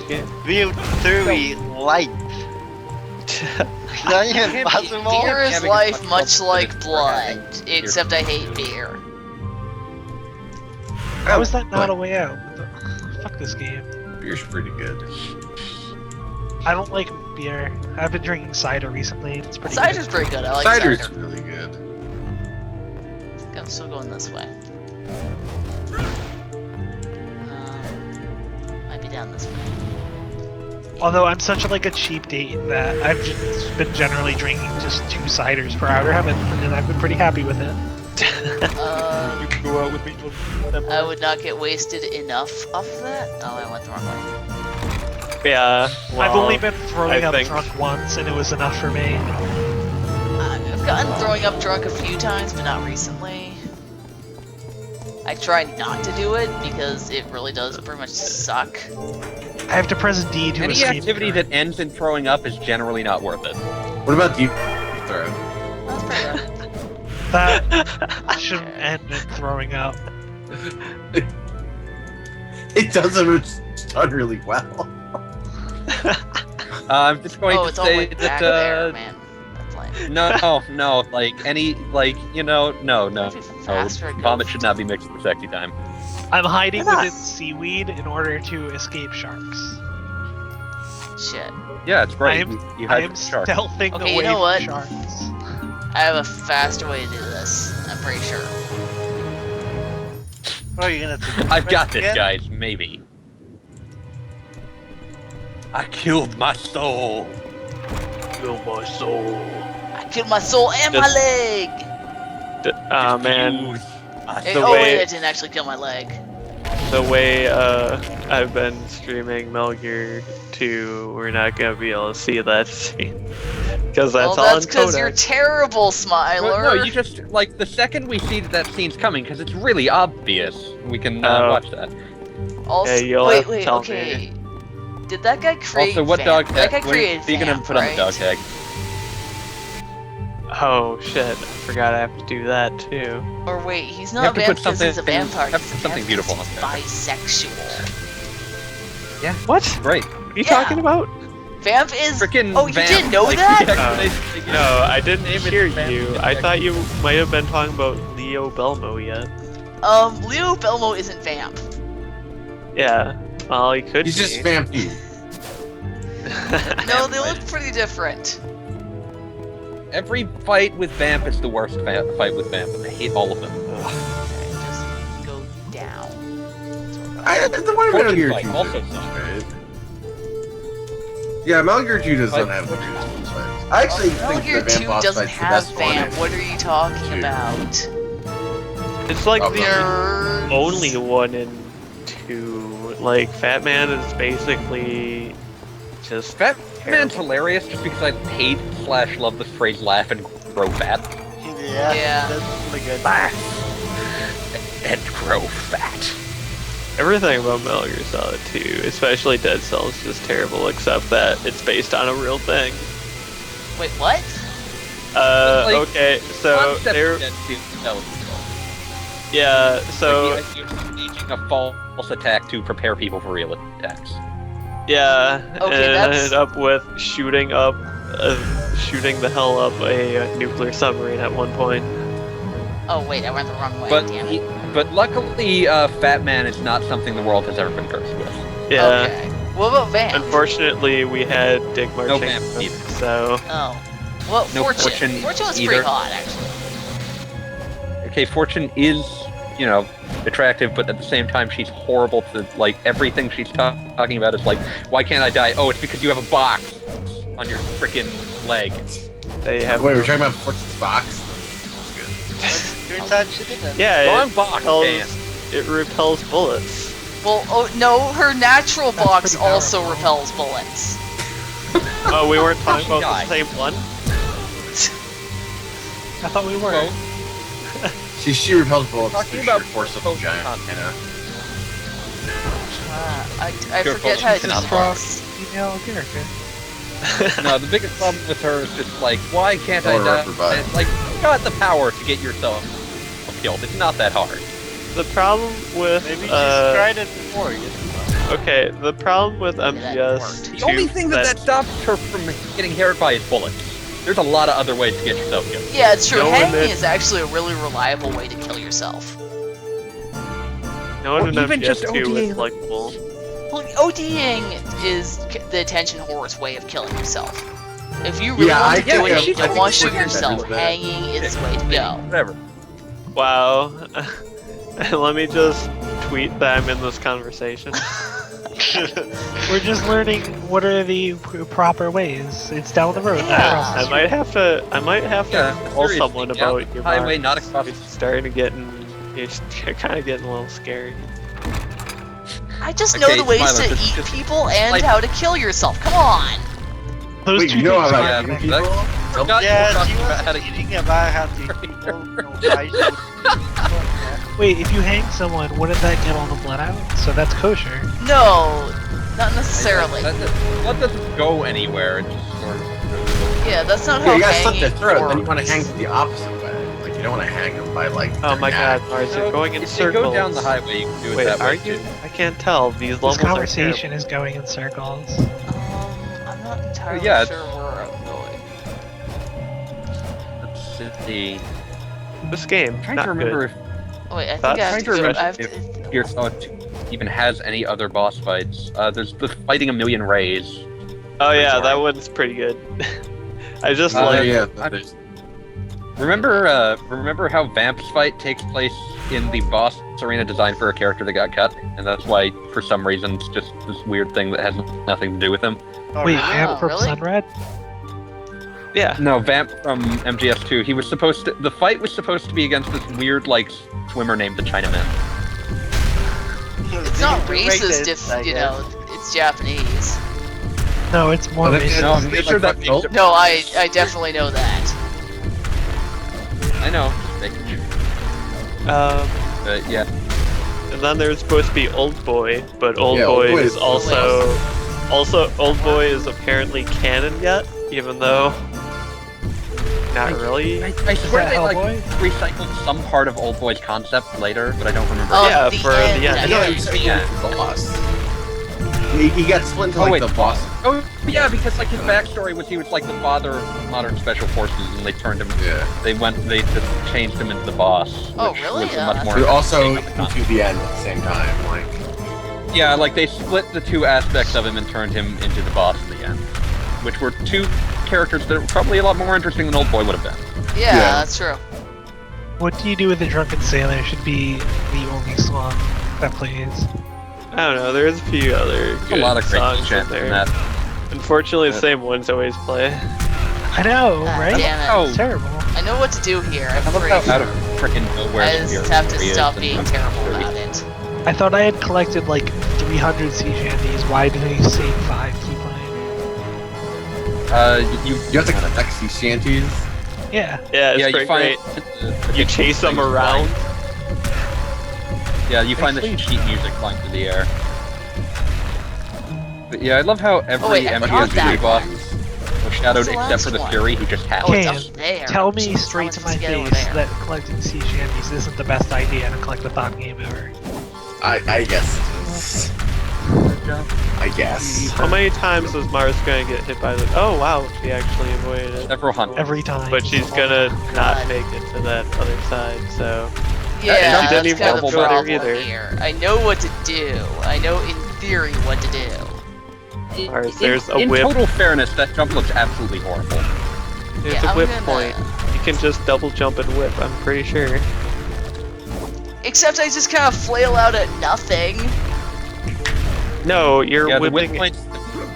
Speaker 6: game?
Speaker 4: Beer 30 light. Not even possible.
Speaker 2: Beer is
Speaker 1: Having
Speaker 2: life
Speaker 1: as
Speaker 2: much
Speaker 1: trouble
Speaker 2: like
Speaker 1: with
Speaker 2: blood,
Speaker 1: beer.
Speaker 2: except I hate beer.
Speaker 3: How is that not a way out? Fuck this game.
Speaker 5: Beer's pretty good.
Speaker 3: I don't like beer. I've been drinking cider recently. It's pretty
Speaker 2: Cider's pretty good. I like
Speaker 5: Cider's
Speaker 2: cider.
Speaker 5: really good.
Speaker 2: I think I'm still going this way. Might be down this way.
Speaker 3: good. Although I'm such a cheap date that I've just been generally drinking just 2 ciders per outer heaven, and I've been pretty happy with it. You can go out with me.
Speaker 2: I would not get wasted enough off of that. Oh, I went the wrong way.
Speaker 6: Yeah.
Speaker 3: I've
Speaker 6: well,
Speaker 3: only been throwing
Speaker 6: I
Speaker 3: up
Speaker 6: think-
Speaker 3: drunk once, and it was enough for me.
Speaker 2: I've gotten throwing up drunk a few times, but not recently. I try not to do it because it really does pretty much suck.
Speaker 3: I have to press D to
Speaker 1: Any
Speaker 3: escape.
Speaker 1: activity that ends in throwing up is generally not worth it.
Speaker 5: What about deep throw?
Speaker 2: That's pretty good.
Speaker 3: that shouldn't end in throwing up.
Speaker 5: It doesn't done really well.
Speaker 1: I'm just going
Speaker 2: Oh,
Speaker 1: to
Speaker 2: it's all
Speaker 1: say
Speaker 2: way back
Speaker 1: that
Speaker 2: there, man. That's lame.
Speaker 1: no, no.
Speaker 2: Maybe faster it
Speaker 1: Vomit
Speaker 2: goes.
Speaker 1: should not be mixed with sexy time.
Speaker 3: I'm hiding
Speaker 6: Why not?
Speaker 3: within seaweed in order to escape sharks.
Speaker 2: Shit.
Speaker 1: Yeah, it's great.
Speaker 3: I am-
Speaker 1: you
Speaker 3: I
Speaker 1: hide
Speaker 3: am
Speaker 1: from sharks.
Speaker 3: stealthing
Speaker 2: Okay, you
Speaker 3: away
Speaker 2: know what?
Speaker 3: from sharks.
Speaker 2: I have a faster way to do this. I'm pretty sure.
Speaker 4: Oh, you're gonna take
Speaker 1: I've got this,
Speaker 4: again?
Speaker 1: guys. Maybe. I killed my soul.
Speaker 3: Kill my soul.
Speaker 2: I killed my soul and my
Speaker 6: Just-
Speaker 2: leg!
Speaker 6: Oh man,
Speaker 1: Use my
Speaker 2: Hey,
Speaker 6: the
Speaker 2: oh
Speaker 6: way-
Speaker 2: wait, I didn't actually kill my leg.
Speaker 6: the way I've been streaming Metal Gear 2, we're not gonna be able to see that scene because that's
Speaker 2: Well,
Speaker 6: all
Speaker 2: that's
Speaker 6: in
Speaker 2: because you're
Speaker 6: codec.
Speaker 2: terrible, Smiler.
Speaker 1: Well, no, you just the second we see that scene's coming, because it's really obvious. We can
Speaker 6: Oh.
Speaker 1: watch that.
Speaker 2: Also,
Speaker 6: Yeah, you'll
Speaker 2: wait,
Speaker 6: have to
Speaker 2: wait,
Speaker 6: tell
Speaker 2: okay. Did that guy create
Speaker 1: Also, what
Speaker 2: Vamp?
Speaker 1: dog
Speaker 2: That guy
Speaker 1: tag? What
Speaker 2: created
Speaker 1: are you gonna
Speaker 2: Vamp,
Speaker 1: put on the
Speaker 2: right?
Speaker 1: dog tag?
Speaker 6: Oh shit, I forgot I have to do that too.
Speaker 2: Or wait, he's
Speaker 1: You
Speaker 2: not a
Speaker 1: have to put
Speaker 2: vamp because he's a
Speaker 1: something-
Speaker 2: vampire.
Speaker 1: have to
Speaker 2: He's
Speaker 1: put
Speaker 2: a
Speaker 1: something
Speaker 2: vamp
Speaker 1: beautiful
Speaker 2: because
Speaker 1: on
Speaker 2: he's
Speaker 1: there.
Speaker 2: bisexual.
Speaker 6: What?
Speaker 1: Great.
Speaker 6: What are you
Speaker 2: Yeah.
Speaker 6: talking about?
Speaker 2: Vamp is.
Speaker 1: Frickin'
Speaker 2: Oh, you
Speaker 1: vamp.
Speaker 2: didn't know
Speaker 1: Like,
Speaker 2: that?
Speaker 1: the explanation they give.
Speaker 6: No, I didn't
Speaker 1: Name it
Speaker 6: hear
Speaker 1: Vamp.
Speaker 6: you. I thought you might have been talking about Leo Belmo yet.
Speaker 2: Leo Belmo isn't vamp.
Speaker 6: Yeah. Well, he could
Speaker 5: He's
Speaker 6: be.
Speaker 5: just vampy.
Speaker 2: No, they look pretty different.
Speaker 1: Every fight with Vamp is the worst fight with Vamp, and I hate all of them.
Speaker 2: Okay, just go down.
Speaker 5: The one in Metal
Speaker 1: Fortune
Speaker 5: Gear
Speaker 1: fight
Speaker 5: 2
Speaker 1: also
Speaker 5: does,
Speaker 1: sucks.
Speaker 5: right? Yeah, Metal Gear 2 doesn't
Speaker 1: Fight-
Speaker 5: have the greatest boss fights. I actually
Speaker 2: Metal
Speaker 5: think
Speaker 2: Gear
Speaker 5: the Vamp
Speaker 2: 2
Speaker 5: boss
Speaker 2: doesn't
Speaker 5: fight's the
Speaker 2: have
Speaker 5: best one.
Speaker 2: vamp. What are you talking
Speaker 5: Two.
Speaker 2: about?
Speaker 6: It's like
Speaker 5: Oh,
Speaker 6: the
Speaker 2: Nerds.
Speaker 6: only one in 2. Like, Fat Man is basically just
Speaker 1: Fat
Speaker 6: terrible.
Speaker 1: Man's hilarious just because I hate / love the phrase laugh and grow fat.
Speaker 2: Yeah.
Speaker 4: That's really good.
Speaker 1: Laugh and grow fat.
Speaker 6: Everything about Metal Gear Solid 2, especially Dead Cells, is just terrible, except that it's based on a real thing.
Speaker 2: Wait, what?
Speaker 1: Like,
Speaker 6: Okay, so
Speaker 1: Concept
Speaker 6: they're,
Speaker 1: that seems eligible.
Speaker 6: yeah, so,
Speaker 1: Like the idea of staging a false attack to prepare people for real attacks.
Speaker 6: yeah,
Speaker 2: Okay,
Speaker 6: and
Speaker 2: that's-
Speaker 6: ended up with shooting the hell up a nuclear submarine at one point.
Speaker 2: Oh wait, I went the wrong way.
Speaker 1: But
Speaker 2: Damn
Speaker 1: he,
Speaker 2: it.
Speaker 1: but luckily, Fat Man is not something the world has ever been cursed with.
Speaker 6: Yeah.
Speaker 2: Okay. What about Vamp?
Speaker 6: Unfortunately, we had Dick
Speaker 1: No
Speaker 6: marching,
Speaker 1: Vamp either.
Speaker 6: so
Speaker 2: Oh. Well,
Speaker 1: No
Speaker 2: Fortune.
Speaker 1: Fortune
Speaker 2: Fortune was
Speaker 1: either.
Speaker 2: pretty hot, actually.
Speaker 1: Okay, Fortune is, you know, attractive, but at the same time, she's horrible to, like, everything she's talking about is like, why can't I die? Oh, it's because you have a box on your frickin' leg.
Speaker 6: they have.
Speaker 5: Wait, we're talking about Fortune's box?
Speaker 4: Turns out she didn't.
Speaker 6: Yeah,
Speaker 1: Wrong
Speaker 6: it
Speaker 1: box,
Speaker 6: it repels bullets.
Speaker 2: Well, oh no, her natural
Speaker 3: That's
Speaker 2: box
Speaker 3: pretty
Speaker 2: also
Speaker 3: powerful.
Speaker 2: repels bullets.
Speaker 6: Oh, we weren't talking about
Speaker 1: Die.
Speaker 6: the same one?
Speaker 3: I thought we were.
Speaker 1: Well,
Speaker 5: She repels bullets
Speaker 1: Talking
Speaker 5: through
Speaker 1: about
Speaker 5: sheer force of
Speaker 1: both
Speaker 5: vagina.
Speaker 1: concepts.
Speaker 2: I
Speaker 1: Pure
Speaker 2: forget how to
Speaker 1: Fortune
Speaker 2: do
Speaker 1: cannot
Speaker 3: Strong
Speaker 2: this.
Speaker 3: female character.
Speaker 1: No, the biggest problem with her is just like, why can't I
Speaker 5: Or
Speaker 1: die?
Speaker 5: rubber butt.
Speaker 1: It's like, you got the power to get yourself killed. It's not that hard.
Speaker 6: The problem with
Speaker 4: Maybe she's tried it before. You know?
Speaker 6: okay, the problem with
Speaker 2: that
Speaker 6: MGS
Speaker 2: worked.
Speaker 1: The only thing that stops her from getting hit by is bullets. There's a lot of other ways to get yourself killed.
Speaker 2: Yeah, it's true.
Speaker 6: No one
Speaker 2: Hanging
Speaker 6: that-
Speaker 2: is actually a really reliable way to kill yourself.
Speaker 6: no one in
Speaker 1: Or even
Speaker 6: MGS
Speaker 1: just
Speaker 6: 2
Speaker 1: ODing.
Speaker 6: was likable.
Speaker 2: Well, ODing is the attention whore's way of killing yourself. If you really
Speaker 5: Yeah,
Speaker 2: want
Speaker 5: I
Speaker 2: to do
Speaker 5: think-
Speaker 2: it,
Speaker 5: I
Speaker 2: you don't
Speaker 5: think
Speaker 2: want to shoot
Speaker 5: Fortune
Speaker 2: yourself.
Speaker 5: does that.
Speaker 2: Hanging is the way to go.
Speaker 1: Whatever.
Speaker 6: Wow. Let me just tweet that I'm in this conversation.
Speaker 3: We're just learning what are the proper ways. It's down the road. not
Speaker 2: Yeah.
Speaker 3: across the
Speaker 6: I
Speaker 3: street.
Speaker 6: might have to
Speaker 1: Yeah,
Speaker 6: tell
Speaker 1: seriously,
Speaker 6: someone
Speaker 1: down
Speaker 6: about
Speaker 1: the
Speaker 6: your
Speaker 1: highway,
Speaker 6: mark.
Speaker 1: not across.
Speaker 6: It's starting to get it's kind of getting a little scary.
Speaker 2: I just know
Speaker 1: Okay,
Speaker 2: the ways
Speaker 1: Smiler,
Speaker 2: to
Speaker 1: just-
Speaker 2: eat
Speaker 1: just-
Speaker 2: people and
Speaker 1: like-
Speaker 2: how to kill yourself. Come on!
Speaker 3: Those
Speaker 5: Wait,
Speaker 3: two
Speaker 5: you know
Speaker 3: things
Speaker 5: about
Speaker 3: are
Speaker 1: Yeah,
Speaker 5: eating
Speaker 3: connected.
Speaker 5: people?
Speaker 1: Forgot you were
Speaker 4: Yeah,
Speaker 1: talking
Speaker 4: she
Speaker 1: about
Speaker 4: was
Speaker 1: how to
Speaker 4: eating about how to people, why should
Speaker 3: Wait, if you hang someone, wouldn't that get all the blood out? So that's kosher.
Speaker 2: No, not necessarily.
Speaker 1: Blood doesn't go anywhere. It just sort of.
Speaker 2: Yeah, that's not
Speaker 5: Yeah,
Speaker 2: how
Speaker 5: you gotta slit
Speaker 2: hanging
Speaker 5: their throat, then you want to
Speaker 2: works.
Speaker 5: hang the opposite way. Like, you don't want to hang them by, like,
Speaker 6: Oh
Speaker 5: their
Speaker 6: my
Speaker 5: neck.
Speaker 6: god, Mars, you're going in
Speaker 1: if
Speaker 6: circles.
Speaker 1: you go down the highway, you can do it
Speaker 6: Wait,
Speaker 1: that way
Speaker 6: are you?
Speaker 1: too.
Speaker 6: I can't tell. These
Speaker 3: This
Speaker 6: levels
Speaker 3: conversation is going in circles.
Speaker 2: I'm not entirely
Speaker 1: Yeah, it's-
Speaker 2: sure where I'm going.
Speaker 1: Let's see.
Speaker 6: are terrible. This game,
Speaker 1: I'm trying
Speaker 6: not
Speaker 1: to remember
Speaker 6: good.
Speaker 2: Oh wait, I
Speaker 6: That's
Speaker 2: think I have
Speaker 1: trying
Speaker 2: to
Speaker 1: to
Speaker 2: go.
Speaker 1: remember
Speaker 2: I have
Speaker 1: if
Speaker 2: to.
Speaker 1: Gears even has any other boss fights. There's the fighting a million rays.
Speaker 6: Oh yeah,
Speaker 1: Sorry.
Speaker 6: that one's pretty good. I just
Speaker 1: Uh,
Speaker 6: like
Speaker 5: yeah,
Speaker 1: I-
Speaker 5: there's-
Speaker 1: Remember how Vamp's fight takes place in the boss arena designed for a character that got cut, and that's why, for some reason, it's just this weird thing that has nothing to do with him.
Speaker 4: Oh,
Speaker 3: Wait,
Speaker 4: really?
Speaker 3: Vamp from
Speaker 2: really?
Speaker 3: Sunred?
Speaker 6: yeah.
Speaker 1: No, Vamp from MGS2. He was supposed to. The fight was supposed to be against this weird, like, swimmer named the Chinaman.
Speaker 2: It's not
Speaker 4: Racist,
Speaker 2: racist if
Speaker 4: I
Speaker 2: you
Speaker 4: guess.
Speaker 2: know it's Japanese.
Speaker 3: No, it's more
Speaker 5: Oh, they-
Speaker 3: racist.
Speaker 1: No, I'm
Speaker 5: They,
Speaker 1: pretty
Speaker 5: like,
Speaker 1: sure that
Speaker 5: fucking
Speaker 1: makes
Speaker 5: old-
Speaker 1: it.
Speaker 2: No, I definitely know that.
Speaker 1: I know. Just making sure. Yeah.
Speaker 6: And then there's supposed to be Old Boy, but Old
Speaker 5: Yeah,
Speaker 6: Boy
Speaker 5: Old Boy
Speaker 6: is
Speaker 5: is
Speaker 6: also Old Boy is apparently canon yet, even though not really.
Speaker 1: I swear
Speaker 3: that
Speaker 1: they like
Speaker 3: Hellboy?
Speaker 1: recycled some part of Old Boy's concept later, but I don't remember.
Speaker 2: Oh,
Speaker 6: Yeah,
Speaker 2: the
Speaker 6: for
Speaker 2: end,
Speaker 6: the end.
Speaker 2: I
Speaker 5: I know
Speaker 2: think.
Speaker 5: he was the boss. He got split into,
Speaker 1: Oh,
Speaker 5: like,
Speaker 1: wait.
Speaker 5: the boss.
Speaker 1: Oh yeah, because like his backstory was he was like the father of modern special forces, and they turned him.
Speaker 5: Yeah.
Speaker 1: They just changed him into the boss.
Speaker 2: Oh,
Speaker 1: which
Speaker 2: really?
Speaker 1: Was a
Speaker 2: Yeah,
Speaker 1: much
Speaker 2: that's
Speaker 1: more
Speaker 5: But also
Speaker 1: interesting of the
Speaker 5: into the end at the same time, like.
Speaker 1: Yeah, like they split the two aspects of him and turned him into the boss in the end, which were two characters that were probably a lot more interesting than Old Boy would have been.
Speaker 2: Yeah,
Speaker 5: Yeah.
Speaker 2: that's true.
Speaker 3: What Do You Do with the Drunken Sailor should be the only song that plays.
Speaker 6: I don't know. There's a few other
Speaker 1: There's a
Speaker 6: good
Speaker 1: lot of great
Speaker 6: songs in
Speaker 1: chants
Speaker 6: there.
Speaker 1: in that.
Speaker 6: Unfortunately, the
Speaker 1: Yeah.
Speaker 6: same ones always play.
Speaker 3: I know,
Speaker 2: Ah,
Speaker 3: right?
Speaker 2: damn it.
Speaker 1: Oh,
Speaker 3: It's terrible.
Speaker 2: I know what to do here. I'm
Speaker 1: I love
Speaker 2: afraid.
Speaker 1: how out of freaking nowhere.
Speaker 2: I
Speaker 1: the
Speaker 2: just
Speaker 1: Gears
Speaker 2: have to
Speaker 1: is,
Speaker 2: stop
Speaker 1: and
Speaker 2: being
Speaker 1: I'm
Speaker 2: terrible
Speaker 1: really-
Speaker 2: about it.
Speaker 3: I thought I had collected like 300 sea shanties. Why did I save 5? Keep playing.
Speaker 1: You
Speaker 5: You have to collect these shanties.
Speaker 3: Yeah.
Speaker 6: Yeah, it's
Speaker 1: yeah,
Speaker 6: pretty
Speaker 1: you find
Speaker 6: great. You chase them around.
Speaker 1: Yeah, you find the
Speaker 3: Actually-
Speaker 1: sheet music flying through the air. But yeah, I love how every
Speaker 2: wait, I forgot
Speaker 1: MGS2
Speaker 2: that
Speaker 1: boss
Speaker 2: one.
Speaker 1: was shadowed
Speaker 2: What's the
Speaker 1: except for
Speaker 2: last
Speaker 1: the
Speaker 2: one?
Speaker 1: Fury, who just
Speaker 2: Oh,
Speaker 1: happened.
Speaker 2: it's
Speaker 3: Cam,
Speaker 2: up there.
Speaker 3: Tell me
Speaker 2: Jesus,
Speaker 3: straight
Speaker 2: how
Speaker 3: to
Speaker 2: am I
Speaker 3: my
Speaker 2: supposed get over
Speaker 3: face
Speaker 2: there?
Speaker 3: that collecting sea shanties isn't the best idea to collect the thought game ever.
Speaker 5: I guess it is. I guess.
Speaker 6: How many times was Mars gonna get hit by the? Oh wow, she actually avoided it.
Speaker 1: Several hundred.
Speaker 3: Every time.
Speaker 6: But she's gonna not make it to that other side, so.
Speaker 2: Yeah,
Speaker 6: she didn't
Speaker 2: that's
Speaker 6: even
Speaker 2: kind of the
Speaker 6: go there
Speaker 2: problem
Speaker 6: either.
Speaker 2: here. I know what to do. I know in theory what to do.
Speaker 6: Mars, there's a
Speaker 1: in
Speaker 6: whip.
Speaker 1: total fairness, that jump looks absolutely horrible.
Speaker 6: There's
Speaker 2: Yeah,
Speaker 6: a
Speaker 2: I'm
Speaker 6: whip
Speaker 2: gonna-
Speaker 6: point. You can just double jump and whip, I'm pretty sure.
Speaker 2: Except I just kind of flail out at nothing.
Speaker 6: No, you're
Speaker 1: Yeah, the
Speaker 6: whipping.
Speaker 1: whip point's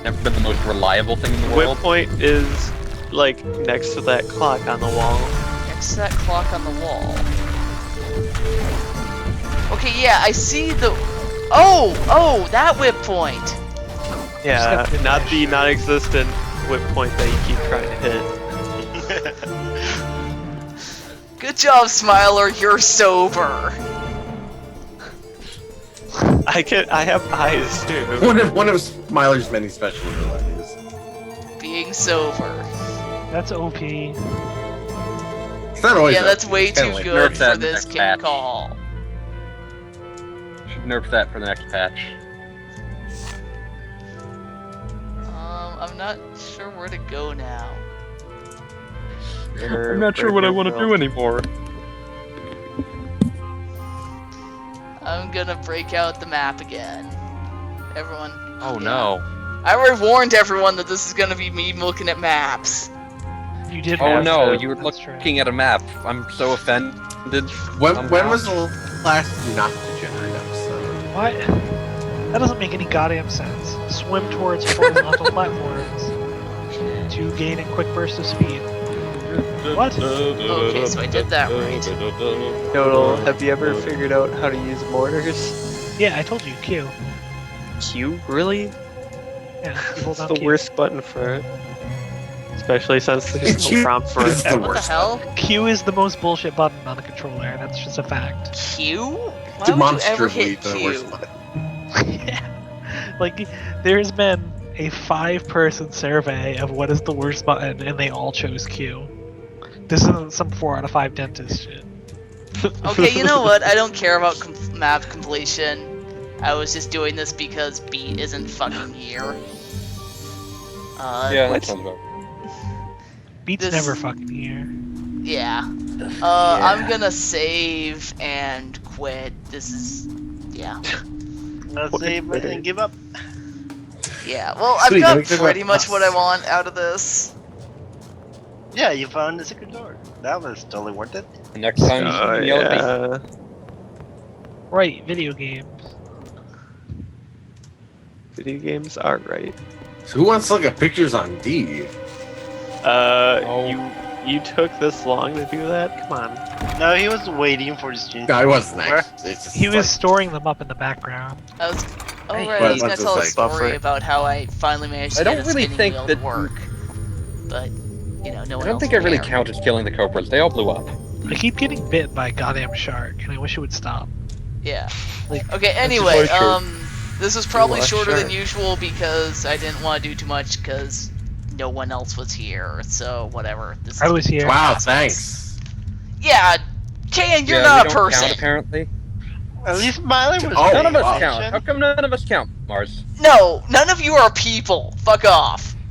Speaker 1: never been the most reliable thing in the
Speaker 6: Whip
Speaker 1: world.
Speaker 6: point is like next to that clock on the wall.
Speaker 2: Next to that clock on the wall. Okay, yeah, I see the... Oh, that whip point.
Speaker 6: Yeah,
Speaker 3: Just
Speaker 6: not
Speaker 3: gotta
Speaker 6: the
Speaker 3: finish.
Speaker 6: non-existent whip point that you keep trying to hit.
Speaker 2: Good job, Smiler, you're sober.
Speaker 6: I have eyes too.
Speaker 5: One of Smiler's many special abilities.
Speaker 2: Being sober.
Speaker 3: That's OP.
Speaker 5: It's not always
Speaker 2: Yeah, that's
Speaker 5: OP,
Speaker 2: way
Speaker 5: it's kinda
Speaker 2: too
Speaker 5: like-
Speaker 2: good
Speaker 1: nerf that
Speaker 2: for
Speaker 1: in the
Speaker 2: this
Speaker 1: next
Speaker 2: King
Speaker 1: patch.
Speaker 2: Call.
Speaker 1: Should nerf that for the next patch.
Speaker 2: I'm not sure where to go now.
Speaker 1: I'm not sure what I want to do anymore.
Speaker 2: I'm gonna break out the map again. Everyone.
Speaker 1: Oh
Speaker 2: yeah.
Speaker 1: no.
Speaker 2: I already warned everyone that this is gonna be me looking at maps.
Speaker 3: You did
Speaker 1: Oh
Speaker 3: have
Speaker 1: no,
Speaker 3: to.
Speaker 1: you were
Speaker 3: That's true.
Speaker 1: looking at a map. I'm so offended.
Speaker 5: When was the last not degenerate episode?
Speaker 3: What? That doesn't make any goddamn sense. Swim towards horizontal platforms to gain a quick burst of speed. What?
Speaker 2: Okay, so I did that right.
Speaker 6: Total, have you ever figured out how to use mortars?
Speaker 3: Yeah, I told you, Q.
Speaker 6: Q? Really?
Speaker 3: Yeah, you hold
Speaker 6: It's
Speaker 3: down
Speaker 6: the
Speaker 3: Q.
Speaker 6: worst button for it. Especially since there's
Speaker 5: Q
Speaker 6: no prompt for
Speaker 5: is
Speaker 6: it.
Speaker 5: the
Speaker 2: What the
Speaker 5: worst
Speaker 2: hell?
Speaker 3: Q is the most bullshit button on the controller, and that's just a fact.
Speaker 2: Q? Why would you ever
Speaker 5: Demonstrably
Speaker 2: hit
Speaker 5: the
Speaker 2: Q?
Speaker 5: worst button.
Speaker 3: Yeah. Like, there's been a 5-person survey of what is the worst button, and they all chose Q. This isn't some 4 out of 5 dentist shit.
Speaker 2: Okay, you know what? I don't care about map completion. I was just doing this because B isn't fucking here.
Speaker 1: Yeah,
Speaker 6: What?
Speaker 1: that sounds about right.
Speaker 3: Beat's
Speaker 2: This-
Speaker 3: never fucking here.
Speaker 2: Yeah. I'm gonna save and quit. This is... Yeah.
Speaker 4: Let's save it and give up.
Speaker 2: Yeah, well,
Speaker 5: Sweet,
Speaker 2: I've
Speaker 5: let me
Speaker 2: got
Speaker 5: give
Speaker 2: pretty
Speaker 5: up
Speaker 2: much
Speaker 5: us.
Speaker 2: what I want out of this.
Speaker 4: Yeah, you found the secret door. That was totally worth it.
Speaker 1: Next time,
Speaker 6: Oh,
Speaker 1: yell at me.
Speaker 6: yeah.
Speaker 3: Right, video games.
Speaker 6: Video games are right.
Speaker 5: So who wants to look at pictures on D?
Speaker 6: You took this long to do that? Come on.
Speaker 4: No, he was waiting for the stream.
Speaker 5: No, I wasn't actually. It's just
Speaker 3: He was
Speaker 5: like-
Speaker 3: storing them up in the background.
Speaker 2: I was... Oh,
Speaker 1: Hey,
Speaker 2: right,
Speaker 5: well,
Speaker 2: I was gonna
Speaker 5: what's
Speaker 2: tell a
Speaker 5: this,
Speaker 6: like,
Speaker 2: story
Speaker 6: buffer?
Speaker 2: about how I finally managed to
Speaker 1: I don't
Speaker 2: get a
Speaker 1: really
Speaker 2: spinning
Speaker 1: think
Speaker 2: wheel
Speaker 1: that-
Speaker 2: to work. But, you know, no
Speaker 1: I
Speaker 2: one
Speaker 1: don't
Speaker 2: else
Speaker 1: think I
Speaker 2: will
Speaker 1: really
Speaker 2: care.
Speaker 1: count as killing the Cobras. They all blew up.
Speaker 3: I keep getting bit by a goddamn shark, and I wish it would stop.
Speaker 2: Yeah.
Speaker 3: Like,
Speaker 2: Okay, anyway,
Speaker 6: my shirt.
Speaker 2: this was probably
Speaker 6: my
Speaker 2: shorter than
Speaker 6: shirt.
Speaker 2: usual because I didn't want to do too much because no one else was here, so whatever. This
Speaker 3: I
Speaker 2: is
Speaker 3: was here.
Speaker 5: Wow,
Speaker 2: assholes.
Speaker 5: thanks.
Speaker 2: Yeah, Can, you're
Speaker 1: Yeah,
Speaker 2: not
Speaker 1: we
Speaker 2: a
Speaker 1: don't
Speaker 2: person!
Speaker 1: Count, apparently.
Speaker 4: At least Miley was.
Speaker 5: Oh,
Speaker 1: None of us
Speaker 5: wow.
Speaker 1: count. How come none of us count, Mars?
Speaker 2: No, none of you are people! Fuck off!